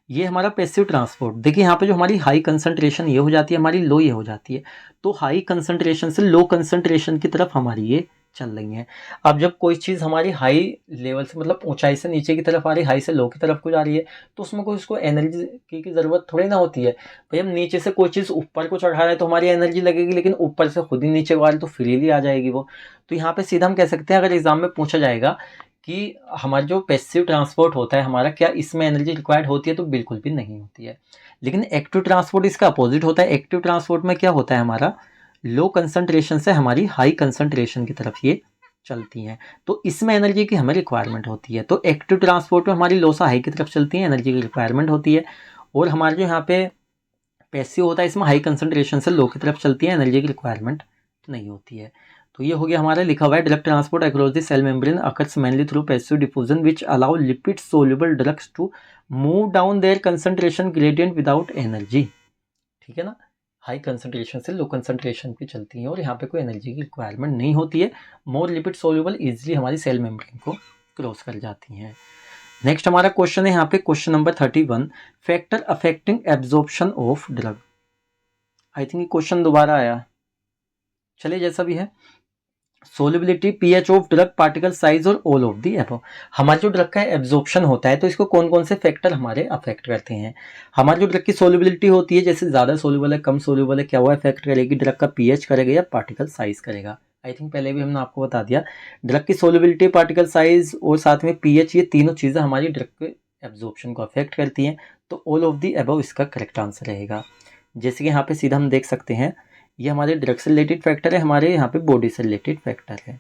ये हमारा पैसिव ट्रांसपोर्ट। देखिए यहाँ पे जो हमारी हाई कंसंट्रेशन ये हो जाती है, हमारी लो ये हो जाती है। तो हाई कंसंट्रेशन से लो कंसंट्रेशन की तरफ हमारी ये चल रही है। अब जब कोई चीज़ हमारी हाई लेवल से मतलब ऊंचाई से नीचे की तरफ आ रही है, हाई से लो की तरफ को जा रही है, तो उसमें कोई उसको एनर्जी की ज़रूरत थोड़ी ना होती है। भाई हम नीचे से कोई चीज़ ऊपर को चढ़ा रहे हैं तो हमारी एनर्जी लगेगी, लेकिन ऊपर से खुद ही नीचे को आ रही तो फ्रीली आ जाएगी वो। तो यहाँ पे सीधा हम कह सकते हैं, अगर एग्जाम में पूछा जाएगा कि हमारा जो पैसिव ट्रांसपोर्ट होता है हमारा, क्या इसमें एनर्जी रिक्वायर्ड होती है, तो बिल्कुल भी नहीं होती है। लेकिन एक्टिव ट्रांसपोर्ट इसका अपोजिट होता है। एक्टिव ट्रांसपोर्ट में क्या होता है, हमारा लो कंसंट्रेशन से हमारी हाई कंसंट्रेशन की तरफ ये चलती हैं, तो इसमें एनर्जी की हमें रिक्वायरमेंट होती है। तो एक्टिव ट्रांसपोर्ट में हमारी लो से हाई की तरफ चलती है, एनर्जी की रिक्वायरमेंट होती है। और हमारे जो यहाँ पे पैसिव होता है इसमें हाई कंसंट्रेशन से लो की तरफ चलती है, एनर्जी की रिक्वायरमेंट नहीं होती है। तो ये हो गया हमारा लिखा हुआ है, drug transport across the cell membrane occurs mainly through passive diffusion which allow lipid soluble drugs to move down their concentration gradient without energy, ठीक है ना। हाई कंसंट्रेशन से लो कंसंट्रेशन की चलती है और यहाँ पे कोई एनर्जी की रिक्वायरमेंट नहीं होती है। मोर लिपिड सोल्यूबल इजीली हमारी सेल मेम्ब्रेन को क्रॉस कर जाती हैं। नेक्स्ट हमारा क्वेश्चन है यहाँ पे question number 31, factor affecting absorption of drug. I think ये क्वेश्चन दोबारा आया, चलिए जैसा भी है। Solubility, pH of drug, particle size और ऑल ऑफ दी अबव। हमारे जो ड्रग का एब्जॉर्प्शन होता है तो इसको कौन कौन से फैक्टर हमारे अफेक्ट करते हैं। हमारी जो ड्रग की सोलिबिलिटी होती है, जैसे ज़्यादा सोल्यूबल है, कम सोल्यूबल है, क्या वो अफेक्ट करेगी, ड्रग का पीएच करेगा या पार्टिकल साइज करेगा। आई थिंक पहले भी हमने आपको बता दिया, ड्रग की सोलिबिलिटी, पार्टिकल साइज और साथ में पीएच, ये तीनों चीज़ें हमारी ड्रग के एब्जॉर्प्शन को अफेक्ट करती हैं। तो ऑल ऑफ दी अबव इसका करेक्ट आंसर रहेगा। जैसे कि यहाँ पे सीधा हम देख सकते हैं, ये हमारे ड्रग से रिलेटेड फैक्टर है, हमारे यहाँ पे बॉडी से रिलेटेड फैक्टर है।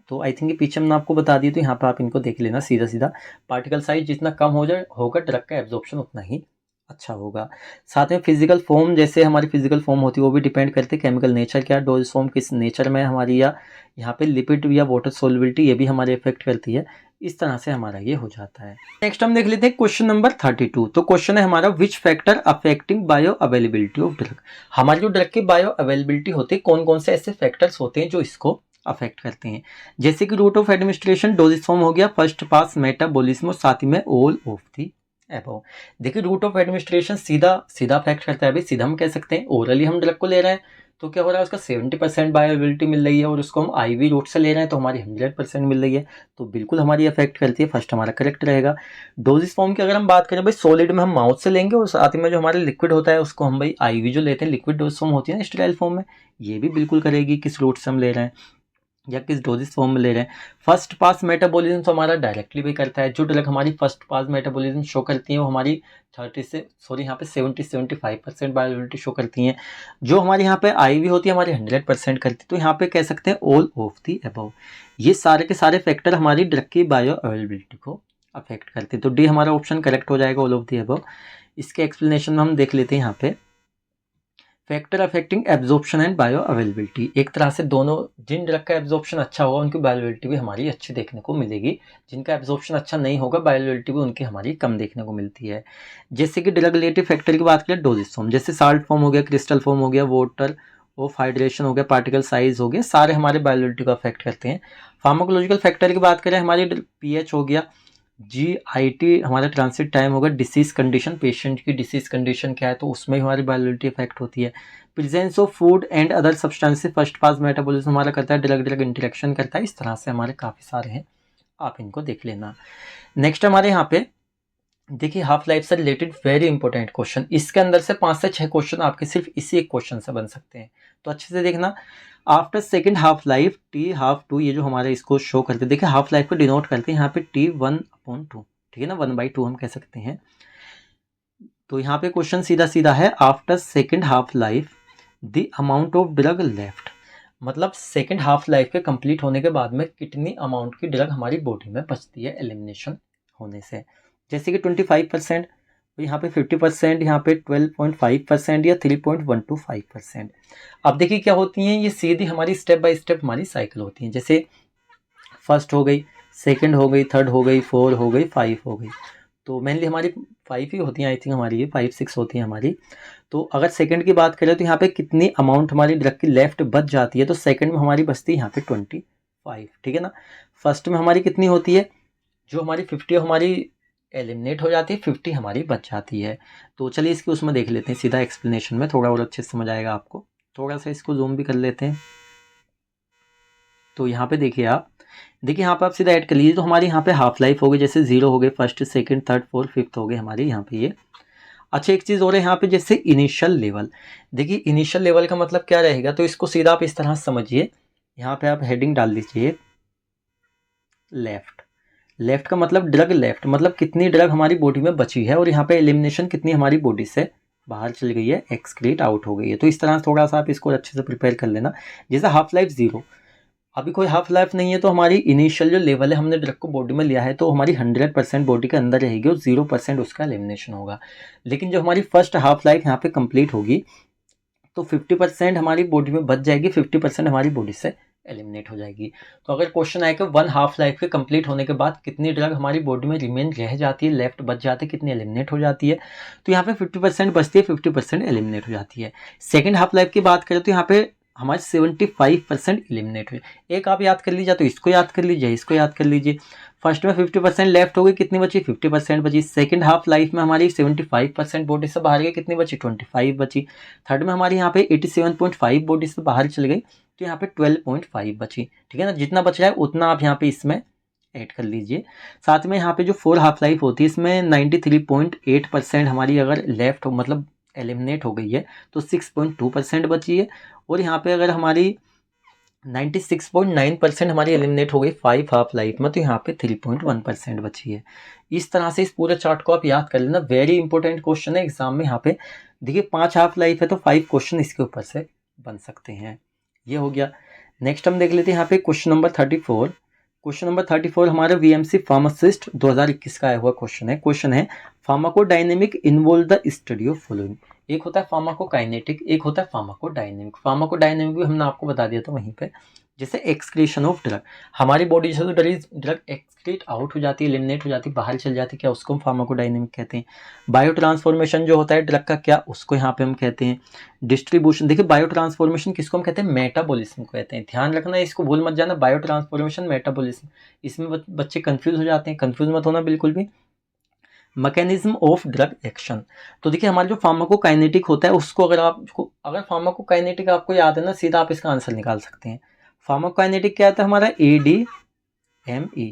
तो आई थिंक ये पीछे हमने आपको बता दी, तो यहाँ पे आप इनको देख लेना सीधा सीधा। पार्टिकल साइज जितना कम होगा ड्रग का एब्जॉर्प्शन उतना ही अच्छा होगा। साथ में फिजिकल फॉर्म, जैसे हमारी फिजिकल फॉर्म होती है वो भी डिपेंड करती है, केमिकल नेचर क्या, डोज फॉर्म किस नेचर में हमारी, या यहाँ पे लिपिड या वाटर सोल्युबिलिटी, ये भी हमारे इफेक्ट करती है। इस तरह से हमारा ये हो जाता है। नेक्स्ट हम देख लेते हैं क्वेश्चन नंबर 32। तो क्वेश्चन है हमारा, which factor affecting bio availability of drug. हमारी जो ड्रग की बायो अवेलेबिलिटी होती है, कौन कौन से ऐसे फैक्टर्स होते हैं जो इसको अफेक्ट करते हैं। जैसे कि route of administration, doses form हो गया, फर्स्ट पास, मेटाबॉलिज्म और साथ ही में ऑल ऑफ दी अबव। देखिए रूट ऑफ एडमिनिस्ट्रेशन सीधा सीधा अफेक्ट करता है। अभी सीधा हम कह सकते हैं ओरली हम ड्रग को ले रहे हैं तो क्या हो रहा है, उसका 70% बायोअवेलेबिलिटी मिल रही है, और उसको हम आईवी रूट से ले रहे हैं तो हमारी 100% मिल रही है, तो बिल्कुल हमारी अफेक्ट करती है। फर्स्ट हमारा करेक्ट रहेगा। डोजेस फॉर्म की अगर हम बात करें भाई, सॉलिड में हम माउथ से लेंगे और साथ में जो हमारे लिक्विड होता है उसको हम भाई आईवी जो लेते हैं, लिक्विड डोज फॉर्म होती है ना स्टेराइल फॉर्म में, ये भी बिल्कुल करेगी किस रूट से हम ले रहे हैं या किस डोजेस फॉर्म में ले रहे हैं। फर्स्ट पास मेटाबॉलिज्म तो हमारा डायरेक्टली भी करता है। जो ड्रग हमारी फर्स्ट पास मेटाबॉलिज्म शो करती है वो हमारी 70% बायोअवेलेबिलिटी शो करती हैं। जो हमारे यहाँ पे आईवी होती है हमारी 100% करती है। तो यहाँ पे कह सकते हैं ऑल ऑफ दी अबव। ये सारे के सारे फैक्टर हमारी ड्रग की बायोअवेलेबिलिटी को अफेक्ट करते हैं। तो डी हमारा ऑप्शन करेक्ट हो जाएगा, ऑल ऑफ दी अबव। इसके एक्सप्लेनेशन में हम देख लेते हैं यहाँ पे, factor affecting absorption and bio availability. एक तरह से दोनों, जिन ड्रग का एब्जॉर्प्शन अच्छा होगा उनकी बायोअवेलेबिलिटी भी हमारी अच्छी देखने को मिलेगी, जिनका एब्जॉर्प्शन अच्छा नहीं होगा बायोअवेलेबिलिटी भी उनकी हमारी कम देखने को मिलती है। जैसे कि ड्रग रिलेटिव फैक्टर की बात करें, डोजेस फॉर्म, जैसे साल्ट फॉर्म हो गया, क्रिस्टल फॉर्म हो गया, वाटर ऑफ हाइड्रेशन हो गया, पार्टिकल साइज हो गया, सारे हमारे बायोअवेलेबिलिटी को अफेक्ट करते हैं। फार्माकोलॉजिकल फैक्टर की बात करें, हमारी पीएच हो गया, GIT हमारा ट्रांसिट टाइम होगा, डिसीज कंडीशन, पेशेंट की डिसीज कंडीशन क्या है तो उसमें हमारी बायोअवेलेबिलिटी इफेक्ट होती है। Presence of food and other substances, first pass metabolism हमारा करता है, ड्रग ड्रग इंटरेक्शन करता है। इस तरह से हमारे काफ़ी सारे हैं, आप इनको देख लेना। नेक्स्ट हमारे यहाँ पे देखिए हाफ लाइफ से रिलेटेड वेरी इंपॉर्टेंट क्वेश्चन, इसके अंदर से 5 से 6 क्वेश्चन आपके सिर्फ इसी एक क्वेश्चन से बन सकते हैं, तो अच्छे से देखना। After second half life T half two, ये जो हमारे इसको शो करते हैं, देखिए हाफ लाइफ को डिनोट करते हैं यहाँ पे T1/2, ठीक है ना, 1/2 हम कह सकते हैं। तो यहाँ पे क्वेश्चन सीधा सीधा है, after second half life the amount of drug left, मतलब सेकेंड हाफ लाइफ के कंप्लीट होने के बाद में कितनी अमाउंट की ड्रग हमारी बॉडी में बचती है एलिमिनेशन होने से। जैसे कि 25%, तो यहाँ पे 50%, यहाँ पे 12.5% या 3.125%। अब देखिए क्या होती हैं, ये सीधी हमारी स्टेप बाय स्टेप हमारी साइकिल होती हैं। जैसे फर्स्ट हो गई, सेकंड हो गई, थर्ड हो गई, 4 हो गई, 5 हो गई, तो मेनली हमारी 5 ही होती हैं, आई थिंक हमारी ये 5-6 होती हैं हमारी। तो अगर सेकंड की बात करें तो यहाँ पे कितनी अमाउंट हमारी ड्रग की लेफ्ट बच जाती है, तो सेकंड में हमारी बचती है यहाँ पे 25, ठीक है ना। फर्स्ट में हमारी कितनी होती है, जो हमारी 50 हमारी एलिमिनेट हो जाती है, 50 हमारी बच जाती है। तो चलिए इसकी उसमें देख लेते हैं सीधा एक्सप्लेनेशन में, थोड़ा और अच्छे से समझ आएगा आपको। थोड़ा सा इसको जूम भी कर लेते हैं। तो यहाँ पे देखिए यहाँ पे आप सीधा ऐड कर लीजिए, तो हमारी यहाँ पे हाफ लाइफ हो गई, जैसे 0 हो गए, first second third fourth fifth हो गए हमारे यहाँ पे ये। अच्छा एक चीज़ और है यहाँ पे, जैसे इनिशियल लेवल, देखिए इनिशियल लेवल का मतलब क्या रहेगा, तो इसको सीधा आप इस तरह समझिए, यहाँ पे आप हेडिंग डाल दीजिए लेफ्ट का मतलब ड्रग लेफ्ट, मतलब कितनी ड्रग हमारी बॉडी में बची है, और यहाँ पे एलिमिनेशन कितनी हमारी बॉडी से बाहर चली गई है, एक्सक्रीट आउट हो गई है। तो इस तरह थोड़ा सा आप इसको अच्छे से प्रिपेयर कर लेना। जैसे हाफ लाइफ 0, अभी कोई हाफ लाइफ नहीं है, तो हमारी इनिशियल जो लेवल है, हमने ड्रग को बॉडी में लिया है तो हमारी 100% बॉडी के अंदर रहेगी और 0% उसका एलिमिनेशन होगा। लेकिन जो हमारी फर्स्ट हाफ लाइफ यहाँ पे कंप्लीट होगी तो 50% हमारी बॉडी में बच जाएगी, 50% हमारी बॉडी से एलिमिनेट हो जाएगी। तो अगर क्वेश्चन आए कि 1 हाफ लाइफ के कंप्लीट होने के बाद कितनी ड्रग हमारी बॉडी में रिमेन रह जाती है, लेफ्ट बच जाती है, कितनी एलिमिनेट हो जाती है, तो यहाँ पे 50% बचती है, 50% एलिमिनेट हो जाती है। सेकेंड हाफ लाइफ की बात करें तो यहाँ पे हमारे 75% एलिमिनेट हुए। एक आप याद कर लीजिए, तो इसको याद कर लीजिए, इसको याद कर लीजिए। फर्स्ट में 50% लेफ्ट हो गई, कितनी बची? 50% बची। सेकंड हाफ लाइफ में हमारी 75% बॉडी से बाहर गई, कितनी बची? 25 बची। थर्ड में हमारी यहाँ पे 87.5 बॉडी से बाहर चली गई, तो यहाँ पे 12.5 बची। ठीक है ना, जितना बच रहा है उतना आप यहाँ पे इसमें ऐड कर लीजिए। साथ में यहाँ पे जो 4 हाफ लाइफ होती है, इसमें 93.8% हमारी अगर लेफ्ट हो, मतलब एलिमिनेट हो गई है, तो 6.2% बची है। और यहाँ पे अगर हमारी 96.9% हमारी एलिमिनेट हो गई 5 हाफ लाइफ में, तो यहाँ पे 3.1% बची है। इस तरह से इस पूरे चार्ट को आप याद कर लेना, वेरी इंपॉर्टेंट क्वेश्चन है एग्जाम में। यहाँ पे देखिए 5 हाफ लाइफ है, तो 5 क्वेश्चन इसके ऊपर से बन सकते हैं। ये हो गया। नेक्स्ट हम देख लेते हैं यहाँ पे क्वेश्चन नंबर 34। क्वेश्चन नंबर 34 हमारे वीएमसी फार्मासिस्ट 2021 का आया हुआ क्वेश्चन है। क्वेश्चन है pharmacodynamic involve the study of following. एक होता है फार्माकोकाइनेटिक, एक होता है फार्माकोडायनेमिक। फार्माकोडायनेमिक भी हमने आपको बता दिया था वहीं पे, जैसे एक्सक्रीशन ऑफ ड्रग, हमारी बॉडी से तो ड्रग एक्सक्रीट आउट हो जाती है, एलिमिनेट हो जाती है, बाहर चल जाती है, क्या उसको हम फार्माकोडायनेमिक कहते हैं। बायो ट्रांसफॉर्मेशन जो होता है ड्रग का, क्या उसको यहाँ पे हम कहते हैं। डिस्ट्रीब्यूशन, देखिए बायो ट्रांसफॉर्मेशन किसको हम कहते हैं? मेटाबॉलिज्म को कहते हैं। ध्यान रखना, इसको भूल मत जाना, बायो ट्रांसफॉर्मेशन मेटाबॉलिज्म। इसमें बच्चे कंफ्यूज हो जाते हैं, कंफ्यूज मत होना बिल्कुल भी। मैकेनिज्म ऑफ ड्रग एक्शन, तो देखिए हमारा जो फार्माकोकाइनेटिक होता है उसको अगर फार्माकोकाइनेटिक आपको याद है ना, सीधा आप इसका आंसर निकाल सकते हैं। फार्माकोकाइनेटिक क्या आता है हमारा? ADME।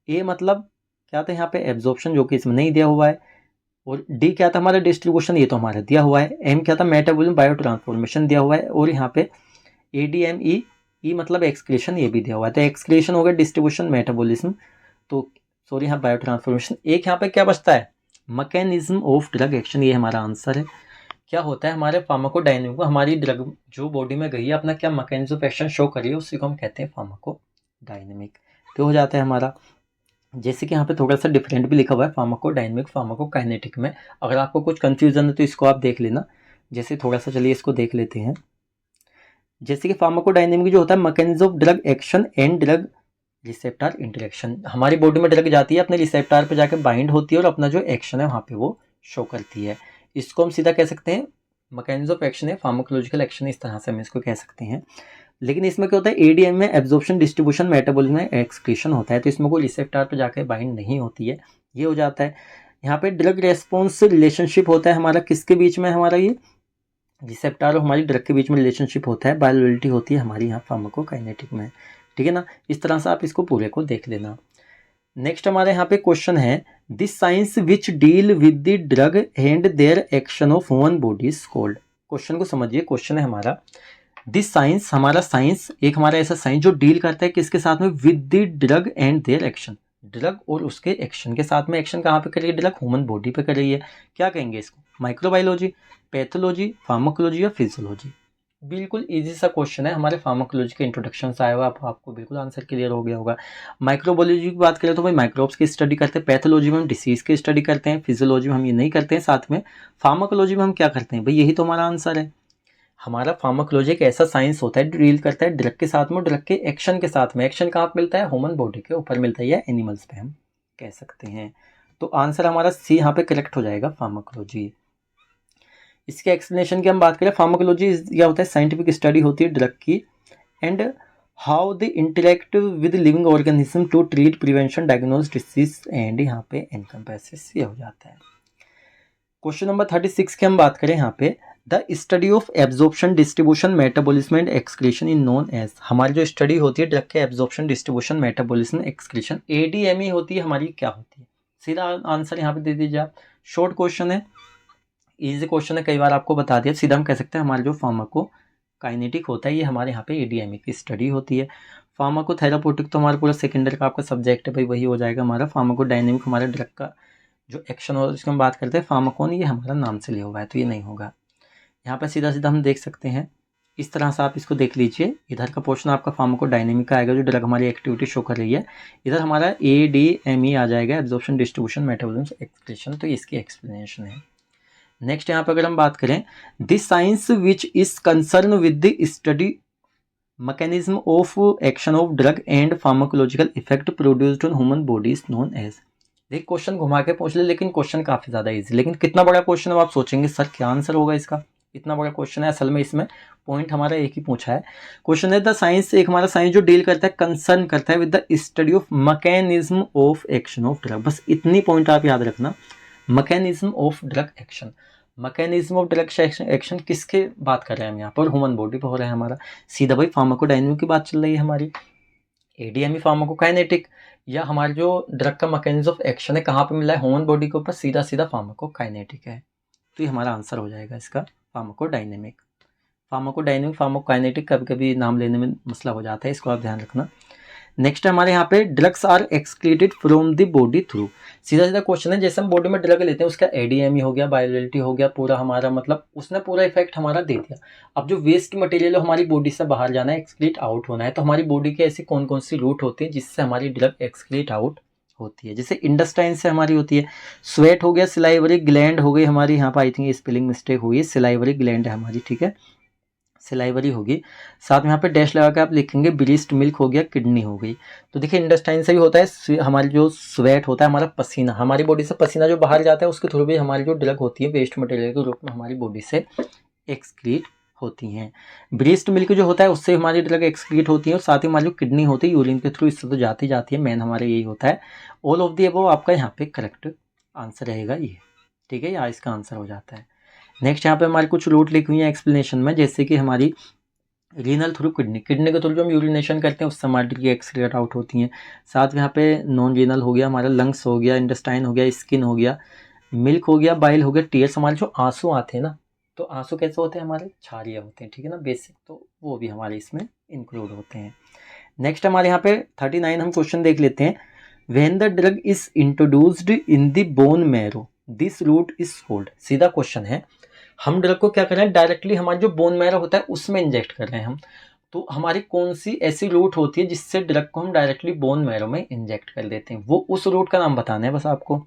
ए मतलब क्या था यहाँ पे? एब्जॉर्प्शन, जो कि इसमें नहीं दिया हुआ है। और डी क्या था हमारा? डिस्ट्रीब्यूशन, ये तो हमारा दिया हुआ है। एम क्या था? मेटाबॉलिज्म, बायो ट्रांसफॉर्मेशन दिया हुआ है। और यहाँ पे ADME, ई मतलब एक्सक्रीशन, ये भी दिया हुआ है। तो एक्सक्रीशन हो गया, डिस्ट्रीब्यूशन, मेटाबॉलिज्म, तो सॉरी यहाँ बायो ट्रांसफॉर्मेशन। एक यहाँ पे क्या बचता है? मैकेनिज्म ऑफ ड्रग एक्शन, ये हमारा आंसर है। क्या होता है हमारे फार्माकोडायनेमिक को, हमारी ड्रग जो बॉडी में गई है अपना क्या मैकेनिज्म ऑफ एक्शन शो करिए, उसी को हम कहते हैं फार्माकोडायनेमिक। तो हो जाता है हमारा, जैसे कि यहाँ पे थोड़ा सा डिफरेंट भी लिखा हुआ है फार्माकोडायनेमिक फार्माकोकाइनेटिक में। अगर आपको कुछ कंफ्यूजन है तो इसको आप देख लेना। जैसे थोड़ा सा चलिए इसको देख लेते हैं। जैसे कि फार्माकोडायनेमिक जो होता है mechanism of drug action and drug receptor interaction, हमारी बॉडी में ड्रग जाती है, अपने रिसेप्टर पे जाकर बाइंड होती है और अपना जो एक्शन है वहाँ पे वो शो करती है। इसको हम सीधा कह सकते हैं मैकेनिज्म ऑफ एक्शन है, फार्माकोलॉजिकल एक्शन, इस तरह से हम इसको कह सकते हैं। लेकिन इसमें क्या होता है? ADM में एब्जॉर्प्शन, डिस्ट्रीब्यूशन, मेटाबॉलिज्म में एक्सक्रीशन होता है, तो इसमें कोई रिसेप्टर पे जाकर बाइंड नहीं होती है, ये हो जाता है। यहाँ पे ड्रग रेस्पॉन्स रिलेशनशिप होता है हमारा, किसके बीच में? हमारा ये रिसेप्टर और हमारी ड्रग के बीच में रिलेशनशिप होता है, बायोलॉजिटी होती है हमारी यहाँ फार्माकोकाइनेटिक में। ठीक है ना, इस तरह से आप इसको पूरे को देख लेना। नेक्स्ट हमारे यहाँ पे क्वेश्चन है this science which deal with the drug and their action of human body is called. Question को समझिए, क्वेश्चन है हमारा दिस साइंस, हमारा साइंस, एक हमारा ऐसा साइंस जो डील करता है किसके साथ में? With the drug and their action, drug और उसके एक्शन के साथ में। एक्शन कहाँ पे कर रही है? ड्रग ह्यूमन बॉडी पे कर रही है। क्या कहेंगे इसको? माइक्रोबायोलॉजी, पैथोलॉजी, फार्माकोलॉजी या फिजियोलॉजी। बिल्कुल इजी सा क्वेश्चन है, हमारे फार्माकोलॉजी के इंट्रोडक्शन से आया हुआ, आपको बिल्कुल आंसर क्लियर हो गया होगा। माइक्रोबायोलॉजी की बात करें तो भाई माइक्रोब्स की स्टडी करते हैं, पैथोलॉजी में हम डिसीज की स्टडी करते हैं, फिजियोलॉजी में हम ये नहीं करते हैं। साथ में फार्माकोलॉजी में हम क्या करते हैं भाई? यही तो हमारा आंसर है। हमारा फार्माकोलॉजी एक ऐसा साइंस होता है जो डील करता है ड्रग के साथ में, ड्रग के एक्शन के साथ में। एक्शन कहाँ पे मिलता है? ह्यूमन बॉडी के ऊपर मिलता है या एनिमल्स पे हम कह सकते हैं। तो आंसर हमारा सी यहाँ पे करेक्ट हो जाएगा, फार्माकोलॉजी। इसके एक्सप्लेनेशन की हम बात करें, फार्माकोलॉजी क्या होता है? साइंटिफिक स्टडी होती है ड्रग की and how they interact with living organism to treat, prevention, diagnose disease and यहाँ पे एनकम्पेसेस, ये हो जाता है। क्वेश्चन नंबर 36 की हम बात करें यहाँ पे, the study of absorption, distribution, metabolism and excretion in known as, हमारी जो स्टडी होती है ड्रग के absorption, distribution, metabolism, excretion, ADME होती है हमारी, क्या होती है? सीधा आंसर यहाँ पे दे दीजिए आप। शॉर्ट क्वेश्चन है, इजी क्वेश्चन है, कई बार आपको बता दिया। सीधा हम कह सकते हैं हमारा जो फार्माकोकाइनेटिक होता है ये हमारे यहाँ पे ADME की स्टडी होती है। फार्माकोथेराप्यूटिक तो हमारा पूरा सेकेंडरी का आपका सब्जेक्ट है भाई, वही हो जाएगा हमारा। फार्माकोडायनेमिक हमारे ड्रग का जो एक्शन हो उसकी हम बात करते हैं। फार्माकोन ये हमारा नाम से लिया हुआ है, तो ये नहीं होगा। यहाँ पर सीधा सीधा हम देख सकते हैं, इस तरह से आप इसको देख लीजिए। इधर का पोर्शन आपका फार्माकोडायनेमिक का आएगा, जो ड्रग हमारी एक्टिविटी शो कर रही है। इधर हमारा ADME आ जाएगा, एब्जॉर्प्शन, डिस्ट्रीब्यूशन, मेटाबॉलिज्म, एक्सक्रीशन, तो इसकी एक्सप्लेनेशन है। नेक्स्ट यहाँ पे अगर हम बात करें, this science which is concern with the study mechanism of action of drug and pharmacological effect produced on human body is known as. देख क्वेश्चन घुमा के पूछ ले, लेकिन क्वेश्चन काफी ज्यादा इजी, लेकिन कितना बड़ा क्वेश्चन है आप सोचेंगे सर क्या आंसर होगा इसका। इतना बड़ा क्वेश्चन है। असल में इसमें पॉइंट हमारा एक ही पूछा है। क्वेश्चन है द साइंस, एक हमारा साइंस जो डील करता है, कंसर्न करता है with the study of mechanism of action of drug. बस इतनी पॉइंट आप याद रखना, mechanism of drug action. Mechanism of drug action किसके बात कर रहे हैं हम यहाँ पर? ह्यूमन बॉडी पर हो रहा है हमारा। सीधा भाई फार्माकोडायनेमिक की बात चल रही है हमारी। एडीएमई फार्माकोकाइनेटिक, या हमारे जो ड्रग का मैकेनिज्म ऑफ एक्शन है कहाँ पे मिला है? ह्यूमन बॉडी के ऊपर, सीधा सीधा फार्माकोकाइनेटिक है। तो ये हमारा आंसर हो जाएगा इसका फार्माकोडायनेमिक। फार्माकोडायनेमिक फार्माकोकाइनेटिक कभी कभी नाम लेने में मसला हो जाता है, इसको आप ध्यान रखना। नेक्स्ट हमारे यहाँ पे drugs are excreted from the body through. सीधा सीधा क्वेश्चन है, जैसे हम बॉडी में ड्रग लेते हैं उसका एडीएमई हो गया, बायोलिटी हो गया, पूरा हमारा मतलब उसने पूरा इफेक्ट हमारा दे दिया। अब जो वेस्ट मटेरियल है हमारी बॉडी से बाहर जाना है, एक्सक्रीट आउट होना है, तो हमारी बॉडी की ऐसी कौन कौन सी रूट होती है जिससे हमारी ड्रग एक्सक्रीट आउट होती है? जैसे इंटेस्टाइन से हमारी होती है, स्वेट हो गया, सिलाइवरी ग्लैंड हो गई हमारी, यहाँ पर आई थिंक स्पेलिंग मिस्टेक हुई है, सिलाइवरी ग्लैंड है हमारी, ठीक है, सिलाइवरी होगी। साथ में यहाँ पे डैश लगा के आप लिखेंगे ब्रीस्ट मिल्क हो गया, किडनी हो गई। तो देखिए इंटेस्टाइन से भी होता है, हमारी जो स्वेट होता है हमारा पसीना, हमारी बॉडी से पसीना जो बाहर जाता है उसके थ्रू भी हमारी जो ड्रग होती है वेस्ट मटेरियल के रूप में हमारी बॉडी से एक्सक्रीट होती हैं। ब्रीस्ट मिल्क जो होता है उससे हमारी ड्रग एक्सक्रीट होती है, और साथ ही हमारी जो किडनी होती है यूरिन के थ्रू, इससे तो जाती जाती है, मेन हमारे यही होता है। ऑल ऑफ दी अबव आपका यहाँ पे करेक्ट आंसर रहेगा ये, ठीक है, या इसका आंसर हो जाता है। नेक्स्ट यहाँ पे हमारी कुछ रूट लिखी हुई है एक्सप्लेनेशन में, जैसे कि हमारी रीनल थ्रू किडनी, किडनी के थ्रू जो हम यूरिनेशन करते हैं उससे हमारी ड्रग एक्सक्रीट आउट होती हैं। साथ में यहाँ पे नॉन रीनल हो गया हमारा, लंग्स हो गया, इंटेस्टाइन हो गया, स्किन हो गया, मिल्क हो गया, बाइल हो गया, टीयर्स, हमारे जो आंसू आते हैं ना, तो आंसू कैसे होते हैं? हमारे क्षारीय होते हैं, ठीक है ना, बेसिक, तो वो भी हमारे इसमें इंक्लूड होते हैं। नेक्स्ट हमारे यहाँ पे 39 हम क्वेश्चन देख लेते हैं। When the drug is introduced in the bone marrow this route is called. सीधा क्वेश्चन है, हम ड्रग को क्या कर रहे हैं? डायरेक्टली हमारे जो बोन मैरो होता है उसमें इंजेक्ट कर रहे हैं हम, तो हमारी कौन सी ऐसी रूट होती है जिससे ड्रग को हम डायरेक्टली बोन मैरो में इंजेक्ट कर देते हैं? वो उस रूट का नाम बताना है बस आपको।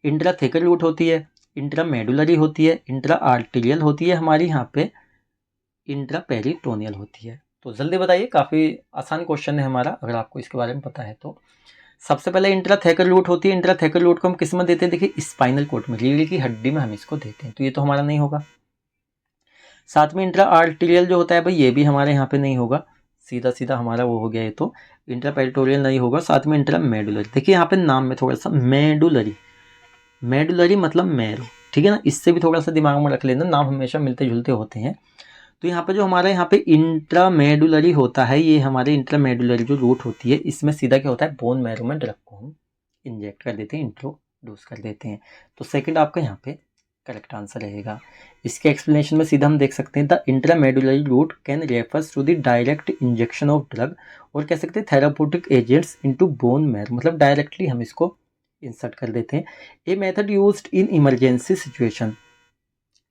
इंट्राथेकल रूट होती है, इंट्रामेडुलरी होती है, इंट्रा आर्टेरियल होती है हमारी, यहाँ पे इंट्रापेरिटोनियल होती है। तो जल्दी बताइए, काफ़ी आसान क्वेश्चन है हमारा अगर आपको इसके बारे में पता है तो। सबसे पहले इंट्राथेकल रूट होती है, इंट्राथेकल रूट को हम किस में देते हैं? देखिए स्पाइनल कोड में, रीढ़ की हड्डी में हम इसको देते हैं, तो ये तो हमारा नहीं होगा। साथ में इंट्रा आर्टेरियल जो होता है भाई, ये भी हमारे यहाँ पे नहीं होगा, सीधा सीधा हमारा वो हो गया, ये तो इंट्रापेरिटोनियल नहीं होगा। साथ में इंट्रा मेडुलरी, देखिए यहाँ पे नाम में थोड़ा सा मेडुलरी, मेडुलरी मतलब मैरो, ठीक है ना, इससे भी थोड़ा सा दिमाग में रख लेना, नाम हमेशा मिलते जुलते होते हैं। तो यहाँ पे जो हमारे यहाँ पे इंट्रामेडुलरी होता है, ये हमारे इंट्रामेडुलरी जो रूट होती है, इसमें सीधा क्या होता है? बोन मैरो में ड्रग को हम इंजेक्ट कर देते हैं, इंट्रोड्यूस कर देते हैं। तो सेकंड आपका यहाँ पे करेक्ट आंसर रहेगा। इसके एक्सप्लेनेशन में सीधा हम देख सकते हैं, the intramedullary route can refers to the direct injection of drug, और कह सकते हैं therapeutic agents into bone marrow, मतलब डायरेक्टली हम इसको इंसर्ट कर देते हैं। A method used in emergency situation,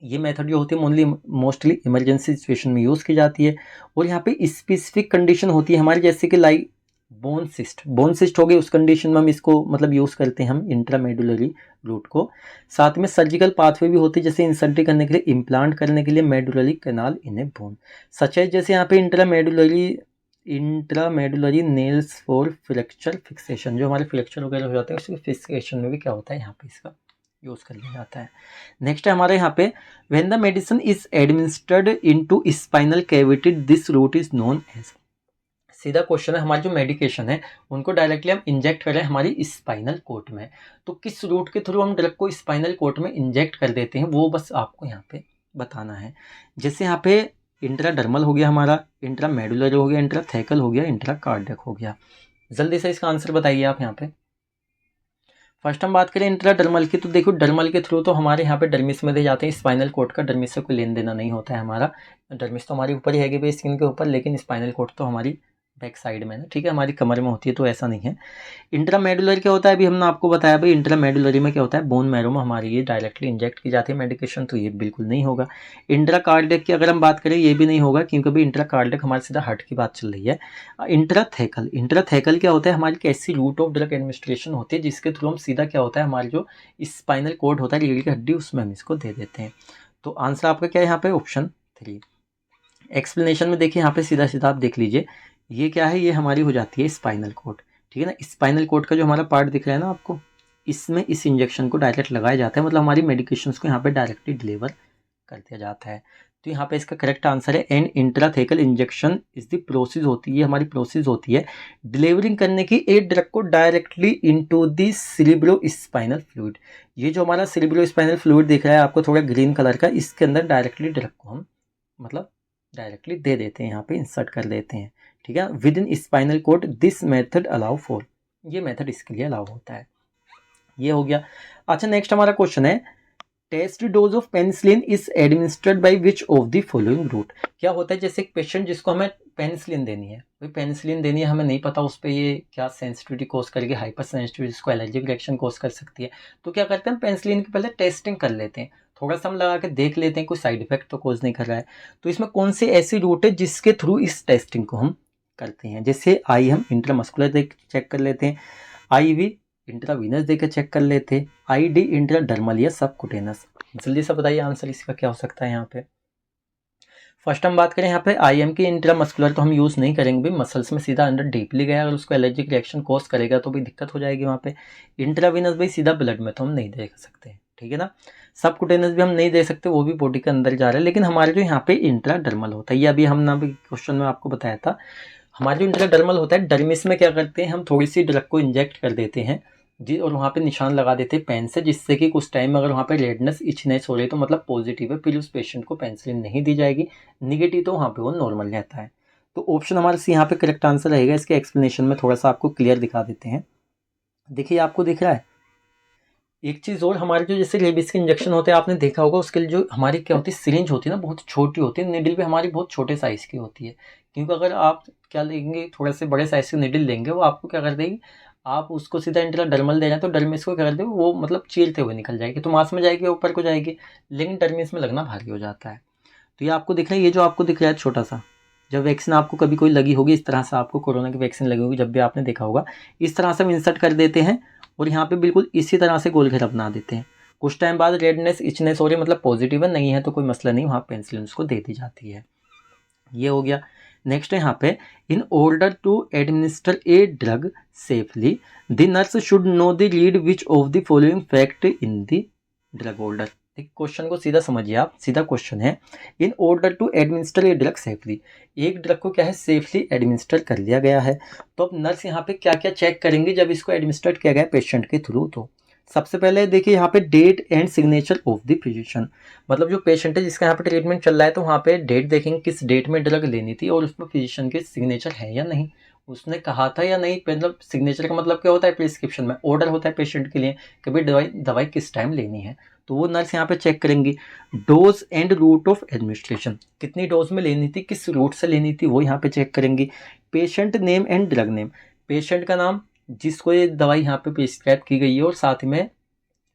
ये मेथड जो होती है मोस्टली इमरजेंसी सिचुएशन में यूज़ की जाती है। और यहाँ पे स्पेसिफिक कंडीशन होती है हमारी, जैसे कि लाइक बोन सिस्ट हो गई, उस कंडीशन में हम इसको मतलब यूज़ करते हैं हम इंट्रामेडुलरी रूट को। साथ में सर्जिकल पाथवे भी होती है, जैसे इंसर्ट करने के लिए, इम्प्लांट करने के लिए medullary canal in a bone, such है जैसे यहाँ पे intramedullary nails for fracture fixation, जो हमारे फ्रैक्चर वगैरह हो जाते हैं उसके फिक्सेशन में भी क्या होता है? यहाँ पे इसका यूज़ कर लिया जाता है। नेक्स्ट है हमारे यहाँ पे, when the medicine is administered into spinal cavity this route is known as. सीधा क्वेश्चन है, हमारी जो मेडिकेशन है उनको डायरेक्टली हम इंजेक्ट करें हमारी स्पाइनल कोट में, तो किस रूट के थ्रू हम ड्रग को स्पाइनल कोट में इंजेक्ट कर देते हैं वो बस आपको यहाँ पे बताना है। जैसे यहाँ पे इंट्राडर्मल हो गया हमारा, इंट्रामेडुलर हो गया, इंट्राथेकल हो गया, इंट्राकार्डियक हो गया। जल्दी से इसका आंसर बताइए आप यहाँ पे। फर्स्ट हम बात करें इंट्राडर्मल की, तो देखो डर्मल के थ्रू तो हमारे यहाँ पे डर्मिस में दे जाते हैं, स्पाइनल कोड का डर्मिस से कोई लेन देना नहीं होता है हमारा। डर्मिस तो हमारी ऊपर ही है कि स्किन के ऊपर, लेकिन स्पाइनल कोड तो हमारी बैक साइड में ना, ठीक है, हमारी कमर में होती है, तो ऐसा नहीं है। इंट्रामेडुलरी क्या होता है? अभी हमने आपको बताया भाई, इंट्रामेडुलरी में क्या होता है? बोन मैरो में हमारी ये डायरेक्टली इंजेक्ट की जाती है मेडिकेशन, तो ये बिल्कुल नहीं होगा। इंट्राकार्डियक की अगर हम बात करें, ये भी नहीं होगा, क्योंकि भाई इंट्राकार्डियक हमारे सीधा हार्ट की बात चल रही है। इंट्राथेकल क्या होता है? हमारी कैसी रूट ऑफ ड्रग एडमिनिस्ट्रेशन होती है जिसके थ्रू हम सीधा क्या होता है, हमारी जो स्पाइनल कोड होता है, रीढ़ की हड्डी, उसमें हम इसको दे देते हैं। तो आंसर आपका क्या है यहाँ पे? ऑप्शन 3। एक्सप्लेनेशन में देखिए यहाँ पे सीधा सीधा आप देख लीजिए, ये क्या है? ये हमारी हो जाती है स्पाइनल कोड, ठीक है ना। स्पाइनल कोड का जो हमारा पार्ट दिख रहा है ना आपको, इसमें इस इंजेक्शन को डायरेक्ट लगाया जाता है, मतलब हमारी मेडिकेशंस को यहाँ पे डायरेक्टली डिलीवर कर दिया जाता है। तो यहाँ पे इसका करेक्ट आंसर है an intrathecal injection is the process होती है, हमारी प्रोसेस होती है डिलीवरिंग करने की ए ड्रग को directly into the cerebrospinal fluid. ये जो हमारा सेरेब्रो स्पाइनल फ्लूइड दिख रहा है आपको थोड़ा ग्रीन कलर का, इसके अंदर डायरेक्टली ड्रग को हम मतलब डायरेक्टली दे देते हैं, यहाँ पे इंसर्ट कर देते हैं, ठीक है, with in spinal cord. This method allow for, ये मेथड इसके लिए अलाउ होता है। ये हो गया। अच्छा नेक्स्ट हमारा क्वेश्चन है test dose of penicillin is administered by which of the following route. क्या होता है जैसे एक पेशेंट जिसको हमें पेनिसिलिन देनी है, भाई पेनिसिलिन देनी है, हमें नहीं पता उस पर ये क्या सेंसिटिविटी कोज करेगी, हाइपर सेंसिटिविटी, जिसको एलर्जिक रिएक्शन कोज कर सकती है। तो क्या करते हैं हम पेनिसिलिन की पहले टेस्टिंग कर लेते हैं, थोड़ा सा हम लगा के देख लेते हैं कोई साइड इफेक्ट तो कोज नहीं कर रहा है। तो इसमें कौन सी ऐसी रूट है जिसके थ्रू इस टेस्टिंग को हम करते हैं। जैसे आई हम इंट्रामस्कुलर देख चेक कर लेते हैं, आई वी इंट्रावीनस देकर चेक कर लेते हैं, आई डी इंट्राडर्मल या सबकुटेनस। जल्दी से बताइए आंसर इसका क्या हो सकता है। यहाँ पे फर्स्ट हम बात करें यहाँ पे आई एम की इंट्रामस्कुलर तो हम यूज़ नहीं करेंगे भाई, मसल्स में सीधा अंदर डीपली गया अगर उसको एलर्जिक रिएक्शन कॉज करेगा तो भी दिक्कत हो जाएगी वहाँ पे। इंट्रावीनस भाई सीधा ब्लड में तो हम नहीं दे सकते, ठीक है ना। सबकुटेनस भी हम नहीं दे सकते, वो भी बॉडी के अंदर जा रहा है। लेकिन हमारे जो यहाँ पे इंट्राडर्मल होता है, ये अभी हम ना भी क्वेश्चन में आपको बताया था, हमारे जो इंट्राडर्मल होता है डर्मिस में क्या करते हैं हम थोड़ी सी ड्रग को इंजेक्ट कर देते हैं जी, और वहाँ पे निशान लगा देते हैं पेन से, जिससे कि कुछ टाइम अगर वहाँ पे रेडनेस इचनेस हो रही है तो मतलब पॉजिटिव है, फिर उस पेशेंट को पेनिसिलिन नहीं दी जाएगी, निगेटिव तो वहाँ पे वो नॉर्मल रहता है। तो ऑप्शन हमारे से यहाँ पे करेक्ट आंसर रहेगा। इसके एक्सप्लेनेशन में थोड़ा सा आपको क्लियर दिखा देते हैं। देखिए आपको दिख रहा है एक चीज़ और, हमारे जो जैसे रेबीज के इंजेक्शन होते हैं आपने देखा होगा, उसके लिए जो हमारी क्या होती है सिरिंज होती है ना, बहुत छोटी होती है, निडल भी हमारी बहुत छोटे साइज़ की होती है। क्योंकि अगर आप क्या लेंगे थोड़े से बड़े साइज़ की निडल लेंगे, वो आपको क्या कर देगी, आप उसको सीधा इंट्राडर्मल दे रहे हैं तो डर्मिस को क्या कर देगी, वो मतलब चीरते हुए निकल जाएगी, तो मांस में जाएगी ऊपर को जाएगी, लेकिन डर्मिस में लगना भारी हो जाता है। तो ये आपको दिख रहा है, ये जो आपको दिख रहा है छोटा सा, जब वैक्सीन आपको कभी कोई लगी होगी इस तरह से, आपको कोरोना की वैक्सीन लगी होगी जब भी आपने देखा होगा, इस तरह से हम इंसर्ट कर देते हैं और यहाँ पे बिल्कुल इसी तरह से गोल घेरा बना देते हैं। कुछ टाइम बाद रेडनेस इचनेस हो रही है मतलब पॉजिटिव है, नहीं है तो कोई मसला नहीं, वहाँ पेनिसिलिन उसको दे दी जाती है। ये हो गया। नेक्स्ट है यहाँ पे in order to administer a drug safely the nurse should know the read which of the following fact in the drug order. Question को सीधा समझिए आप, सीधा क्वेश्चन है in order to administer a drug safely, एक ड्रग को क्या है सेफली एडमिनिस्टर कर लिया गया है, तो अब नर्स यहाँ पे क्या क्या चेक करेंगे जब इसको एडमिनिस्टर किया गया पेशेंट के थ्रू। तो सबसे पहले देखिए यहाँ पे date and signature of the physician, मतलब जो पेशेंट है जिसका यहाँ पे ट्रीटमेंट चल रहा है तो वहाँ पे डेट देखेंगे किस डेट में ड्रग लेनी थी और उसमें फिजिशियन के सिग्नेचर है या नहीं, उसने कहा था या नहीं। मतलब सिग्नेचर का मतलब क्या होता है, प्रिस्क्रिप्शन में ऑर्डर होता है पेशेंट के लिए कि भाई दवाई किस टाइम लेनी है, तो वो नर्स यहाँ पे चेक करेंगी। Dose and route of administration, कितनी डोज में लेनी थी, किस रूट से लेनी थी, वो यहाँ पे चेक करेंगी। Patient name and drug name, patient का नाम जिसको ये दवाई यहाँ पे प्रिस्क्राइब की गई है और साथ में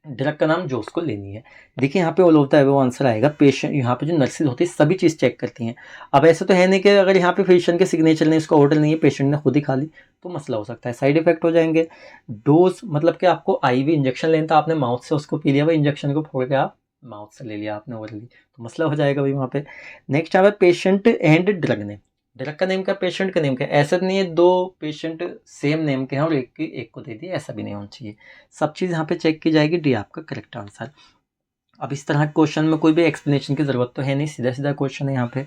ड्रग का नाम जो उसको लेनी है। देखिए यहाँ पे ऑल होता है वो आंसर आएगा। पेशेंट यहाँ पे जो नर्सेज होती है सभी चीज़ चेक करती हैं। अब ऐसा तो है नहीं कि अगर यहाँ पे फिजिशियन के सिग्नेचर नहीं, इसका ऑर्डर नहीं है, पेशेंट ने खुद ही खा ली तो मसला हो सकता है, साइड इफेक्ट हो जाएंगे। डोज मतलब कि आपको आईवी इंजेक्शन लेना था, आपने माउथ से उसको पी लिया, भाई इंजेक्शन को फोड़ के आप माउथ से ले लिया आपने ओरली, तो मसला हो जाएगा भाई वहाँ पे। नेक्स्ट यहाँ पे patient and drug name, drug का नेम क्या पेशेंट का नेम क्या, ऐसा नहीं है दो पेशेंट सेम नेम के हैं और एक को दे दिए, ऐसा भी नहीं होना चाहिए। सब चीज़ यहाँ पे चेक की जाएगी, डी आपका करेक्ट आंसर। अब इस तरह के क्वेश्चन में कोई भी एक्सप्लेनेशन की जरूरत तो है नहीं, सीधा सीधा क्वेश्चन है यहाँ पे।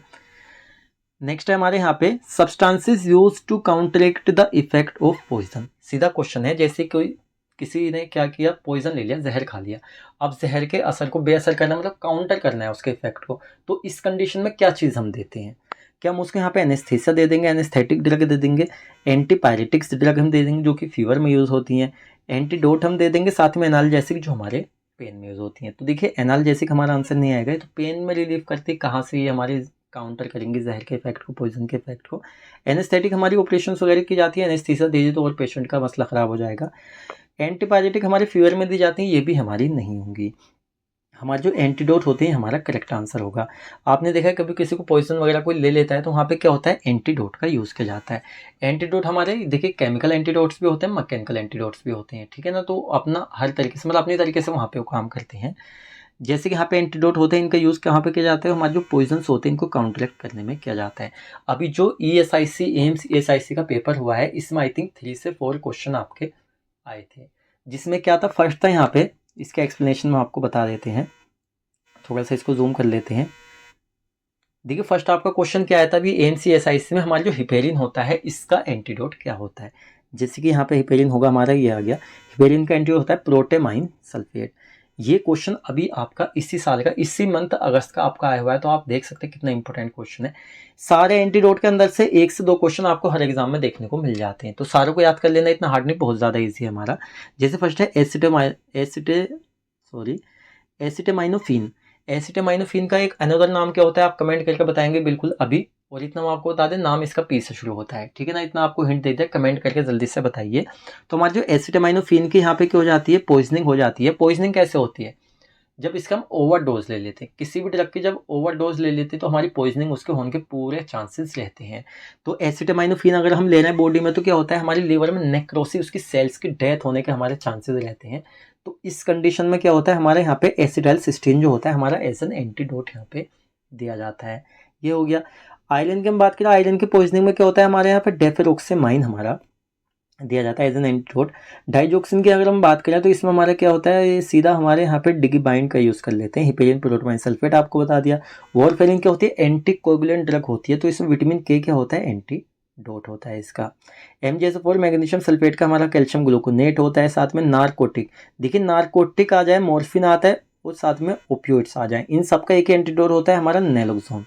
नेक्स्ट है हमारे यहाँ पे substances use to counteract the effect of poison, सीधा क्वेश्चन है। जैसे कोई किसी ने क्या किया, पॉइजन ले लिया, जहर खा लिया, अब जहर के असर को बेअसर करना मतलब काउंटर करना है उसके इफेक्ट को, तो इस कंडीशन में क्या चीज़ हम देते हैं, क्या हम उसको यहाँ पे एनेस्थीसिया दे देंगे, एनेस्थेटिक ड्रग दे देंगे, एंटीपायरेटिक्स ड्रग हम दे देंगे जो कि फीवर में यूज़ होती हैं, एंटीडोट हम दे देंगे, साथ में एनाल्जेसिक जो हमारे पेन में यूज़ होती हैं। तो देखिए एनाल्जेसिक हमारा आंसर नहीं आएगा, तो पेन में रिलीफ करती कहाँ से, ये हमारे काउंटर करेंगे जहर के इफेक्ट को, पॉइजन के इफेक्ट को। एनेस्थेटिक हमारी ऑपरेशन वगैरह की जाती है, एनेस्थीसिया दे दी तो और पेशेंट का मसला ख़राब हो जाएगा। एंटीपायरेटिक हमारे फीवर में दी जाती हैं, ये भी हमारी नहीं होंगी। हमारे जो एंटीडोट होते हैं हमारा करेक्ट आंसर होगा। आपने देखा है कभी किसी को पॉइजन वगैरह कोई ले लेता है तो वहाँ पे क्या होता है, एंटीडोट का यूज़ किया जाता है। एंटीडोट हमारे देखिए केमिकल एंटीडोट्स भी होते हैं, मैकेनिकल एंटीडोट्स भी होते हैं, ठीक है ना। तो अपना हर तरीके से मतलब अपनी तरीके से वहाँ पे वो काम करते हैं। जैसे कि यहाँ पे एंटीडोट होते हैं, इनका यूज़ कहाँ पे किया जाता है, हमारे जो पॉइजन्स होते हैं इनको काउंटरैक्ट करने में किया जाता है। अभी जो ESIC एम्स ESIC का पेपर हुआ है, इसमें आई थिंक 3 से 4 क्वेश्चन आपके आए थे, जिसमें क्या था, फर्स्ट था यहाँ पे, इसका एक्सप्लेनेशन में आपको बता देते हैं, थोड़ा सा इसको जूम कर लेते हैं। देखिए फर्स्ट आपका क्वेश्चन क्या आया था अभी AMC-SIC में, हमारा जो हिपेरिन होता है इसका एंटीडोट क्या होता है। जैसे कि यहाँ पे हिपेरिन होगा हमारा, ये आ गया, हिपेरिन का एंटीडोट होता है प्रोटेमाइन सल्फेट। ये क्वेश्चन अभी आपका इसी साल का, इसी मंथ अगस्त का आपका आया हुआ है, तो आप देख सकते हैं कितना इंपॉर्टेंट क्वेश्चन है। सारे एंटीडोट के अंदर से 1 से 2 क्वेश्चन आपको हर एग्जाम में देखने को मिल जाते हैं, तो सारों को याद कर लेना इतना हार्ड नहीं, बहुत ज़्यादा ईजी है हमारा। जैसे फर्स्ट है एसिटामाइनोफिन। एसिटामाइनोफिन का एक अनदर नाम क्या होता है, आप कमेंट करके बताएंगे बिल्कुल अभी। और इतना मैं आपको बता दें, नाम इसका पी से शुरू होता है, ठीक है ना, इतना आपको हिंट दे दिया, कमेंट करके जल्दी से बताइए। तो हमारी जो एसिटामाइनोफिन की यहाँ पे क्या हो जाती है, पॉइजनिंग हो जाती है। पॉइजनिंग कैसे होती है, जब इसका हम ओवरडोज ले लेते हैं, किसी भी ड्रग की जब ओवरडोज ले लेते हैं तो हमारी पॉइजनिंग उसके होने के पूरे चांसेस रहते हैं। तो एसिटामाइनोफिन अगर हम ले रहे हैं बॉडी में, तो क्या होता है, हमारी लीवर में नेक्रोसिस, उसकी सेल्स की डेथ होने के हमारे चांसेस रहते हैं। तो इस कंडीशन में क्या होता है, हमारे यहाँ पे एसिटाइलसिस्टीन जो होता है हमारा एज एन एंटीडोट यहाँ पे दिया जाता है। ये हो गया। आयरन की हम बात करें, आयरन की पॉइजनिंग में क्या होता है, हमारे यहाँ पे डेफेरोक्सेमाइन हमारा दिया जाता है एज एन एंटीडोट। डाइजोक्सिन की अगर हम बात करें तो इसमें हमारा क्या होता है, ये सीधा हमारे यहाँ पे डिगिबाइंड का यूज़ कर लेते हैं, हिपेरिन प्रोटोमाइन सल्फेट आपको बता दिया। वॉरफेरिन क्या होती है, एंटी कोगुलेंट ड्रग होती है, तो इसमें विटामिन के क्या होता है, एंटीडोट होता है इसका। MgSO4 मैग्नीशियम सल्फेट का हमारा कैल्शियम ग्लूकोनेट होता है। साथ में नारकोटिक, देखिए नारकोटिक आ जाए, मॉर्फिन आता है और साथ में ओपियोइड्स आ जाए, इन सबका एक एंटीडोट होता है हमारा नेलोक्सोन,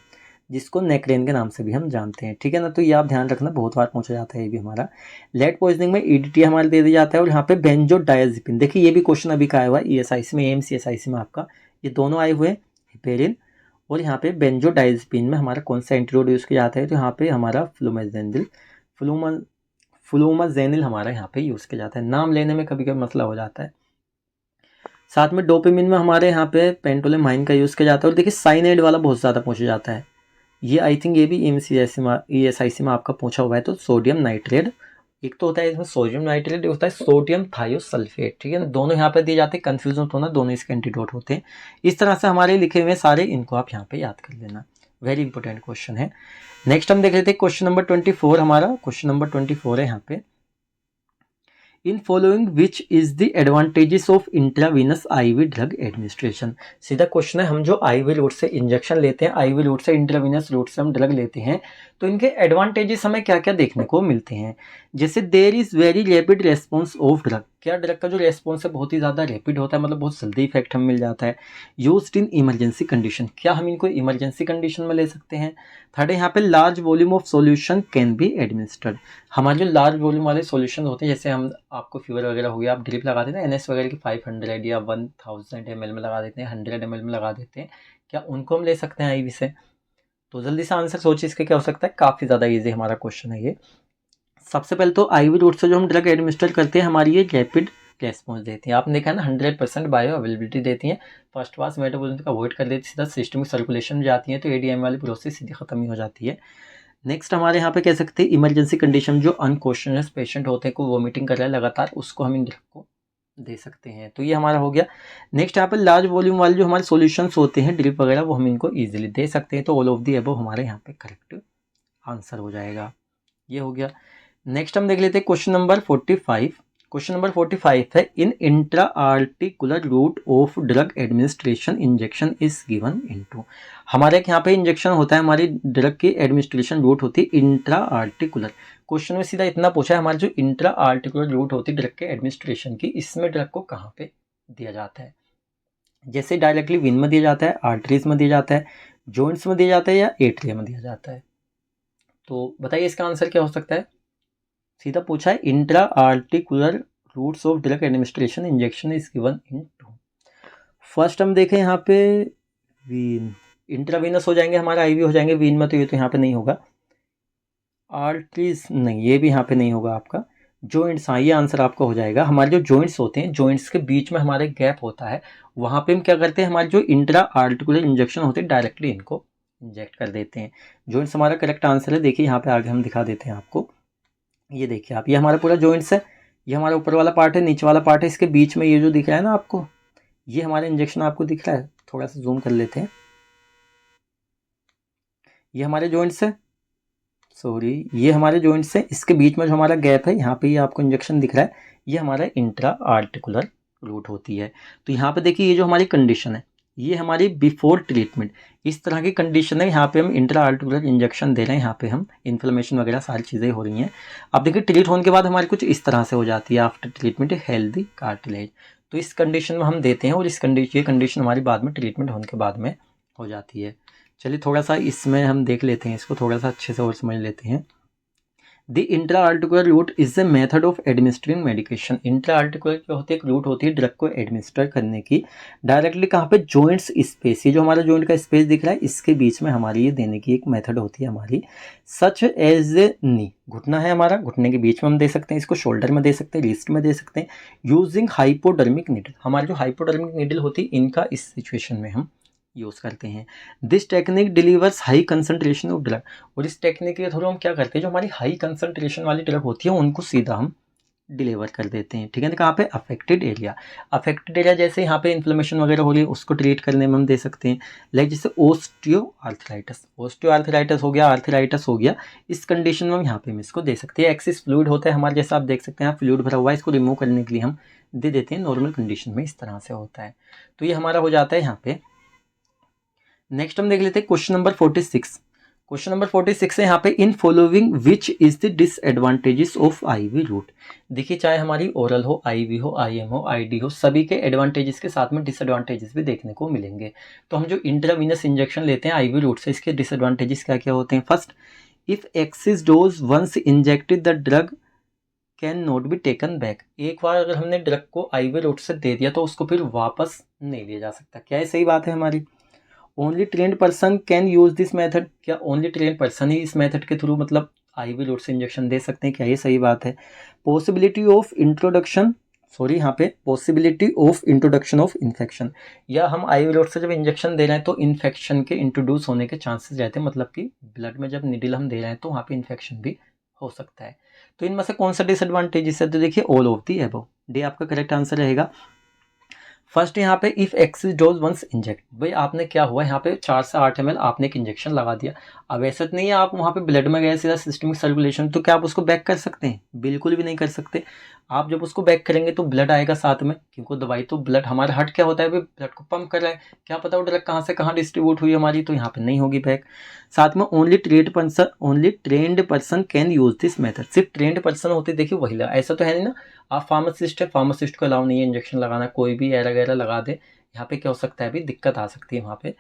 जिसको नेक्रेन के नाम से भी हम जानते हैं, ठीक है ना। तो ये आप ध्यान रखना, बहुत बार पूछा जाता है ये भी हमारा। लेड पॉइजनिंग में EDT हमारे दे दिया जाता है। और यहाँ पे बेंजोडायजेपिन, देखिए ये भी क्वेश्चन अभी का आया हुआ है ESIC में, AMC-SIC में आपका, ये दोनों आए हुए हैं, हिपेरिन और यहाँ पे बेंजोडायजेपिन में हमारा कौन सा एंटीडोट यूज़ किया जाता है, तो यहाँ पे हमारा फ्लूमाजेनिल हमारा यहाँ पे यूज़ किया जाता है। नाम लेने में कभी कभी मसला हो जाता है। साथ में डोपामिन में हमारे यहाँ पे पेंटोलेमाइन का यूज़ किया जाता है। और देखिए साइनाइड वाला बहुत ज़्यादा पूछा जाता है, ये आई थिंक ये भी ESIC में आपका पूछा हुआ है। तो सोडियम नाइट्रेट, एक तो होता है इसमें सोडियम नाइट्रेट, एक होता है सोडियम थायोसल्फेट, ठीक है ना, दोनों यहाँ पे दिए जाते हैं, कंफ्यूजन होना, दोनों इसके एंटीडोट होते हैं। इस तरह से हमारे लिखे हुए सारे, इनको आप यहाँ पे याद कर लेना, वेरी इंपॉर्टेंट क्वेश्चन है। नेक्स्ट हम देख लेते हैं क्वेश्चन नंबर 24, हमारा क्वेश्चन नंबर 24 है यहाँ पे, in following which is the advantages of intravenous IV drug administration. सीधा क्वेश्चन है, हम जो IV रूट से इंजेक्शन लेते हैं, IV रूट से, इंट्रावीनस रूट से हम ड्रग लेते हैं, तो इनके एडवांटेजेस हमें क्या क्या देखने को मिलते हैं। जैसे there is very rapid response of drug, क्या ड्रग का जो रेस्पॉन्स है बहुत ही ज़्यादा रैपिड होता है, मतलब बहुत जल्दी इफेक्ट हमें मिल जाता है। यूज्ड इन इमरजेंसी कंडीशन, क्या हम इनको इमरजेंसी कंडीशन में ले सकते हैं। थर्ड है यहाँ पे large volume of solution can be administered, हमारे जो लार्ज वॉल्यूम वाले सॉल्यूशन होते हैं, जैसे हम आपको फीवर वगैरह हो गया, आप ड्रिप लगा देते हैं NS वगैरह की 500 या 1000 ml में लगा देते हैं, 100 ml में लगा देते हैं, क्या उनको हम ले सकते हैं IV से। तो जल्दी से आंसर सोचिए इसके क्या हो सकता है, काफ़ी ज़्यादा ईजी हमारा क्वेश्चन है ये। सबसे पहले तो IV रूट से जो हम ड्रग एडमिनिस्टर करते हैं, हमारी ये रैपिड रेस्पॉन्स देती हैं, आपने देखा है ना, 100% बायो अवेलेबिलिटी देती हैं, फर्स्ट पास मेटाबॉलिज्म का अवॉइड कर देती है, सीधा सिस्टमिक सर्कुलेशन में जाती है, तो ADM वाली प्रोसेस सीधी खत्म ही हो जाती है। नेक्स्ट हमारे यहाँ पे कह सकते हैं इमरजेंसी कंडीशन, जो अनकॉन्शियस पेशेंट होते हैं, को वोमिटिंग कर रहा है लगातार, उसको हम इन ड्रग को दे सकते हैं, तो ये हमारा हो गया। नेक्स्ट यहाँ पे लार्ज वॉल्यूम वाले जो हमारे सॉल्यूशंस होते हैं ड्रिप वगैरह, वो हम इनको इजीली दे सकते हैं, तो ऑल ऑफ दी अबव हमारे यहाँ पे करेक्ट आंसर हो जाएगा, ये हो गया। नेक्स्ट हम देख लेते हैं क्वेश्चन नंबर 45। क्वेश्चन नंबर 45 है, in intra articular route of drug administration injection is given into, हमारे यहाँ पे इंजेक्शन होता है, हमारी ड्रग की एडमिनिस्ट्रेशन रूट होती है इंट्रा आर्टिकुलर। क्वेश्चन में सीधा इतना पूछा है, हमारी जो इंट्रा आर्टिकुलर रूट होती है ड्रग के एडमिनिस्ट्रेशन की, इसमें ड्रग को कहाँ पे दिया जाता है। जैसे डायरेक्टली विन में दिया जाता है, आर्टरीज में दिया जाता है, जॉइंट्स में दिया जाता है, या एट्रियम में दिया जाता है। तो बताइए इसका आंसर क्या हो सकता है। सीधा पूछा है, intra articular routes of drug administration injection is given in to. First हम देखें यहाँ पे वीन, इंट्रावीनस हो जाएंगे हमारा, IV हो जाएंगे, वीन में तो ये तो यहाँ पे नहीं होगा, आर्टरीज नहीं, ये भी यहाँ पे नहीं होगा आपका। जॉइंट्स, हाँ ये आंसर आपका हो जाएगा। हमारे जो जॉइंट्स होते हैं, जॉइंट्स के बीच में हमारे गैप होता है, वहाँ पे हम क्या करते हैं, हमारे जो इंट्रा आर्टिकुलर इंजेक्शन होते हैं डायरेक्टली इनको इंजेक्ट कर देते हैं। जॉइंट्स हमारा करेक्ट आंसर है। देखिए यहाँ पे आगे हम दिखा देते हैं आपको, ये देखिए आप, ये हमारा पूरा जॉइंट्स है, ये हमारा ऊपर वाला पार्ट है, नीचे वाला पार्ट है, इसके बीच में ये जो दिख रहा है ना आपको, ये हमारा इंजेक्शन आपको दिख रहा है, थोड़ा सा जूम कर लेते हैं, ये हमारे जॉइंट्स है, सॉरी ये हमारे जॉइंट्स है, इसके बीच में जो हमारा गैप है, यहाँ पे ये आपको इंजेक्शन दिख रहा है, ये हमारा इंट्रा आर्टिकुलर रूट होती है। तो यहाँ पे देखिए, ये जो हमारी कंडीशन है, ये हमारी बिफोर ट्रीटमेंट, इस तरह की कंडीशन है। यहाँ पे हम इंट्रा आर्टिकुलर इंजेक्शन दे रहे हैं, यहाँ पे हम इन्फ्लेमेशन वगैरह सारी चीज़ें हो रही हैं। अब देखिए ट्रीट होने के बाद हमारी कुछ इस तरह से हो जाती है आफ्टर ट्रीटमेंट हेल्दी कार्टिलेज। तो इस कंडीशन में हम देते हैं और ये कंडीशन हमारी बाद में ट्रीटमेंट होने के बाद में हो जाती है। चलिए थोड़ा सा इसमें हम देख लेते हैं, इसको थोड़ा सा अच्छे से और समझ लेते हैं। The intra articular route is the method of administering medication. Intra articular जो होती है एक रूट होती है ड्रग को एडमिनिस्टर करने की डायरेक्टली कहाँ पे, जॉइंट्स स्पेस, ये जो हमारा जॉइंट का स्पेस दिख रहा है इसके बीच में हमारी ये देने की एक मेथड होती है हमारी। सच एज ए नी, घुटना है हमारा, घुटने के बीच में हम दे सकते हैं इसको, शोल्डर में दे सकते हैं, रिस्ट में दे सकते हैं, यूजिंग हाइपोडर्मिक नीडल। हमारी जो हाइपोडर्मिक नीडल होती है इनका इस सिचुएशन में हम यूज़ करते हैं। This technique delivers high concentration of drug, और इस टेक्निक के थ्रू हम क्या करते हैं, जो हमारी हाई कंसंट्रेशन वाली ड्रग होती है उनको सीधा हम डिलीवर कर देते हैं। ठीक है, कहाँ पे, अफेक्टेड एरिया जैसे यहाँ पे इन्फ्लेमेशन वगैरह हो रही है उसको ट्रीट करने में हम दे सकते हैं। लाइक जैसे ओस्टियो आर्थराइटिस हो गया, आर्थराइटिस हो गया, इस कंडीशन में हम यहाँ पे हम इसको दे सकते हैं। एक्सिस फ्लूइड होता है हमारे, जैसा आप देख सकते हैं फ्लूइड भरा हुआ है, इसको रिमूव करने के लिए हम दे देते हैं। नॉर्मल कंडीशन में इस तरह से होता है। तो ये हमारा हो जाता है यहाँ पे। नेक्स्ट हम देख लेते हैं क्वेश्चन नंबर 46। क्वेश्चन नंबर 46 है यहाँ पे, in following which is the disadvantages of IV route. देखिए चाहे हमारी ओरल हो, आईवी हो, आईएम हो, आईडी हो, सभी के एडवांटेजेस के साथ में डिसएडवांटेजेस भी देखने को मिलेंगे। तो हम जो इंट्रावीनस इंजेक्शन लेते हैं आईवी रूट से, इसके डिसएडवांटेजेस क्या क्या होते हैं। First, if excess dose once injected the drug can not be taken back. एक बार अगर हमने ड्रग को आईवी रूट से दे दिया तो उसको फिर वापस नहीं लिया जा सकता। क्या ये सही बात है हमारी। Only trend person can use this method, क्या ओनली ट्रेंड पर्सन ही इस मेथड के थ्रू मतलब आईवी रूट से इंजेक्शन दे सकते हैं, क्या ये सही बात है। Possibility of introduction of infection, या हम आईवी रूट से जब इंजेक्शन दे रहे हैं तो इन्फेक्शन के इंट्रोड्यूस होने के चांसेस रहते हैं, मतलब कि ब्लड में जब निडल हम दे रहे हैं तो वहाँ पे इन्फेक्शन भी हो सकता है। तो इनमें से कौन सा डिसएडवांटेजेस है, तो देखिए all of the above, D आपका करेक्ट आंसर रहेगा। फर्स्ट यहाँ पे if excess dose once inject, भाई आपने क्या हुआ यहाँ पे 4 से 8 ml आपने एक इंजेक्शन लगा दिया। अब ऐसा नहीं है आप वहाँ पे ब्लड में गए सीधा सिस्टमिक सर्कुलेशन, तो क्या आप उसको बैक कर सकते हैं, बिल्कुल भी नहीं कर सकते। आप जब उसको बैक करेंगे तो ब्लड आएगा साथ में, क्योंकि दवाई तो ब्लड, हमारा हार्ट क्या होता है भाई, ब्लड को पंप कर रहा है, क्या पता वो ड्रग कहाँ से कहाँ डिस्ट्रीब्यूट हुई हमारी, तो यहाँ पे नहीं होगी बैक। साथ में only trend person can use this method, सिर्फ ट्रेंड पर्सन होते देखिए वही लगा, ऐसा तो है नहीं ना आप फार्मासिस्ट है, फार्मासिस्ट को अलाउ नहीं है इंजेक्शन लगाना, कोई भी एरा वगैरह लगा दे, यहाँ पे क्या हो सकता है अभी दिक्कत आ सकती है वहाँ पे,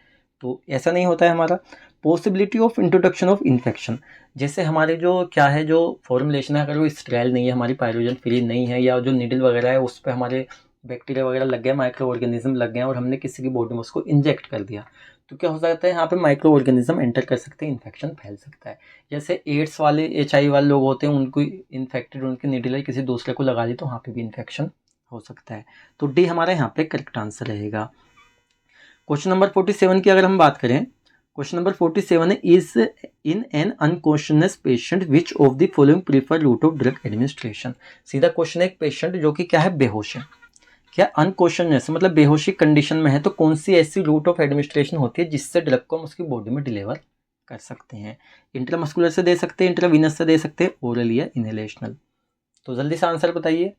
तो ऐसा नहीं होता है हमारा। Possibility of introduction of infection, जैसे हमारे जो क्या है जो फॉर्मुलेशन है, अगर वो स्टेराइल नहीं है, हमारी पायरोजन फ्री नहीं है, या जो नीडल वगैरह है उस पर हमारे बैक्टीरिया वगैरह लग गए, माइक्रो ऑर्गेनिज्म लग गए और हमने किसी की बॉडी में उसको इंजेक्ट कर दिया, तो क्या हो सकता है यहाँ पे माइक्रो ऑर्गेनिज्म एंटर कर सकते हैं, इन्फेक्शन फैल सकता है। जैसे एड्स वाले, HIV वाले लोग होते हैं, उनको इन्फेक्टेड उनकी नीडल किसी दूसरे को लगा दी तो वहाँ पे भी इन्फेक्शन हो सकता है। तो डी हमारा यहाँ पे करेक्ट आंसर रहेगा। क्वेश्चन नंबर 47 की अगर हम बात करें, क्वेश्चन नंबर 47 है, is in an unconscious patient which of the following prefer route of drug administration. सीधा क्वेश्चन है, एक पेशेंट जो कि क्या है, बेहोश है, क्या अनकॉन्शियसनेस मतलब बेहोशी कंडीशन में है, तो कौन सी ऐसी रूट ऑफ एडमिनिस्ट्रेशन होती है जिससे ड्रग को हम उसकी बॉडी में डिलीवर कर सकते हैं। इंट्रामस्कुलर से दे सकते हैं, इंट्रावीनस से दे सकते हैं, ओरल या इनहेलेशनल। तो जल्दी से आंसर बताइए।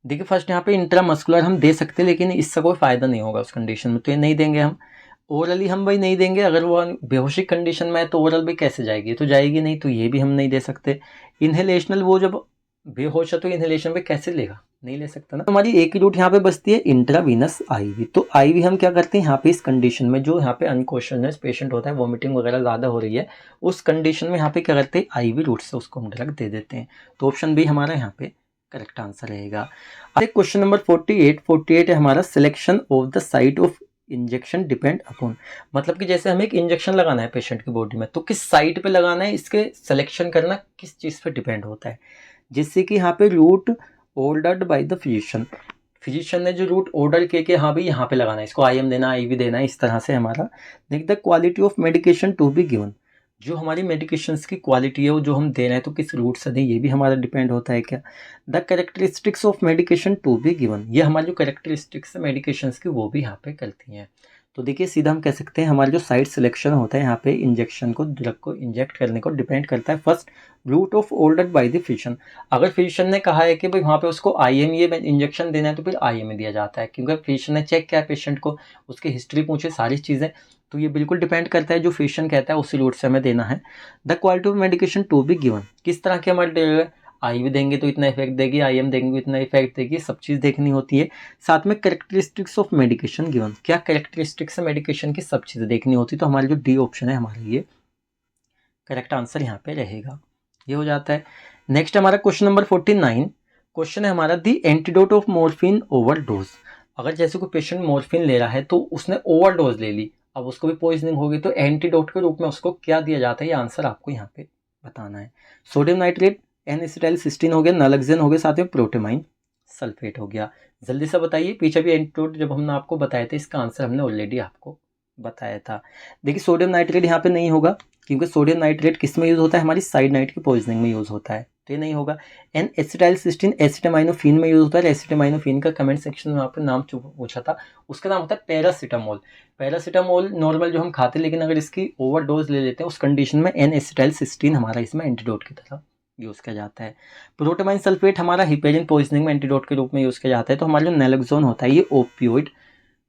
देखिए फर्स्ट यहाँ पे इंट्रामस्कुलर हम दे सकते हैं, लेकिन इससे कोई फायदा नहीं होगा उस कंडीशन में, तो ये नहीं देंगे हम। ओरली हम भाई नहीं देंगे, अगर वो बेहोशी कंडीशन में है तो ओरल भी कैसे जाएगी, तो जाएगी नहीं, तो ये भी हम नहीं दे सकते। इनहेलेशनल, वो जब बेहोश है तो इनहेलेशन पे कैसे लेगा, नहीं ले सकता ना। तो हमारी एक ही रूट यहाँ पे बचती है, इंट्रावीनस आईवी। तो आईवी हम क्या करते हैं यहाँ पे, इस कंडीशन में जो यहाँ पे अनकॉन्शियस पेशेंट होता है, वॉमिटिंग वगैरह ज़्यादा हो रही है, उस कंडीशन में यहाँ पे क्या करते हैं, आईवी रूट से उसको हम ड्रग दे देते हैं। तो ऑप्शन बी हमारा यहाँ पे करेक्ट आंसर रहेगा। क्वेश्चन नंबर 48 है हमारा, selection of the site of injection depend upon, मतलब कि जैसे हमें एक इंजेक्शन लगाना है पेशेंट की बॉडी में, तो किस साइट पे लगाना है, इसके सिलेक्शन करना किस चीज़ पे डिपेंड होता है। जिससे कि यहाँ पे route ordered by the physician ने जो रूट ऑर्डर किए कि हाँ भाई यहाँ पे लगाना है, इसको IM देना, IV देना है, इस तरह से हमारा। देख the quality of medication to be given, जो हमारी मेडिकेशंस की क्वालिटी है वो जो हम दे रहे हैं तो किस रूट से दें, ये भी हमारा डिपेंड होता है क्या। The characteristics of medication to be given, ये हमारी जो कैरेक्टरिस्टिक्स है मेडिकेशंस की वो भी यहाँ पे करती हैं। तो देखिए सीधा हम कह सकते हैं हमारा जो साइट सिलेक्शन होता है यहाँ पे इंजेक्शन को, ड्रग को इंजेक्ट करने को डिपेंड करता है first route of order by the physician. अगर फिजिशियन ने कहा है कि भाई वहाँ पे उसको IME में इंजेक्शन देना है तो फिर IME दिया जाता है, क्योंकि फिजिशियन ने चेक किया पेशेंट को, उसकी हिस्ट्री पूछे, सारी चीज़ें, तो ये बिल्कुल डिपेंड करता है जो फिजिशियन कहता है उसी रूट से हमें देना है। The quality of medication to be given, किस तरह के हमारे IV देंगे तो इतना इफेक्ट देगी, IM देंगे तो इतना इफेक्ट देगी, सब चीज़ देखनी होती है। साथ में कैरेक्टरिस्टिक्स ऑफ मेडिकेशन गिवन, क्या कैरेक्टरिस्टिक्स है मेडिकेशन की, सब चीज़ें देखनी होती है। तो हमारी जो D ऑप्शन है हमारा ये करेक्ट आंसर यहाँ पे रहेगा, ये हो जाता है। नेक्स्ट हमारा क्वेश्चन नंबर 49 क्वेश्चन है हमारा दी एंटीडोट ऑफ मॉर्फिन ओवरडोज। अगर जैसे कोई पेशेंट मॉर्फिन ले रहा है तो उसने ओवरडोज ले ली, अब उसको भी पॉइजनिंग होगी, तो एंटीडोट के रूप में उसको क्या दिया जाता है, ये आंसर आपको यहाँ पे बताना है। सोडियम नाइट्रेट, N-एसिटाइलसिस्टीन हो गया, नालक्सेन हो गया, साथ में प्रोटेमाइन सल्फेट हो गया। जल्दी से बताइए, पीछे भी एंटीडोट जब हमने आपको बताया था इसका आंसर हमने ऑलरेडी आपको बताया था। देखिए सोडियम नाइट्रेट यहाँ पे नहीं होगा, क्योंकि सोडियम नाइट्रेट किस में यूज़ होता है, हमारी साइनाइड की पॉइजनिंग में यूज़ होता है, तो ये नहीं होगा। N-एसिटाइलसिस्टीन एसिटामाइनोफिन में यूज़ होता है। एसिटामाइनोफिन का कमेंट सेक्शन में आपने नाम पूछा था, उसका नाम होता है पैरासीटामोल। पैरासीटामोल नॉर्मल जो हम खाते हैं, लेकिन अगर इसकी ओवरडोज ले लेते हैं उस कंडीशन में N-एसिटाइलसिस्टीन हमारा इसमें एंटीडोट की तरह यूज़ किया जाता है। प्रोटामाइन सल्फेट हमारा हिपेरिन पॉइजनिंग में एंटीडोट के रूप में यूज़ किया जाता है। तो हमारा जो नैलोक्सोन होता है ये ओपियोइड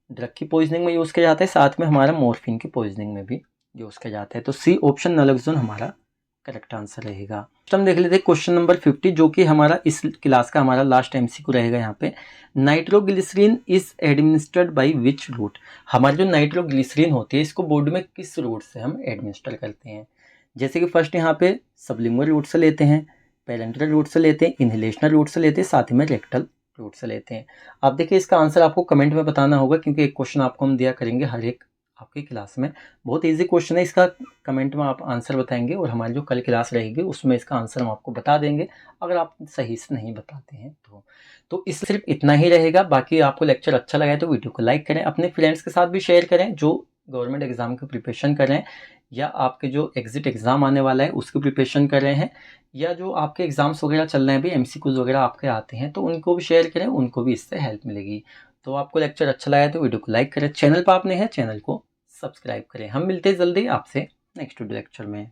ड्रग की पॉइजनिंग में यूज़ किया जाता है, साथ में हमारा मॉर्फिन की पॉइजनिंग में भी यूज़ किया जाता है। तो C ऑप्शन नैलोक्सोन हमारा करेक्ट आंसर रहेगा। हम देख लेते हैं क्वेश्चन नंबर 50 जो कि हमारा इस क्लास का हमारा लास्ट MCQ रहेगा। यहाँ पे nitroglycerin is administered by which route. हमारी जो नाइट्रोग्लिसरीन होती है इसको बॉडी में किस रूट से हम एडमिनिस्टर करते हैं। जैसे कि फर्स्ट यहाँ पे सबलिंगुअल रूट से लेते हैं, पेरेंटल रूट से लेते हैं, इनहेलेशनल रूट से लेते हैं, साथ ही में रेक्टल रूट से लेते हैं। आप देखिए इसका आंसर आपको कमेंट में बताना होगा, क्योंकि एक क्वेश्चन आपको हम दिया करेंगे हर एक आपकी क्लास में, बहुत इजी क्वेश्चन है। इसका कमेंट में आप आंसर बताएंगे और हमारी जो कल क्लास रहेगी उसमें इसका आंसर हम आपको बता देंगे, अगर आप सही से नहीं बताते हैं तो इस सिर्फ इतना ही रहेगा। बाकी आपको लेक्चर अच्छा लगा है तो वीडियो को लाइक करें, अपने फ्रेंड्स के साथ भी शेयर करें जो गवर्नमेंट एग्जाम की प्रिपरेशन कर रहे हैं, या आपके जो एग्जिट एग्ज़ाम आने वाला है उसकी प्रिपरेशन कर रहे हैं, या जो आपके एग्ज़ाम्स वगैरह चल रहे हैं भी, MCQs वगैरह आपके आते हैं, तो उनको भी शेयर करें, उनको भी इससे हेल्प मिलेगी। तो आपको लेक्चर अच्छा लगा है तो वीडियो को लाइक करें, चैनल पर आपने है चैनल को सब्सक्राइब करें। हम मिलते हैं जल्दी आपसे नेक्स्ट वीडियो लेक्चर में।